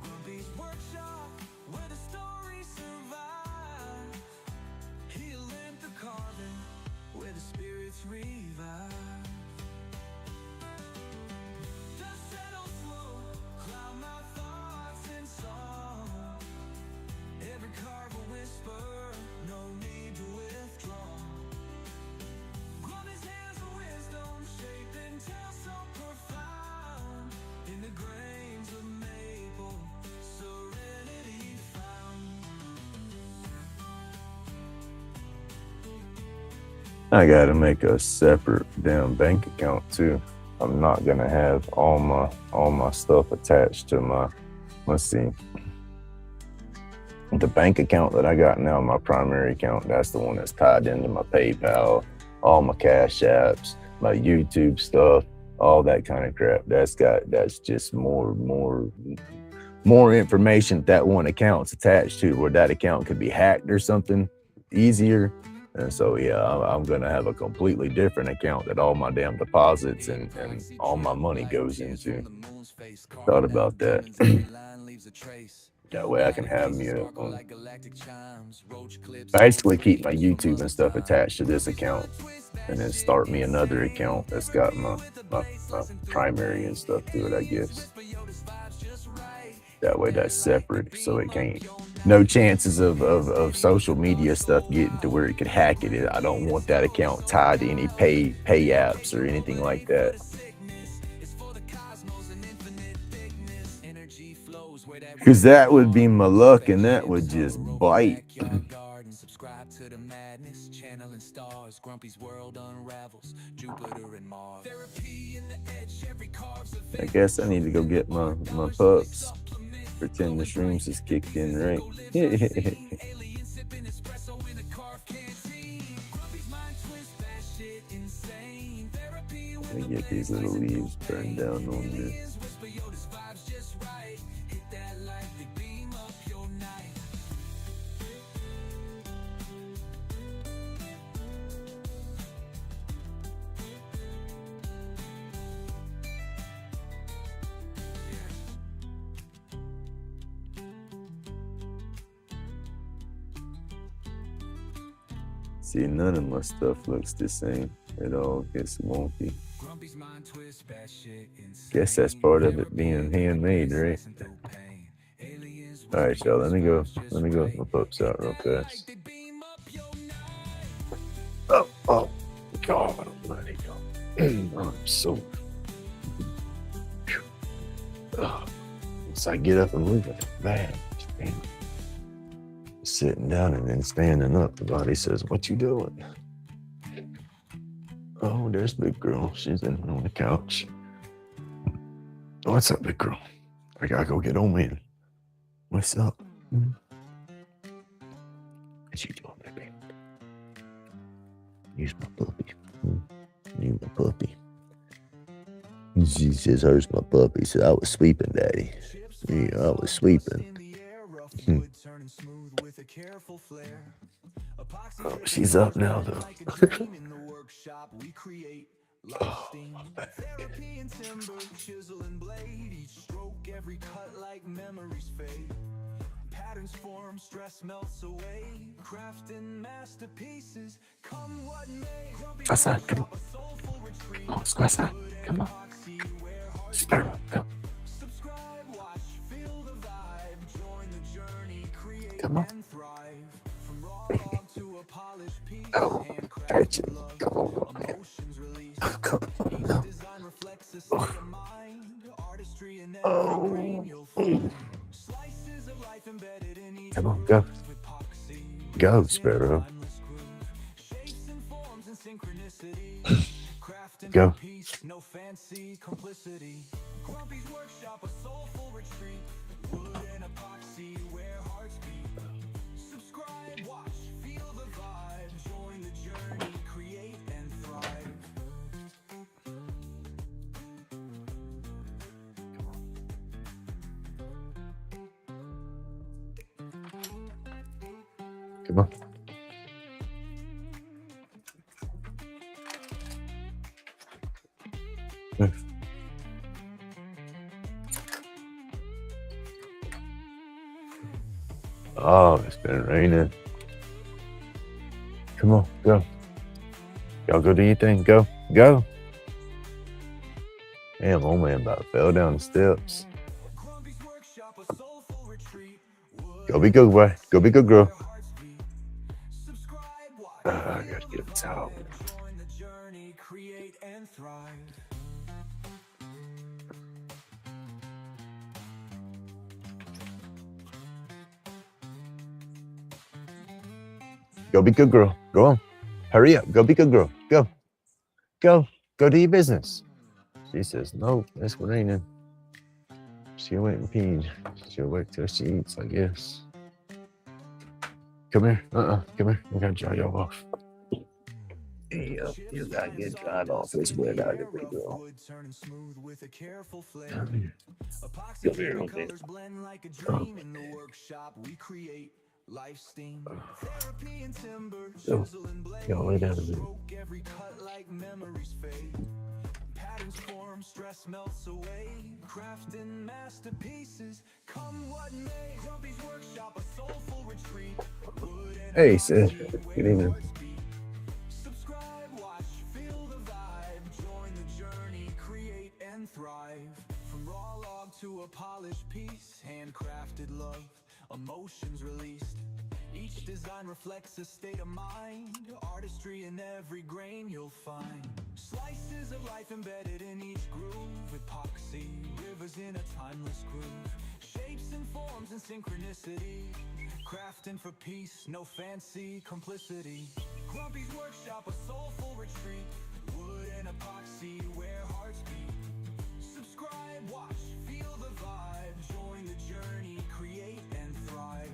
Grumpy's workshop, where the stories survive. Healing the carving, where the spirits revive. Dust settles slow, cloud my thoughts in song. Every carve a whisper, no need to withdraw. Grumpy's hands of wisdom, shaping tales so profound. In the grains of maple, serenity found. I gotta make a separate damn bank account too. I'm not gonna have all my stuff attached to my, let's see. The bank account that I got now, my primary account, that's the one that's tied into my PayPal, all my Cash Apps, my YouTube stuff, all that kind of crap. That's just more information that one account's attached to, where that account could be hacked or something easier. And so, yeah, I'm going to have a completely different account that all my damn deposits and all my money goes into. Thought about that. That way I can have me basically keep my YouTube and stuff attached to this account, and then start me another account that's got my primary and stuff to it, I guess. That way that's separate, so it can't. No chances of social media stuff getting to where it could hack it. I don't want that account tied to any pay apps or anything like that. Because that would be my luck, and that would just bite. Subscribe to the madness, channeling stars. Grumpy's world unravels, Jupiter and Mars. Therapy in the edge, every carve's a I guess I need to go get my pups. Pretend the shrooms is kicked in, right? Let me get these little leaves burned down on this. See, none of my stuff looks the same. It all gets wonky. Guess that's part of it being handmade, right? All right, y'all. Let me go with my pups out real fast. Oh, God, almighty God. I'm so. Once I get up and move, it's bad. Sitting down and then standing up, the body says, "What you doing?" Oh, there's big girl. She's in on the couch. What's up, big girl? I gotta go get on in. What's up? What you doing, baby? Use my puppy. Use my puppy. She says, "Hurts my puppy." Said, "I was sweeping, Daddy. Yeah, I was sweeping." In the air, rough Hmm. wood turning smooth with a careful flair. Epoxy Oh, dripping she's up colors now, blend though. like a dream in the workshop. We create life Oh, steam. my back. Therapy and timber, chisel and blade. Each stroke, every cut like memories fade. Patterns form, stress melts away. Crafting masterpieces, come what may. Grumpy's Outside, come on. workshop, a soulful retreat. Oh, let's go outside. Wood and Come on. epoxy, where hearts Sparrow, come. subscribe, watch, feel the vibe. Join the journey, create Come on. and thrive. From raw log to a polished piece, Oh, catch handcrafted it. love, Come on, man. emotions released. Come on. Each No. design reflects a state of mind, artistry in every grain Oh. you'll find. Slices of life embedded in each Come on, go. groove, epoxy, Go, rivers in a Sparrow. timeless groove. Shapes and forms and synchronicity, crafting for Go. peace, no fancy complicity. Grumpy's workshop, a soulful retreat, wood and epoxy, where hearts beat. Subscribe, watch, feel the vibe, join the journey, create and thrive. Come on. Move. Oh, it's been raining. Come on, go. Y'all go do your thing. Go. Go. Damn, old man about fell down the steps. Grumpy's workshop, a soulful retreat, wood Go be good, boy. Go be good, girl. where hearts beat. Subscribe, watch, I feel gotta the get a towel. vibe, join the journey, create and thrive. Go be good, girl. Go on. Hurry up. Go be good, girl. Go. Go. Go do your business. She says, "Nope, it's raining." She'll wait and pee. She'll wait till she eats, I guess. Come here. Come here. I gotta dry y'all off. Yeah, you gotta get dried off. It's wet out here, big girl. Wood turning smooth with a careful flair. Come here. Epoxy Come here, dripping old man. colors blend like a dream in the workshop. We create life steam. Therapy and timber, Go. chisel and blade. Go lay down a minute. Stroke, every cut like memories fade. Patterns form, stress melts away. Crafting masterpieces, come what may. Grumpy's workshop, a soulful retreat. Wood and Hey, epoxy, Sid. where Good evening. hearts beat. Subscribe, watch, feel the vibe. Join the journey, create and thrive. From raw log to a polished piece, handcrafted love, emotions released. Each design reflects a state of mind, artistry in every grain you'll find. Slices of life embedded in each groove, epoxy, rivers in a timeless groove. Shapes and forms and synchronicity, crafting for peace, no fancy complicity. Grumpy's workshop, a soulful retreat, wood and epoxy, where hearts beat. Subscribe, watch, feel the vibe, join the journey, create and thrive.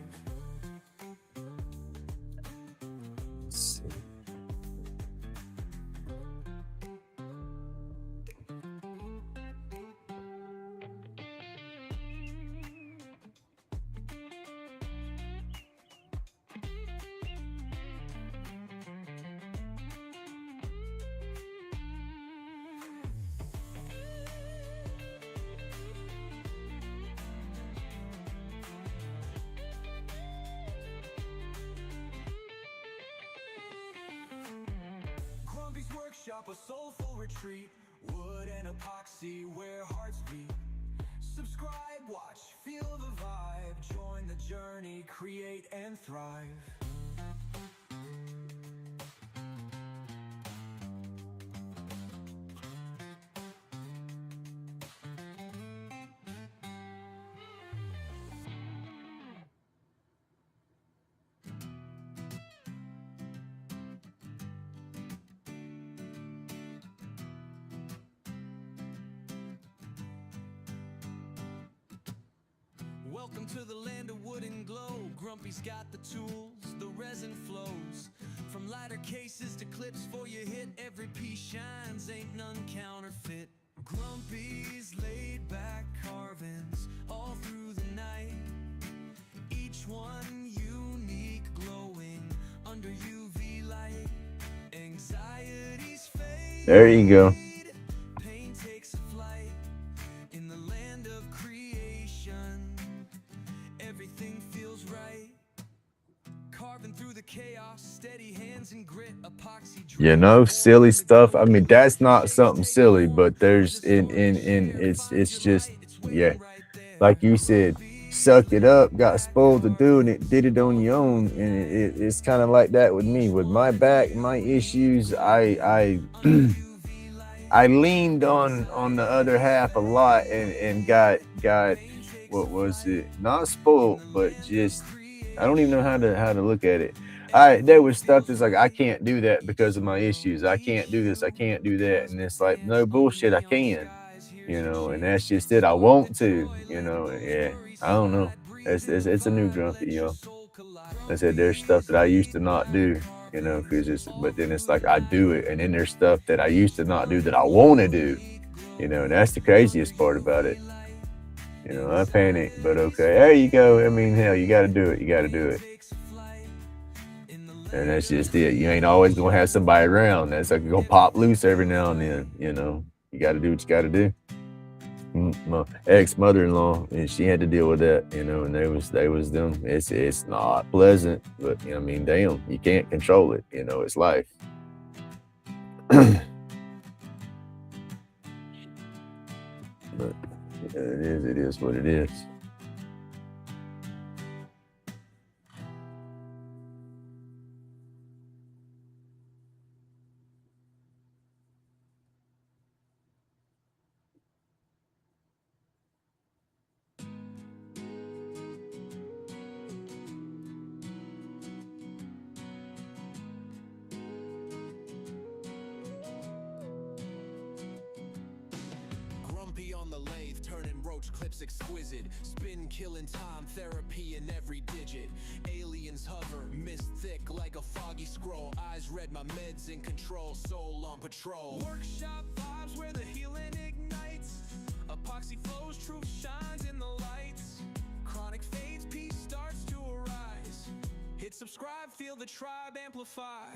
Grumpy's workshop, a soulful retreat, wood and epoxy, where hearts beat. Subscribe, watch, feel the vibe, join the journey, create and thrive. Welcome to the land of wood and glow. Grumpy's got the tools, the resin flows. From lighter cases to clips for your hit, every piece shines, ain't none counterfeit. Grumpy's laid back carvings all through the night. Each one unique, glowing under UV light. Anxiety's fade. There you go. Pain takes a flight in the land of creation. Everything feels right. Carving through the chaos, steady hands and grit, epoxy. You know, silly stuff. I mean, that's not something silly, but there's in it's just, yeah, like you said, sucked it up, got spoiled to doing it, did it on your own, and it's kind of like that with me, with my back, my issues. I I leaned on the other half a lot, and got what was it? Not spoiled, but just I don't even know how to look at it. There was stuff that's like, I can't do that because of my issues. I can't do this. I can't do that. And it's like, no bullshit. I can, and that's just it. I want to, Yeah, I don't know. It's a new grumpy, I said, there's stuff that I used to not do, but then it's like I do it. And then there's stuff that I used to not do that I want to do, and that's the craziest part about it. I panic, but okay, there you go. I mean, hell, you got to do it. You got to do it. And that's just it. You ain't always going to have somebody around. That's like going to pop loose every now and then, You got to do what you got to do. My ex-mother-in-law, and she had to deal with that, and they was them. It's not pleasant, but, I mean, damn, you can't control it. It's life. But it is what it is. Grumpy on the lathe, turning roach clips exquisite. Spin killing time, therapy in every digit. Aliens hover, mist thick like a foggy scroll. Eyes red, my meds in control, soul on patrol. Workshop vibes where the healing ignites. Epoxy flows, truth shines in the lights. Chronic fades, peace starts to arise. Hit subscribe, feel the tribe amplify.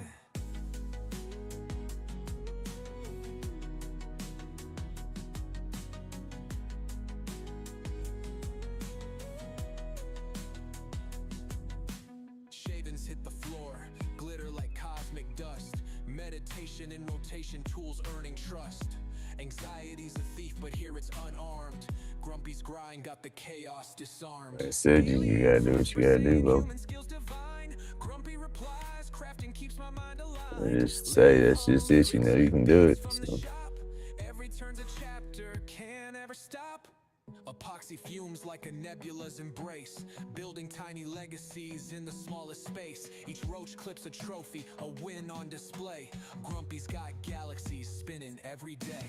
Shavings hit the floor, glitter like cosmic dust. Meditation in rotation, tools earning trust. Anxiety's a thief, but here it's unarmed. Grumpy's grind got the chaos disarmed. I said you gotta do what you gotta do, bro. Grumpy replies, crafting keeps my mind alive. I just say that's just it, you can do it. So. Every turn's a chapter, can't ever stop. Epoxy fumes like a nebula's embrace, building tiny legacies in the smallest space. Each roach clips a trophy, a win on display. Grumpy's got galaxies spinning every day.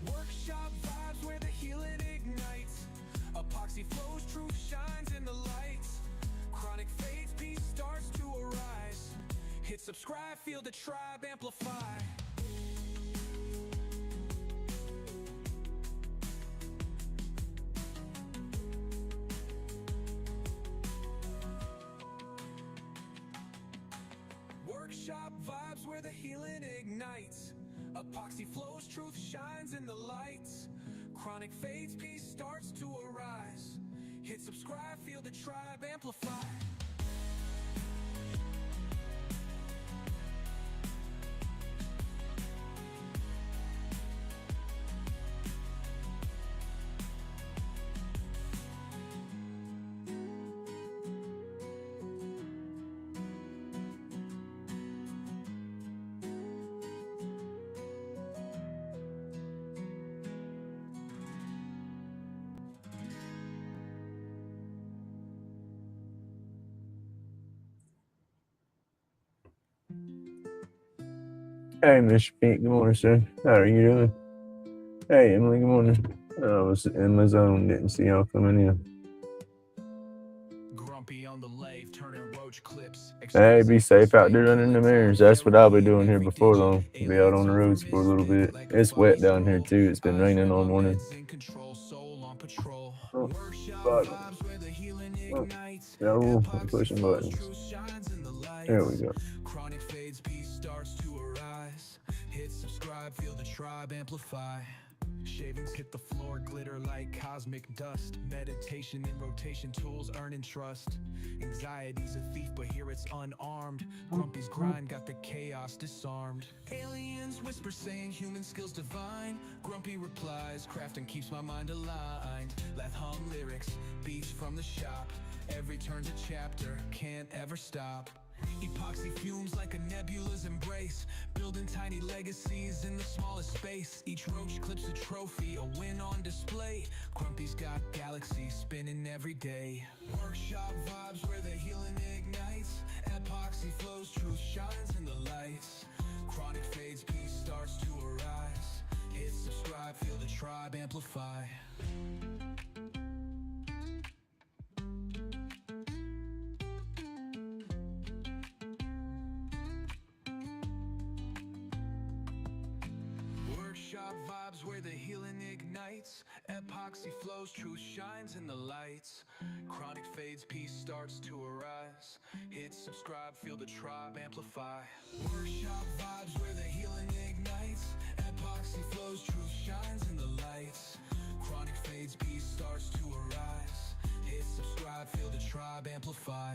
Workshop vibes where the healing ignites. Epoxy flows, truth shines in the lights. Chronic fades, peace starts to arise. Hit subscribe, feel the tribe amplify. Workshop vibes where the healing ignites. Epoxy flows, truth shines in the lights. Chronic fades, peace starts to arise. Hit subscribe, feel the tribe amplify. Hey, Mr. Pink, good morning, sir. How are you doing? Hey, Emily, good morning. I was in my zone, didn't see y'all coming in. Grumpy on the lathe, turning roach clips Hey, be safe out there running the mirrors. That's what I'll be doing here before long. Be out on the roads for a little bit. It's wet down here too. It's been raining all morning. Oh, button. Oh, no, I'm pushing buttons. There we go. Chronic fades, peace starts to arise. Hit subscribe, feel the tribe amplify. Shavings hit the floor, glitter like cosmic dust. Meditation in rotation, tools earning trust. Anxiety's a thief, but here it's unarmed. Grumpy's grind got the chaos disarmed. Aliens whisper saying human skills divine. Grumpy replies, crafting keeps my mind aligned. Let hum lyrics, beats from the shop. Every turn's a chapter, can't ever stop. Epoxy fumes like a nebula's embrace, building tiny legacies in the smallest space. Each roach clips a trophy, a win on display. Grumpy's got galaxies spinning every day. Workshop vibes where the healing ignites. Epoxy flows, truth shines in the lights. Chronic fades, peace starts to arise. Hit subscribe, feel the tribe amplify. Workshop vibes where the healing ignites. Epoxy flows, truth shines in the lights. Chronic fades, peace starts to arise. Hit subscribe, feel the tribe amplify. Workshop vibes where the healing ignites. Epoxy flows, truth shines in the lights. Chronic fades, peace starts to arise. Hit subscribe, feel the tribe amplify.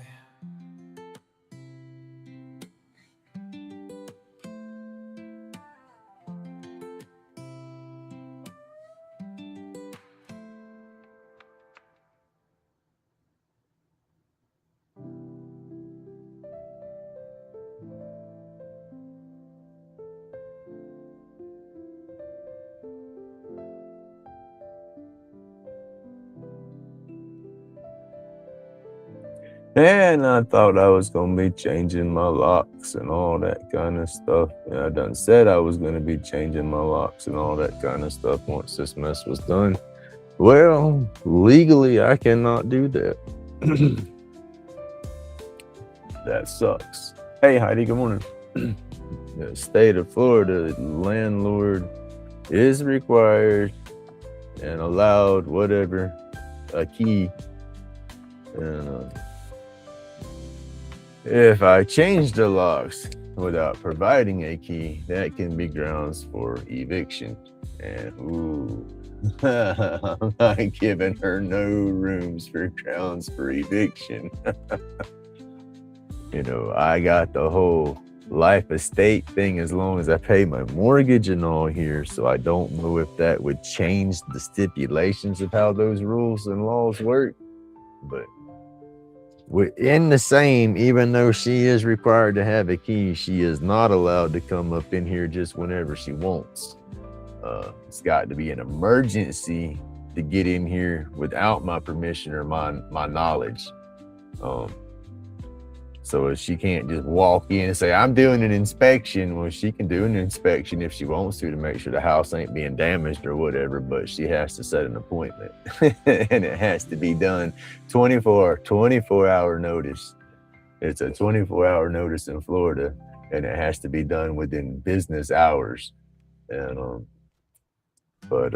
And I thought I was gonna be changing my locks and all that kind of stuff. And I done said I was gonna be changing my locks and all that kind of stuff once this mess was done. Well, legally I cannot do that. That sucks. Hey Heidi, good morning. The state of Florida, landlord is required and allowed whatever a key. And if I change the locks without providing a key, that can be grounds for eviction. And ooh, I'm not giving her no rooms for grounds for eviction. You know, I got the whole life estate thing as long as I pay my mortgage and all here. So I don't know if that would change the stipulations of how those rules and laws work. But in the same, even though she is required to have a key, she is not allowed to come up in here just whenever she wants. It's got to be an emergency to get in here without my permission or my knowledge. So she can't just walk in and say, I'm doing an inspection. Well, she can do an inspection if she wants to make sure the house ain't being damaged or whatever, but she has to set an appointment. And it has to be done 24-hour notice. It's a 24-hour notice in Florida, and it has to be done within business hours. And but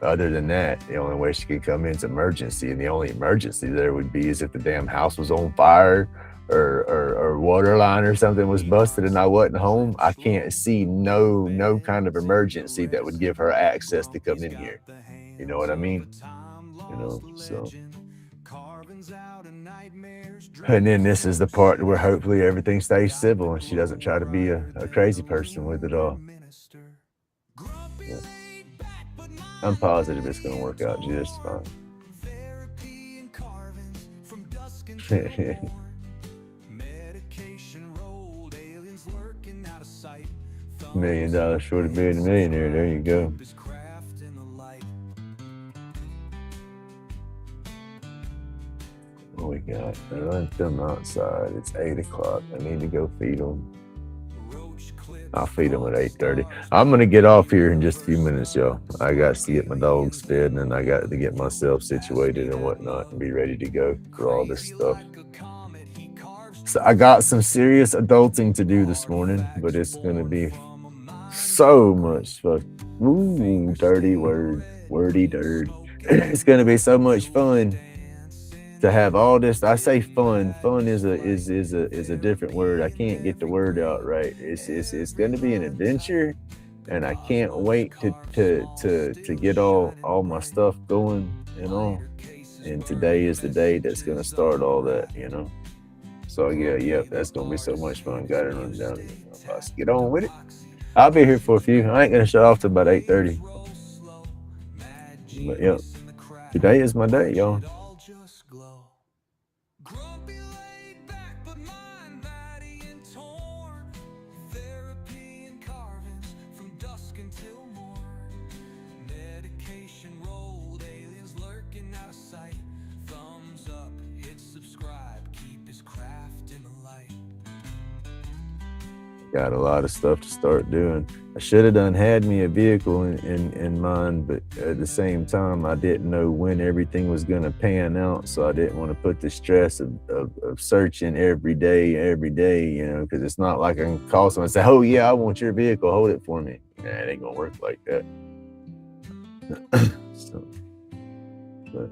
other than that, the only way she could come in is emergency, and the only emergency there would be is if the damn house was on fire or water line or something was busted and I wasn't home. I can't see no kind of emergency that would give her access to come in here. You know what I mean? You know, so. And then this is the part where hopefully everything stays civil and she doesn't try to be a crazy person with it all. Yeah. I'm positive it's going to work out just fine. $1 million short of being a millionaire. There you go. What we got? I left them outside. It's 8 o'clock. I need to go feed them. I'll feed them at 8:30. I'm going to get off here in just a few minutes, y'all. I got to get my dogs fed, and then I got to get myself situated and whatnot and be ready to go for all this stuff. So I got some serious adulting to do this morning, but it's gonna be so much fun. Ooh, dirty word, wordy dirty. It's gonna be so much fun to have all this. I say fun. Fun is a different word. I can't get the word out right. It's gonna be an adventure, and I can't wait to get all my stuff going, you know. And today is the day that's gonna start all that, you know. So yeah, that's gonna be so much fun. Got it run down. Let's get on with it. I'll be here for a few. I ain't gonna shut off till about 8:30. But yeah, today is my day, y'all. Grumpy laid back, but mind batty and torn. Therapy and carvings from dusk until morn. Medication rolled, aliens lurking out of sight. Thumbs up, hit subscribe, keep his craft in the light. Got a lot of stuff to start doing. I should have done had me a vehicle in mind, but at the same time, I didn't know when everything was going to pan out. So I didn't want to put the stress of searching every day, you know, because it's not like I can call someone and say, oh, yeah, I want your vehicle. Hold it for me. Nah, it ain't going to work like that. So, but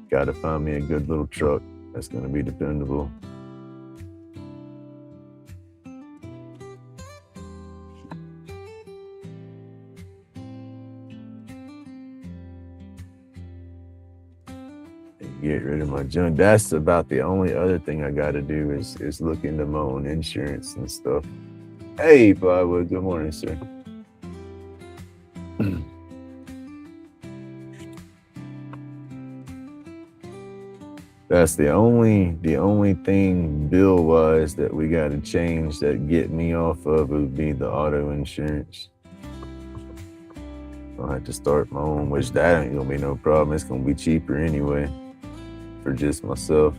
got to find me a good little truck that's going to be dependable. Get rid of my junk. That's about the only other thing I got to do is look into my own insurance and stuff. Hey, Plywood. Good morning, sir. That's the only thing bill wise that we got to change that get me off of would be the auto insurance. I'll have to start my own, which that ain't gonna be no problem. It's gonna be cheaper anyway for just myself.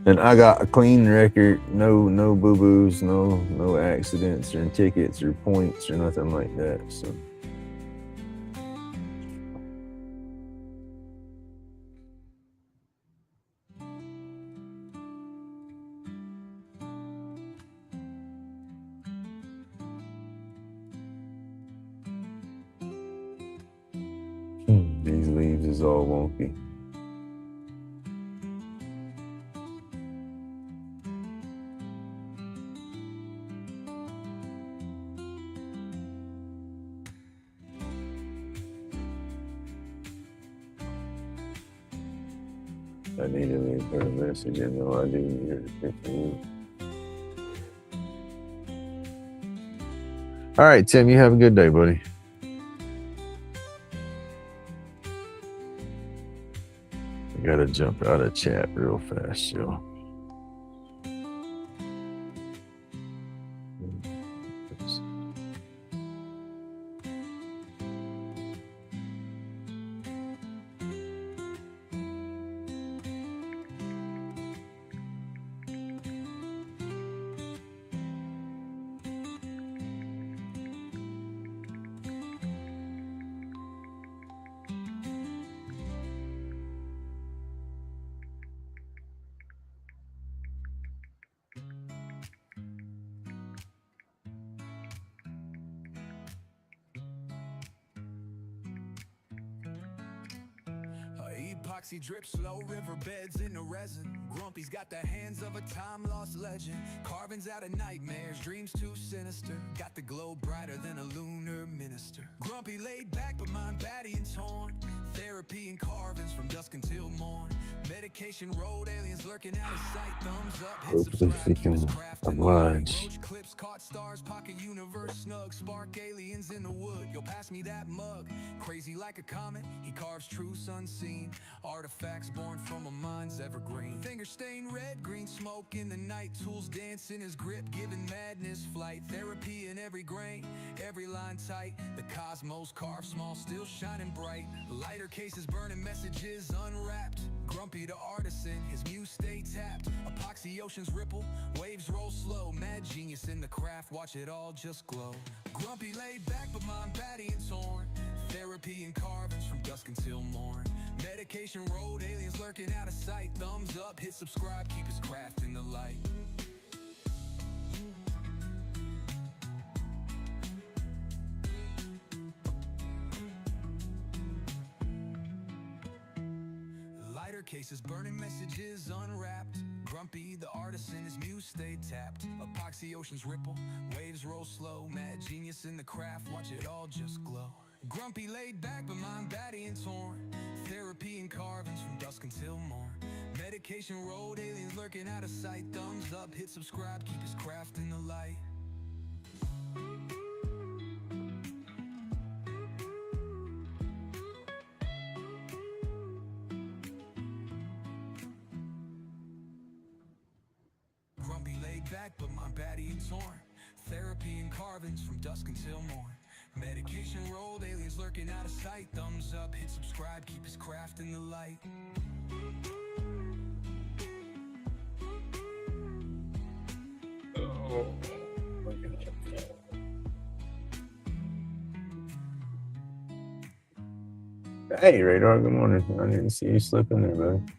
And I got a clean record, no boo-boos, no accidents or tickets or points or nothing like that. So these leaves is all wonky. I need to leave her a message, and no, I didn't hear it. All right, Tim, you have a good day, buddy. I gotta jump out of chat real fast, y'all. Epoxy drip slow, riverbeds in the resin. Grumpy's got the hands of a time-lost legend. Carvings out of nightmares, dreams too sinister. Got the glow brighter than a lunar minister. Grumpy laid back, but mind batty and torn. Therapy and carvings from dusk until morn. Medication road, aliens lurking out of sight. Thumbs up, hit subscribe, keep his craft in the light. Roach clips, caught stars, pocket universe snug. Spark aliens in the wood, yo, pass me that mug. Crazy like a comet, he carves truths unseen. Artifacts born from a mind's evergreen. Finger stained red, green smoke in the night. Tools dance in his grip, giving madness flight. Therapy in every grain, every line tight. The cosmos carved small, still shining bright. Lighter cases burning messages unwrapped. Grumpy the artisan, his muse stay tapped. Epoxy oceans ripple, waves roll slow. Mad genius in the craft, watch it all just glow. Grumpy laid back, but mind batty and torn. Therapy and carvings from dusk until morn. Medication road, aliens lurking out of sight. Thumbs up, hit subscribe, keep his craft in the light. Lighter cases, burning messages unwrapped. Grumpy, the artisan, his muse stay tapped. Epoxy oceans ripple, waves roll slow. Mad genius in the craft, watch it all just glow. Grumpy laid back, but mind batty and torn. Therapy and carvings from dusk until morn. Medication road, aliens lurking out of sight. Thumbs up, hit subscribe, keep his craft in the light. Grumpy laid back, but my batty and torn. Therapy and carvings from dusk until morn. Medication rolled, aliens lurking out of sight. Thumbs up, hit subscribe, keep his craft in the light. Hey, Radar, good morning. I didn't see you slip in there, bud.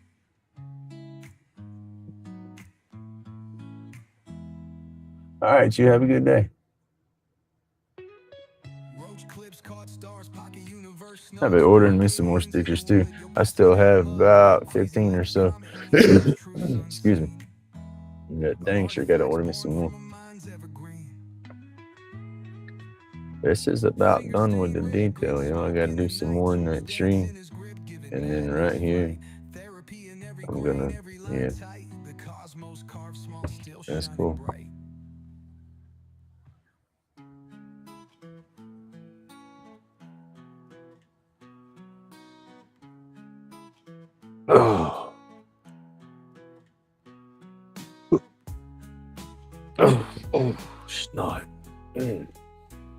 All right, you have a good day. I've been ordering me some more stickers too. I still have about 15 or so. Excuse me. Yeah, dang sure gotta order me some more. This is about done with the detail, you know. I gotta do some more in that tree. And then right here, I'm gonna, yeah. That's cool. Oh. Oh, snot.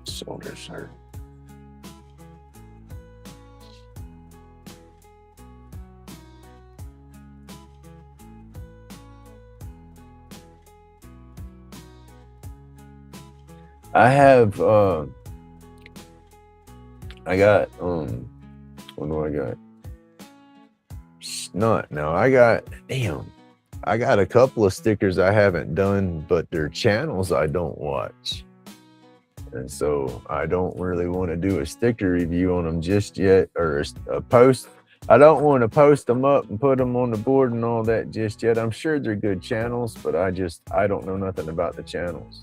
Shoulders hurt. I have I got what do I got? Snot. Now I got a couple of stickers I haven't done, but they're channels I don't watch. And so I don't really want to do a sticker review on them just yet, or a post. I don't want to post them up and put them on the board and all that just yet. I'm sure they're good channels, but I don't know nothing about the channels.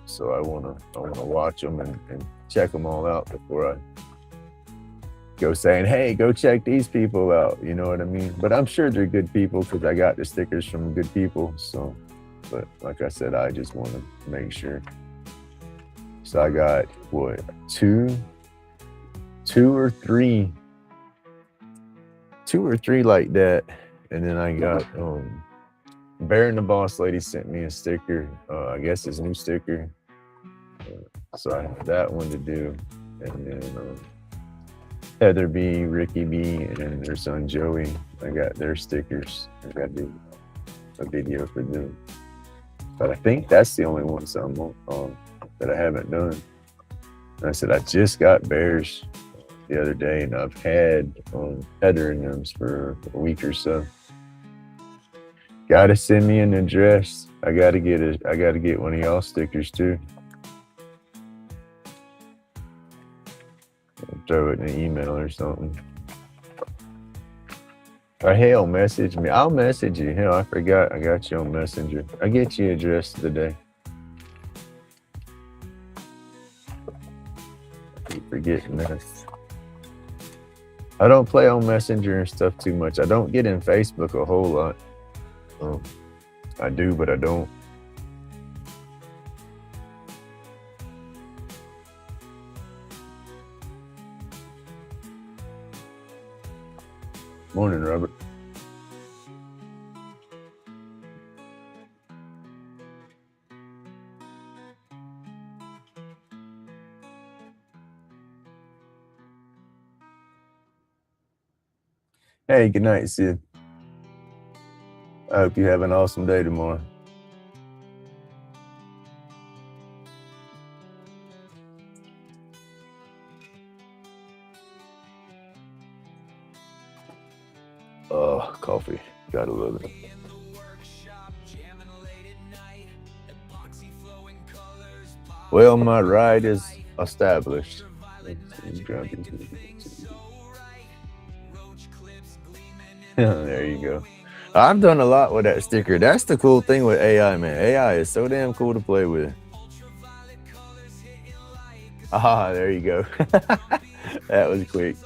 So I want to watch them and check them all out before I go saying, hey, go check these people out. You know what I mean? But I'm sure they're good people because I got the stickers from good people. So, but like I said, I just want to make sure. So I got what, two or three like that. And then I got Bear and the Boss Lady sent me a sticker. I guess his new sticker. So I have that one to do. And then Heather B, Ricky B, and their son Joey. I got their stickers. I got to do a video for them. But I think that's the only ones I'm on that I haven't done. And I said I just got Bears the other day, and I've had Heather and them for a week or so. Gotta send me an address. I gotta get one of y'all stickers too. Throw it in an email or something. Or hell, message me. I'll message you. Hell, I forgot. I got you on Messenger. I'll get you address today. I keep forgetting that. I don't play on Messenger and stuff too much. I don't get in Facebook a whole lot. I do, but I don't. Morning, Robert. Hey, good night, Sid. I hope you have an awesome day tomorrow. Oh, coffee. Gotta love it. Well, my ride is established. There you go. I've done a lot with that sticker. That's the cool thing with AI, man. AI is so damn cool to play with. Ah, there you go. That was quick.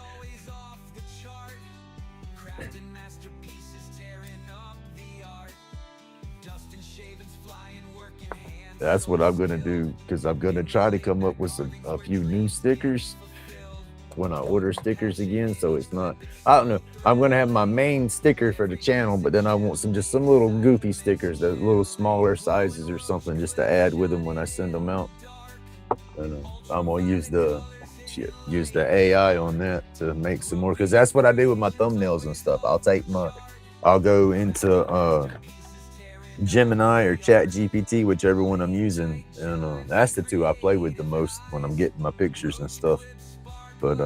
That's what I'm gonna do because I'm gonna try to come up with a few new stickers when I order stickers again. So it's not, I don't know. I'm gonna have my main sticker for the channel, but then I want some little goofy stickers, that little smaller sizes or something, just to add with them when I send them out. And I'm gonna use the AI on that to make some more, because that's what I do with my thumbnails and stuff. I'll go into Gemini or Chat GPT, whichever one I'm using, and that's the two I play with the most when I'm getting my pictures and stuff. But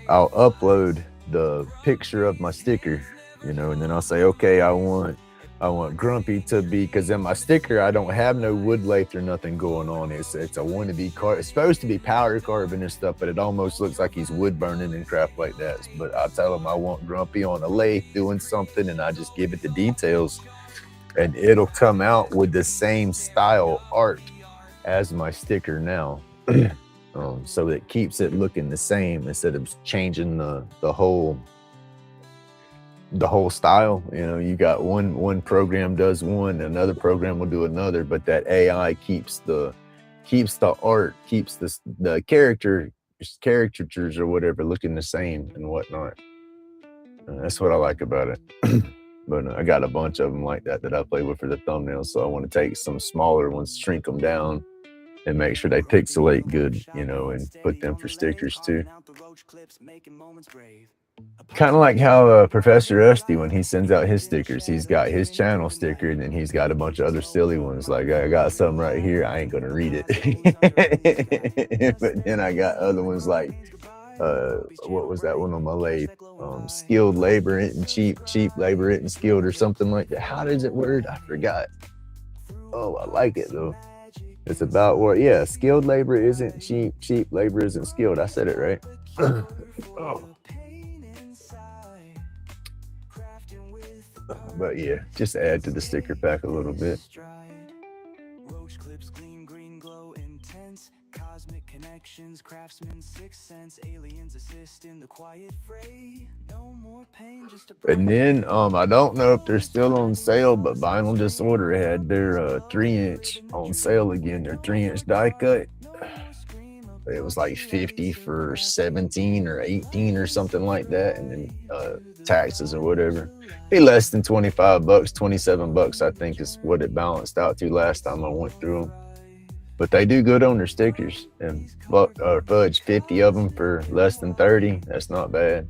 I'll upload the picture of my sticker, and then I'll say, okay, I want Grumpy to be, because in my sticker I don't have no wood lathe or nothing going on. It's a wannabe car. It's supposed to be powder carbon and stuff, but it almost looks like he's wood burning and crap like that. But I tell him I want Grumpy on a lathe doing something, and I just give it the details, and it'll come out with the same style art as my sticker now. So it keeps it looking the same instead of changing the whole style. You got one program does one, another program will do another, but that AI keeps the art, keeps the caricatures or whatever looking the same and whatnot. That's what I like about it. But I got a bunch of them like that I play with for the thumbnails. So I want to take some smaller ones, shrink them down, and make sure they pixelate good, and put them for stickers too. Kind of like how Professor Usty, when he sends out his stickers, he's got his channel sticker, and then he's got a bunch of other silly ones. Like, I got some right here, I ain't gonna read it. But then I got other ones like, what was that one on my lathe? Skilled labor and cheap labor and skilled, or something like that. How does it word? I forgot. Oh, I like it though. It's about what? Yeah, skilled labor isn't cheap labor isn't skilled. I said it right. Oh. But yeah, just add to the sticker pack a little bit. And then I don't know if they're still on sale, but Vinyl Disorder had their 3-inch on sale again. Their 3-inch die cut. It was like 50 for 17 or 18 or something like that, and then taxes or whatever. Be less than $25, $27, I think is what it balanced out to last time I went through them. But they do good on their stickers, and fudge 50 of them for less than 30. That's not bad.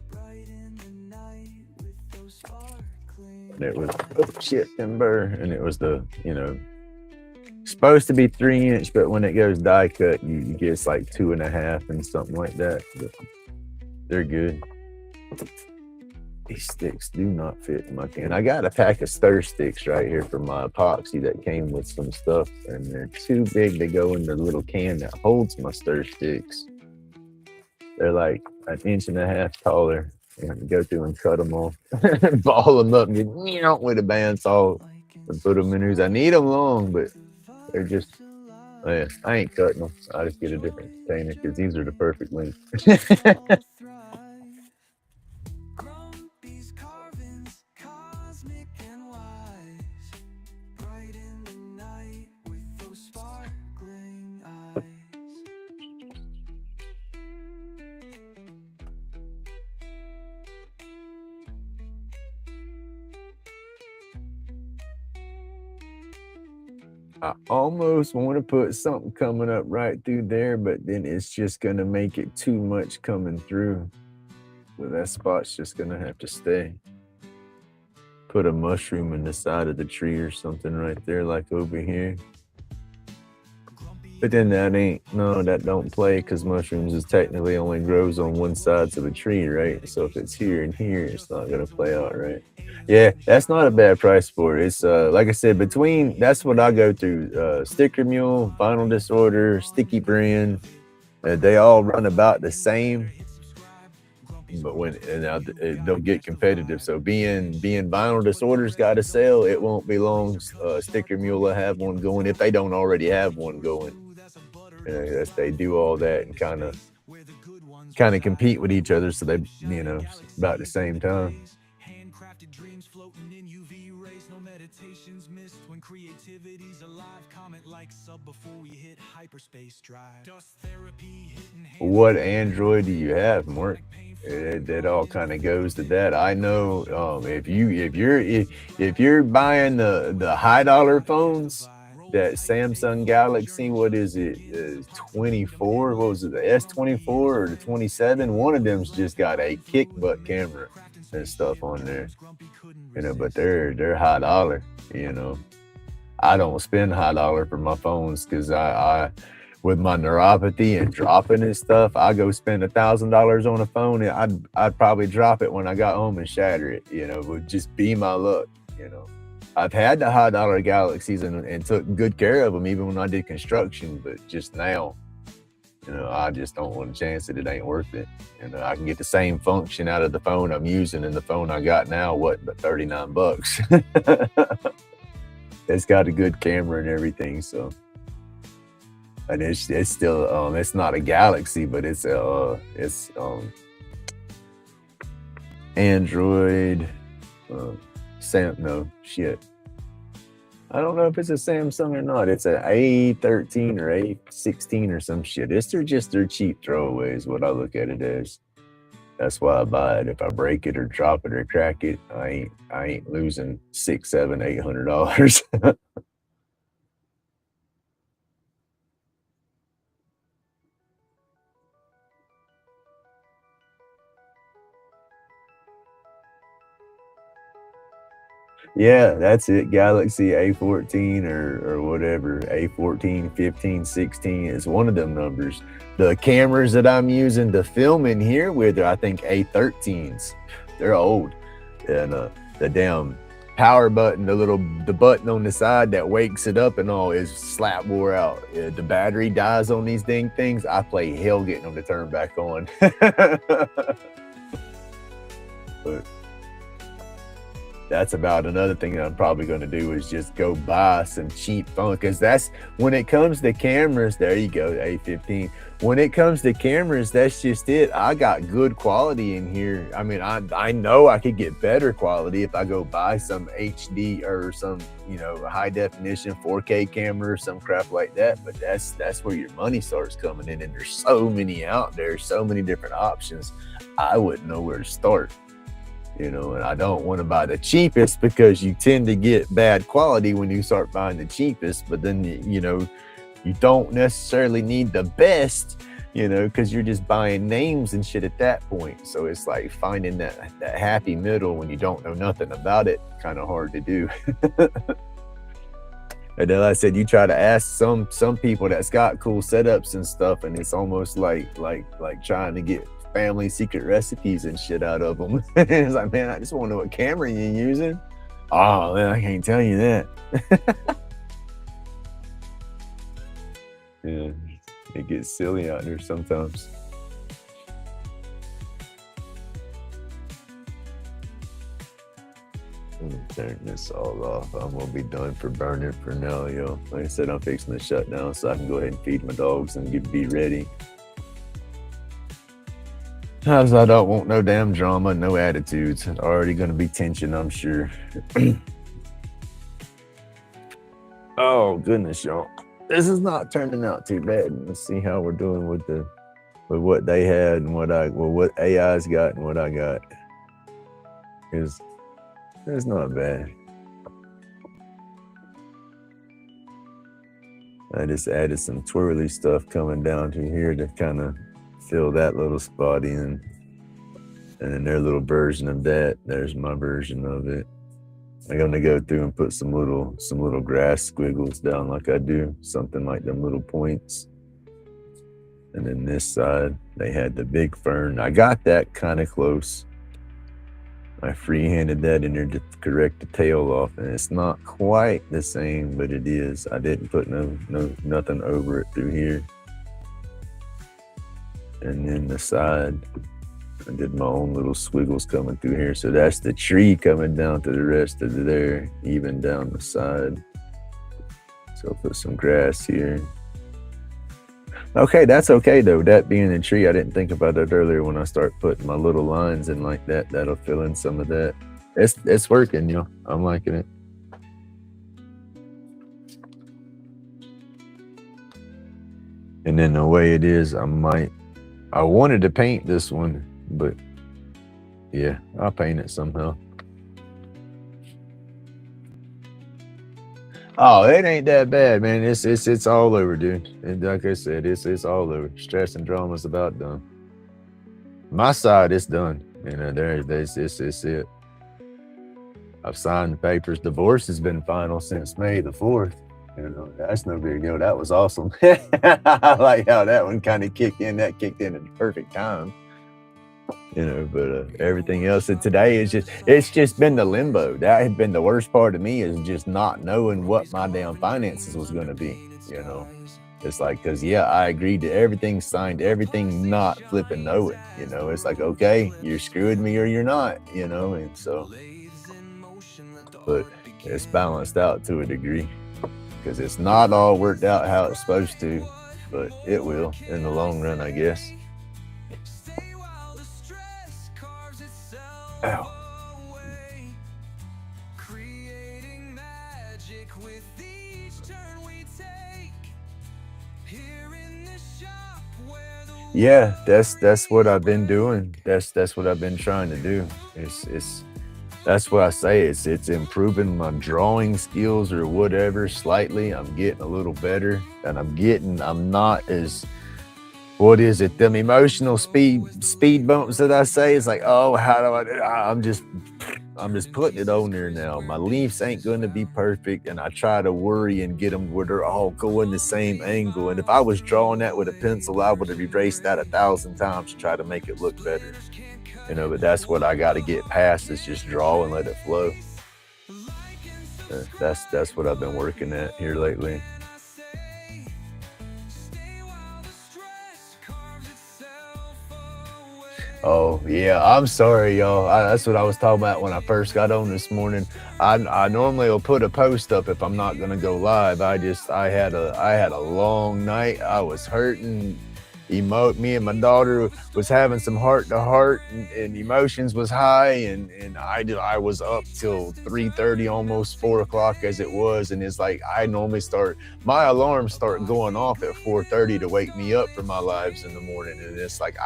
And it was timber, and it was the supposed to be 3-inch, but when it goes die cut, you get it's like 2.5 and something like that. But they're good. These sticks do not fit in my can. I got a pack of stir sticks right here for my epoxy that came with some stuff, and they're too big to go in the little can that holds my stir sticks. They're like 1.5 inches taller. And go through and cut them off, ball them up, and get with a bandsaw and put them in these. I need them long, but they're just, I ain't cutting them. I just get a different container because these are the perfect length. I almost want to put something coming up right through there, but then it's just going to make it too much coming through. So that spot's just going to have to stay. Put a mushroom in the side of the tree or something right there, like over here. But then that don't play because mushrooms is technically only grows on one side of a tree, right? So if it's here and here, it's not gonna play out right. Yeah, that's not a bad price for it. It's like I said, between that's what I go through. Sticker Mule, Vinyl Disorder, Sticky Brand, they all run about the same. But when they'll get competitive. So being Vinyl Disorder's got to sell, it won't be long. Sticker Mule will have one going if they don't already have one going. They do all that and kind of compete with each other, so they about the same time. Handcrafted dreams floating in UV rays, no meditations missed when creativity's alive. Comment, like, sub before we hit hyperspace drive. Dust therapy hitting. What Android do you have, Mark? That all kind of goes to that. I know if you're buying the high dollar phones, that Samsung Galaxy, what is it, 24? What was it, the S24 or the 27? One of them's just got a kick butt camera and stuff on there, but they're high dollar. I don't spend high dollar for my phones because I with my neuropathy and dropping and stuff, I go spend $1,000 on a phone and I'd probably drop it when I got home and shatter it. It would just be my luck. I've had the high dollar Galaxies and took good care of them even when I did construction, but just now, I just don't want a chance that it ain't worth it. I can get the same function out of the phone I'm using and the phone I got now, but $39. It's got a good camera and everything, so. And it's still it's not a Galaxy, but it's Android. I don't know if it's a Samsung or not. It's an A13 or A16 or some shit. It's just their cheap throwaways. What I look at it as. That's why I buy it. If I break it or drop it or crack it, I ain't losing $600, $700, $800. Yeah, that's it. Galaxy A14 or whatever. A14, 15, 16 is one of them numbers. The cameras that I'm using to film in here with are, I think, A13s. They're old. And the damn power button, the button on the side that wakes it up and all is slap wore out. The battery dies on these dang things. I play hell getting them to turn back on. But that's about another thing that I'm probably going to do is just go buy some cheap phone, because that's when it comes to cameras. There you go, A15. When it comes to cameras, that's just it. I got good quality in here. I mean, I know I could get better quality if I go buy some HD or some high definition 4K camera or some crap like that. But that's where your money starts coming in, and there's so many out there, so many different options. I wouldn't know where to start. And I don't want to buy the cheapest because you tend to get bad quality when you start buying the cheapest, but then, you don't necessarily need the best, because you're just buying names and shit at that point. So it's like finding that happy middle when you don't know nothing about it, kind of hard to do. And then, like I said, you try to ask some people that's got cool setups and stuff, and it's almost like trying to get family secret recipes and shit out of them. It's like, man, I just want to know what camera you're using. Oh man, I can't tell you that. Yeah, it gets silly out there sometimes. Let me turn this all off. I'm gonna be done for burning for now, yo. Like I said, I'm fixing to shut down so I can go ahead and feed my dogs and be ready. Cause I don't want no damn drama, no attitudes. It's already gonna be tension, I'm sure. Oh goodness, y'all. This is not turning out too bad. Let's see how we're doing with what they had and what AI's got and what I got. It's not bad. I just added some twirly stuff coming down to here to kind of fill that little spot in, and then their little version of that. There's my version of it. I'm gonna go through and put some little grass squiggles down like I do, something like them little points. And then this side, they had the big fern. I got that kind of close. I free-handed that in there to correct the tail off, and it's not quite the same, but it is. I didn't put nothing over it through here. And then the side, I did my own little squiggles coming through here. So that's the tree coming down to the rest of there, even down the side. So I'll put some grass here. Okay, that's okay though. That being a tree, I didn't think about that earlier. When I start putting my little lines in like that, that'll fill in some of that. It's working, yo. I'm liking it. And then the way it is, I wanted to paint this one, but yeah, I'll paint it somehow. Oh, it ain't that bad, man. It's all over, dude. And like I said, it's all over. Stress and drama's about done. My side, it's done. You know, it's it. I've signed the papers. Divorce has been final since May the 4th. You know, that's no big deal. That was awesome. I like how that one kind of kicked in. That kicked in at the perfect time. You know, but everything else today is it's just been the limbo. That had been the worst part of me, is just not knowing what my damn finances was going to be. You know, it's like, because yeah, I agreed to everything, signed everything, not flipping know it. You know, it's like, okay, you're screwing me or you're not. You know, and so, but it's balanced out to a degree, because it's not all worked out how it's supposed to, but it will in the long run, I guess. Ow. Yeah, that's what I've been doing. That's what I've been trying to do. It's that's what I say. It's improving my drawing skills or whatever slightly. I'm getting a little better, and I'm not as, what is it? Them emotional speed bumps that I say. It's like, oh, how do I do? I'm just putting it on there now. My leaves ain't going to be perfect, and I try to worry and get them where they're all going the same angle. And if I was drawing that with a pencil, I would have erased that 1,000 times to try to make it look better. You know, but that's what I got to get past, is just draw and let it flow. That's what I've been working at here lately. Oh yeah, I'm sorry, y'all. That's what I was talking about when I first got on this morning. I normally will put a post up if I'm not gonna go live. I had a long night. I was hurting. Me and my daughter was having some heart to heart, and emotions was high, and I was up till 3:30, almost 4 o'clock as it was. And it's like, I normally my alarms start going off at 4:30 to wake me up for my lives in the morning. And it's like,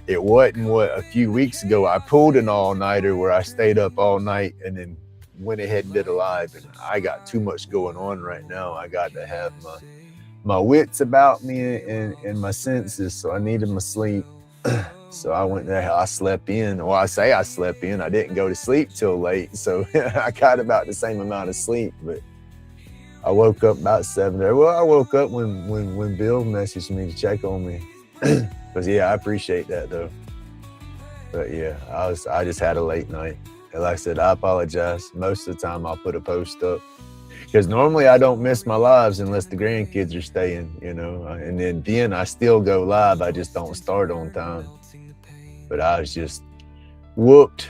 it wasn't what a few weeks ago I pulled an all-nighter where I stayed up all night and then went ahead and did a live. And I got too much going on right now. I got to have my wits about me and my senses, so I needed my sleep. So I went there. I slept in. Well, I say I slept in. I didn't go to sleep till late, so I got about the same amount of sleep. But I woke up about 7. Well, I woke up when Bill messaged me to check on me. Because yeah, I appreciate that though. But yeah, I just had a late night. And like I said, I apologize. Most of the time I'll put a post up, because normally I don't miss my lives unless the grandkids are staying, you know. And then I still go live. I just don't start on time. But I was just whooped,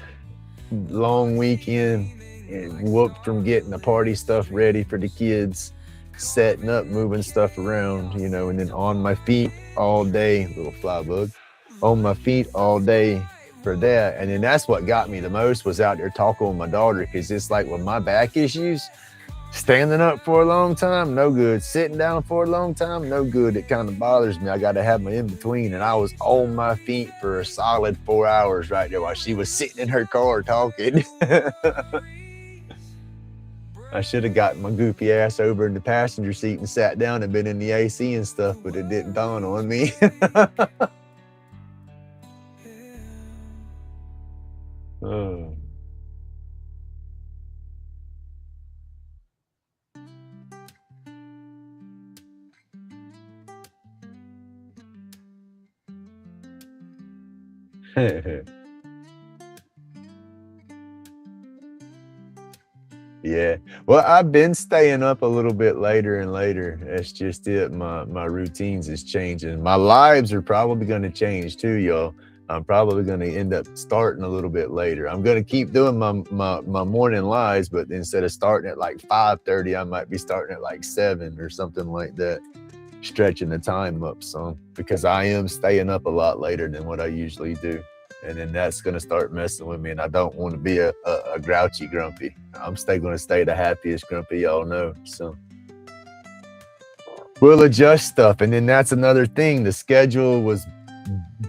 long weekend, and whooped from getting the party stuff ready for the kids, setting up, moving stuff around, you know, and then on my feet all day, little fly bug, on my feet all day for that. And then that's what got me the most, was out there talking with my daughter, because it's like, with my back issues, standing up for a long time, no good. Sitting down for a long time, no good. It kind of bothers me. I got to have my in-between. And I was on my feet for a solid 4 hours right there while she was sitting in her car talking. I should have gotten my goofy ass over in the passenger seat and sat down and been in the AC and stuff, but it didn't dawn on me. Oh. Yeah. Well, I've been staying up a little bit later and later. That's just it. My routines is changing. My lives are probably going to change too, y'all. I'm probably going to end up starting a little bit later. I'm going to keep doing my morning lives, but instead of starting at like 5:30, I might be starting at like 7 or something like that, stretching the time up some because I am staying up a lot later than what I usually do. And then that's going to start messing with me. And I don't want to be a grouchy grumpy. I'm still going to stay the happiest grumpy y'all know. So we'll adjust stuff. And then that's another thing. The schedule was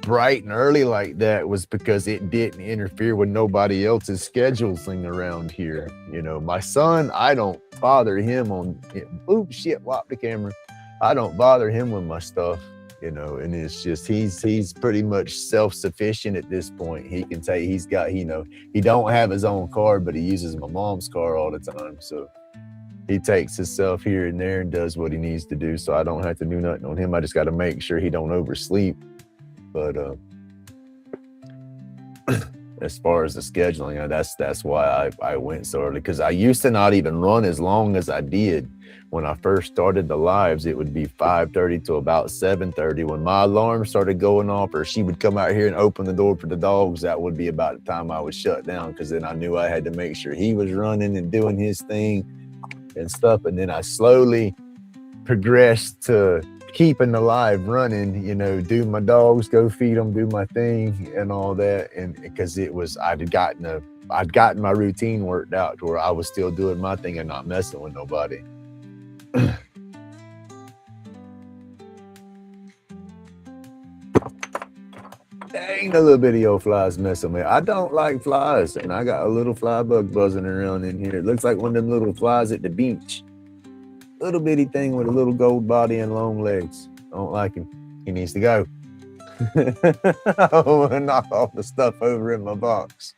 bright and early like that was because it didn't interfere with nobody else's scheduling around here. You know, my son, I don't bother him on, oops, shit, whop the camera. I don't bother him with my stuff. You know, and it's just he's pretty much self-sufficient at this point. He can take he's got, you know, he don't have his own car, but he uses my mom's car all the time. So he takes himself here and there and does what he needs to do. So I don't have to do nothing on him. I just got to make sure he don't oversleep. But as far as the scheduling, that's why I went so early, because I used to not even run as long as I did. When I first started the lives, it would be 5:30 to about 7:30. When my alarm started going off, or she would come out here and open the door for the dogs, that would be about the time I was shut down, because then I knew I had to make sure he was running and doing his thing and stuff. And then I slowly progressed to keeping the live running, you know, do my dogs, go feed them, do my thing and all that. And because it was, I'd gotten my routine worked out to where I was still doing my thing and not messing with nobody. Dang, the little bitty old flies messing with me. I don't like flies, and I got a little fly bug buzzing around in here. It looks like one of them little flies at the beach. Little bitty thing with a little gold body and long legs. I don't like him. He needs to go. I want to knock off the stuff over in my box.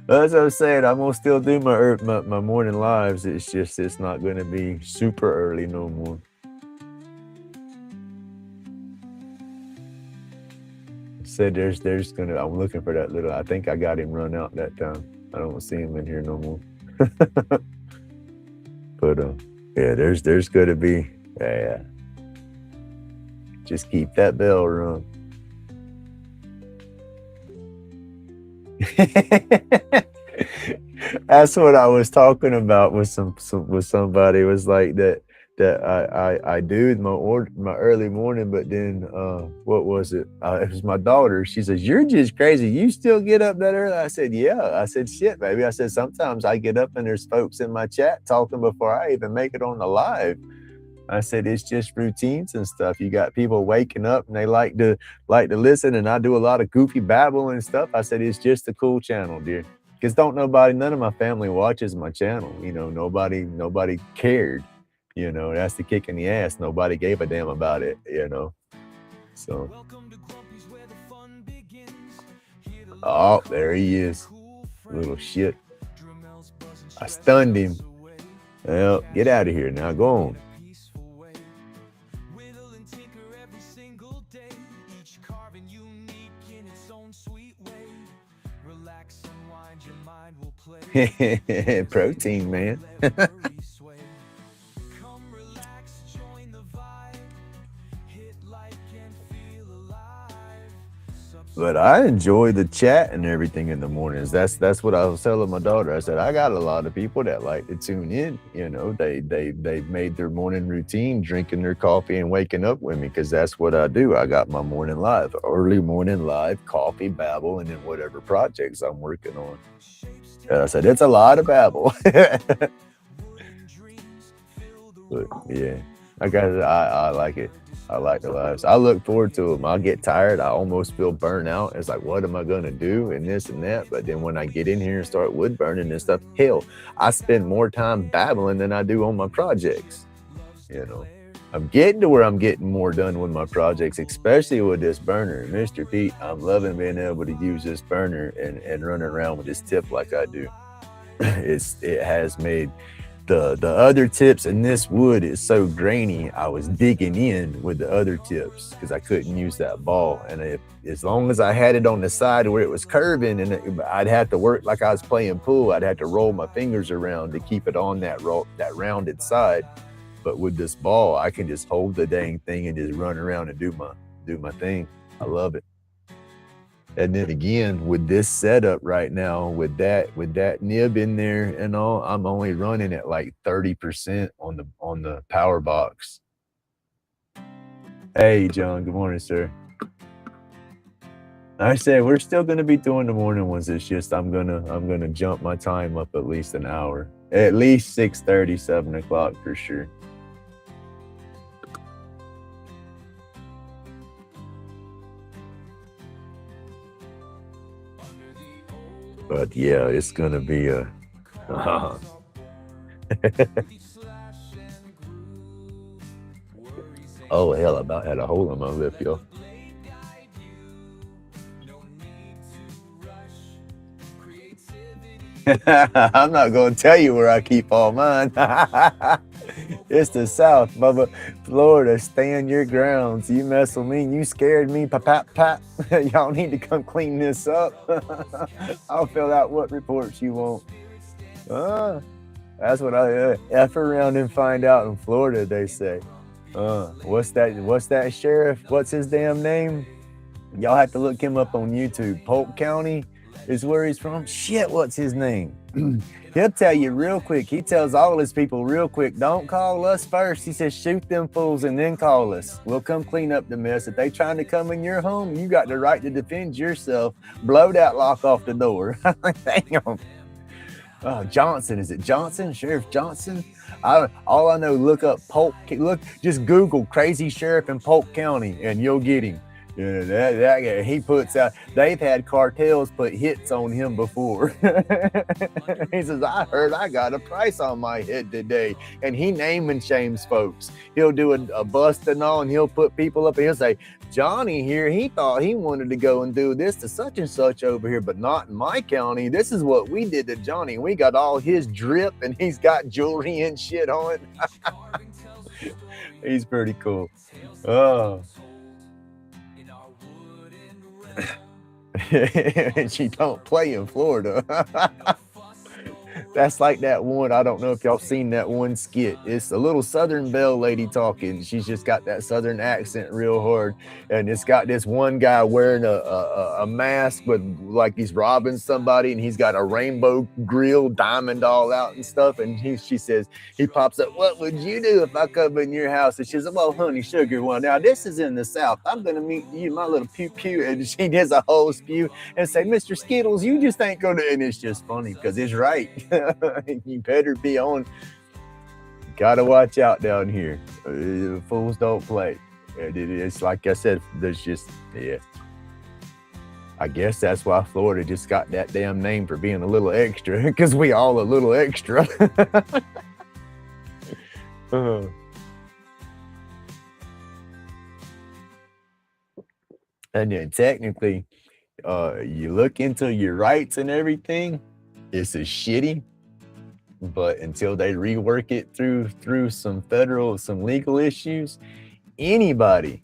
As I was saying, I'm gonna still do my morning lives. It's just it's not gonna be super early no more. Said there's gonna. I'm looking for that little. I think I got him run out that time. I don't see him in here no more. But yeah, there's gonna be. Yeah. Just keep that bell rung. That's what I was talking about with with somebody. It was like that I do my early morning, but then what was it? It was my daughter. She says, "You're just crazy. You still get up that early?" I said, "Yeah." I said, "Shit, baby." I said, "Sometimes I get up and there's folks in my chat talking before I even make it on the live." I said, "It's just routines and stuff. You got people waking up and they like to listen, and I do a lot of goofy babble and stuff." I said, "It's just a cool channel, dear." Because none of my family watches my channel. You know, nobody cared. You know, that's the kick in the ass. Nobody gave a damn about it, you know. So oh, there he is. Little shit. I stunned him. Well, get out of here now. Go on. Protein, man. But I enjoy the chat and everything in the mornings. That's what I was telling my daughter. I said, I got a lot of people that like to tune in. You know, they made their morning routine, drinking their coffee and waking up with me, because that's what I do. I got my morning live, early morning live, coffee, babble, and then whatever projects I'm working on. And I said, it's a lot of babble. But yeah, I like it. I like the lives. I look forward to them. I'll get tired. I almost feel burnt out. It's like, what am I going to do? And this and that. But then when I get in here and start wood burning and stuff, hell, I spend more time babbling than I do on my projects. You know, I'm getting to where I'm getting more done with my projects, especially with this burner. Mr. Pete, I'm loving being able to use this burner and run around with this tip like I do. it has made the other tips, and this wood is so grainy. I was digging in with the other tips because I couldn't use that ball, and as long as I had it on the side where it was curving, and I'd have to work like I was playing pool. I'd have to roll my fingers around to keep it on that rounded side. But with this ball, I can just hold the dang thing and just run around and do my thing. I love it. And then again, with this setup right now, with that nib in there and all, I'm only running at like 30% on the power box. Hey John, good morning, sir. I said we're still gonna be doing the morning ones. It's just I'm gonna jump my time up at least an hour. At least 6:30, 7 o'clock for sure. But yeah, it's gonna be a oh hell, I about had a hole in my lip, yo. I'm not gonna tell you where I keep all mine. It's the South, Bubba. Florida, stand your grounds. You mess with me, you scared me. Pap. Y'all need to come clean this up. I'll fill out what reports you want. That's what I F around and find out in Florida, they say. What's that sheriff? What's his damn name? Y'all have to look him up on YouTube. Polk County is where he's from. Shit, what's his name? He'll tell you real quick. He tells all his people real quick, don't call us first. He says, shoot them fools and then call us. We'll come clean up the mess. If they trying to come in your home, you got the right to defend yourself. Blow that lock off the door. Damn. Johnson, is it Johnson? Sheriff Johnson? All I know, look up just Google crazy sheriff in Polk County and you'll get him. Yeah, that guy, he puts out, they've had cartels put hits on him before. He says, I heard I got a price on my head today. And he name and shames folks. He'll do a bust and all, and he'll put people up and he'll say, Johnny here, he thought he wanted to go and do this to such and such over here, but not in my county. This is what we did to Johnny. We got all his drip and he's got jewelry and shit on. He's pretty cool. Oh. She don't play in Florida. That's like that one. I don't know if y'all seen that one skit. It's a little Southern Belle lady talking. She's just got that Southern accent real hard, and it's got this one guy wearing a mask with like he's robbing somebody, and he's got a rainbow grill, diamond all out and stuff. And she says, he pops up, what would you do if I come in your house? And she says, well, honey, sugar one. Now this is in the South. I'm gonna meet you, my little pew pew, and she does a whole spew and say, Mr. Skittles, you just ain't gonna. And it's just funny because it's right. You better be on. Gotta watch out down here. Fools don't play. It's like I said, there's just, yeah. I guess that's why Florida just got that damn name for being a little extra, because we all a little extra. And then technically, you look into your rights and everything, it's a shitty. But until they rework it through some legal issues, anybody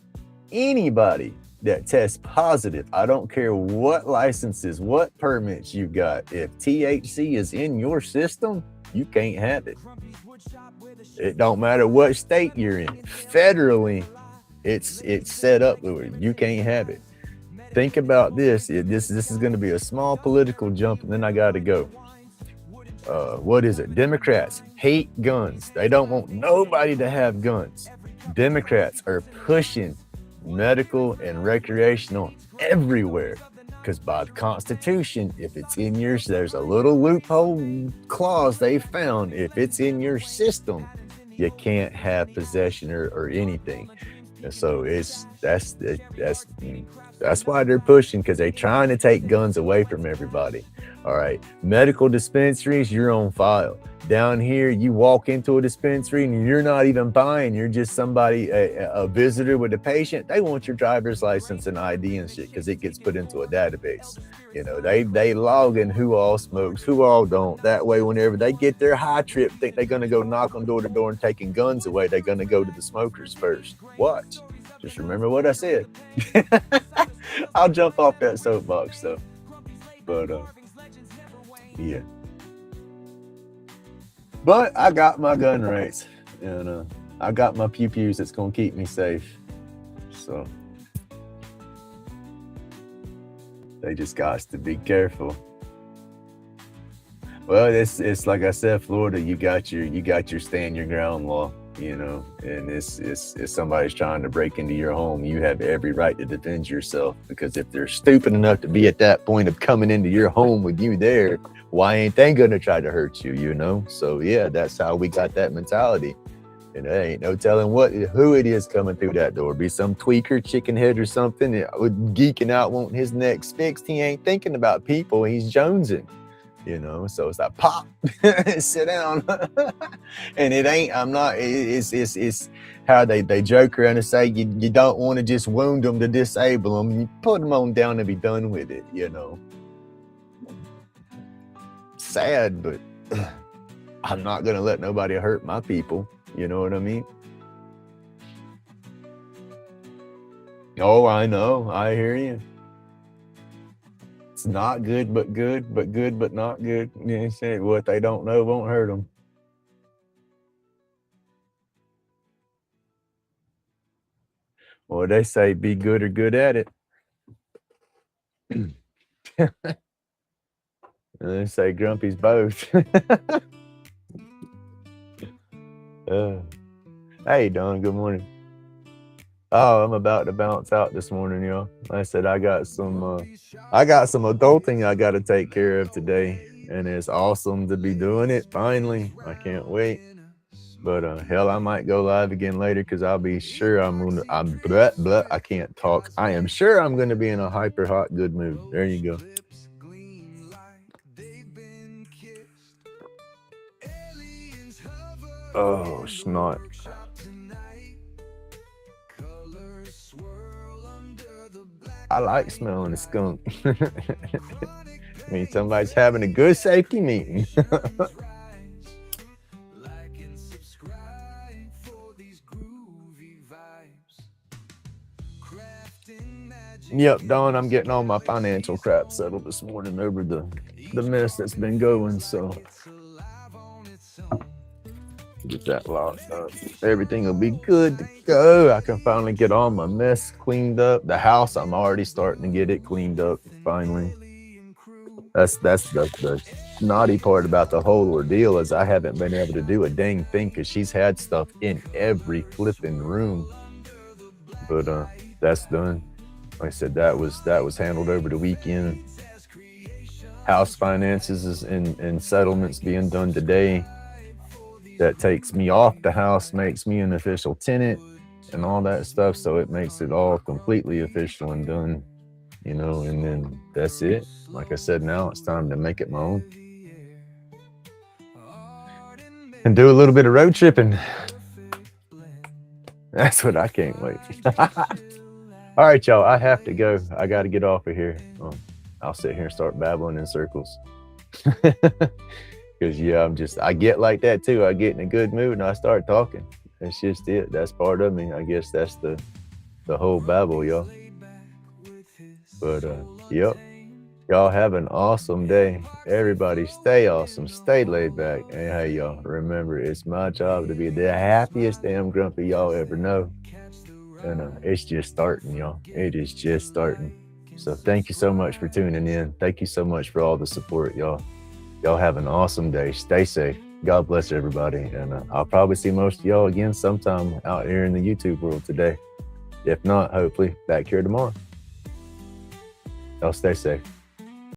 that tests positive, I don't care what licenses, what permits you got, if THC is in your system, you can't have it. It don't matter what state you're in. Federally, it's set up where you can't have it. Think about this. This is going to be a small political jump, and then I got to go. What is it? Democrats hate guns. They don't want nobody to have guns. Democrats are pushing medical and recreational everywhere because by the Constitution, if it's in yours, there's a little loophole clause they found. If it's in your system, you can't have possession or anything. And so that's That's why they're pushing, because they're trying to take guns away from everybody. All right. Medical dispensaries, you're on file. Down here, you walk into a dispensary and you're not even buying. You're just somebody, a visitor with a patient. They want your driver's license and ID and shit because it gets put into a database. You know, they log in who all smokes, who all don't. That way, whenever they get their high trip, think they're going to go knock on door to door and taking guns away, they're going to go to the smokers first. Watch. Just remember what I said. I'll jump off that soapbox though. But yeah. But I got my gun rights, and I got my pew-pews that's gonna keep me safe. So they just got to be careful. Well, it's like I said, Florida, you got your stand your ground law, you know, and it's if somebody's trying to break into your home, you have every right to defend yourself, because if they're stupid enough to be at that point of coming into your home with you there, why ain't they gonna try to hurt you, you know? So yeah, that's how we got that mentality. And there ain't no telling who it is coming through that door. Be some tweaker, chicken head or something, geeking out, wanting his neck fixed. He ain't thinking about people, he's jonesing. You know, so it's like pop, sit down, and it ain't. I'm not. It's how they joke around and say you don't want to just wound them to disable them. You put them on down and be done with it. You know, sad, but I'm not gonna let nobody hurt my people. You know what I mean? Oh, I know. I hear you. It's not good, but good, but not good. You know, say what they don't know won't hurt them. Well, they say be good or good at it. They say Grumpy's both. Hey, Don, good morning. Oh, I'm about to bounce out this morning, y'all. Like I said, I got some adulting I got to take care of today, and it's awesome to be doing it finally. I can't wait. But hell, I might go live again later, because I'll be sure I can't talk. I am sure I'm going to be in a hyper hot good mood. There you go. Oh, snot. I like smelling a skunk. I mean, somebody's having a good safety meeting. Yep, Don, I'm getting all my financial crap settled this morning over the mess that's been going, so get that locked up. Everything will be good to go. I can finally get all my mess cleaned up. The house, I'm already starting to get it cleaned up finally. That's the naughty part about the whole ordeal, is I haven't been able to do a dang thing, because she's had stuff in every flipping room. But that's done. Like I said, that was handled over the weekend. House finances and settlements being done today. That takes me off the house, makes me an official tenant and all that stuff. So it makes it all completely official and done, you know, and then that's it. Like I said, now it's time to make it my own and do a little bit of road tripping. That's what I can't wait. All right, y'all, I have to go. I got to get off of here. I'll sit here and start babbling in circles. Because yeah, I get like that too. I get in a good mood and I start talking. That's just it. That's part of me. I guess that's the whole Babble, y'all. But yep. Y'all have an awesome day. Everybody stay awesome. Stay laid back. And hey, y'all, remember, it's my job to be the happiest damn grumpy y'all ever know. And it's just starting, y'all. It is just starting. So thank you so much for tuning in. Thank you so much for all the support, y'all. Y'all have an awesome day. Stay safe. God bless everybody. And I'll probably see most of y'all again sometime out here in the YouTube world today. If not, hopefully back here tomorrow. Y'all stay safe.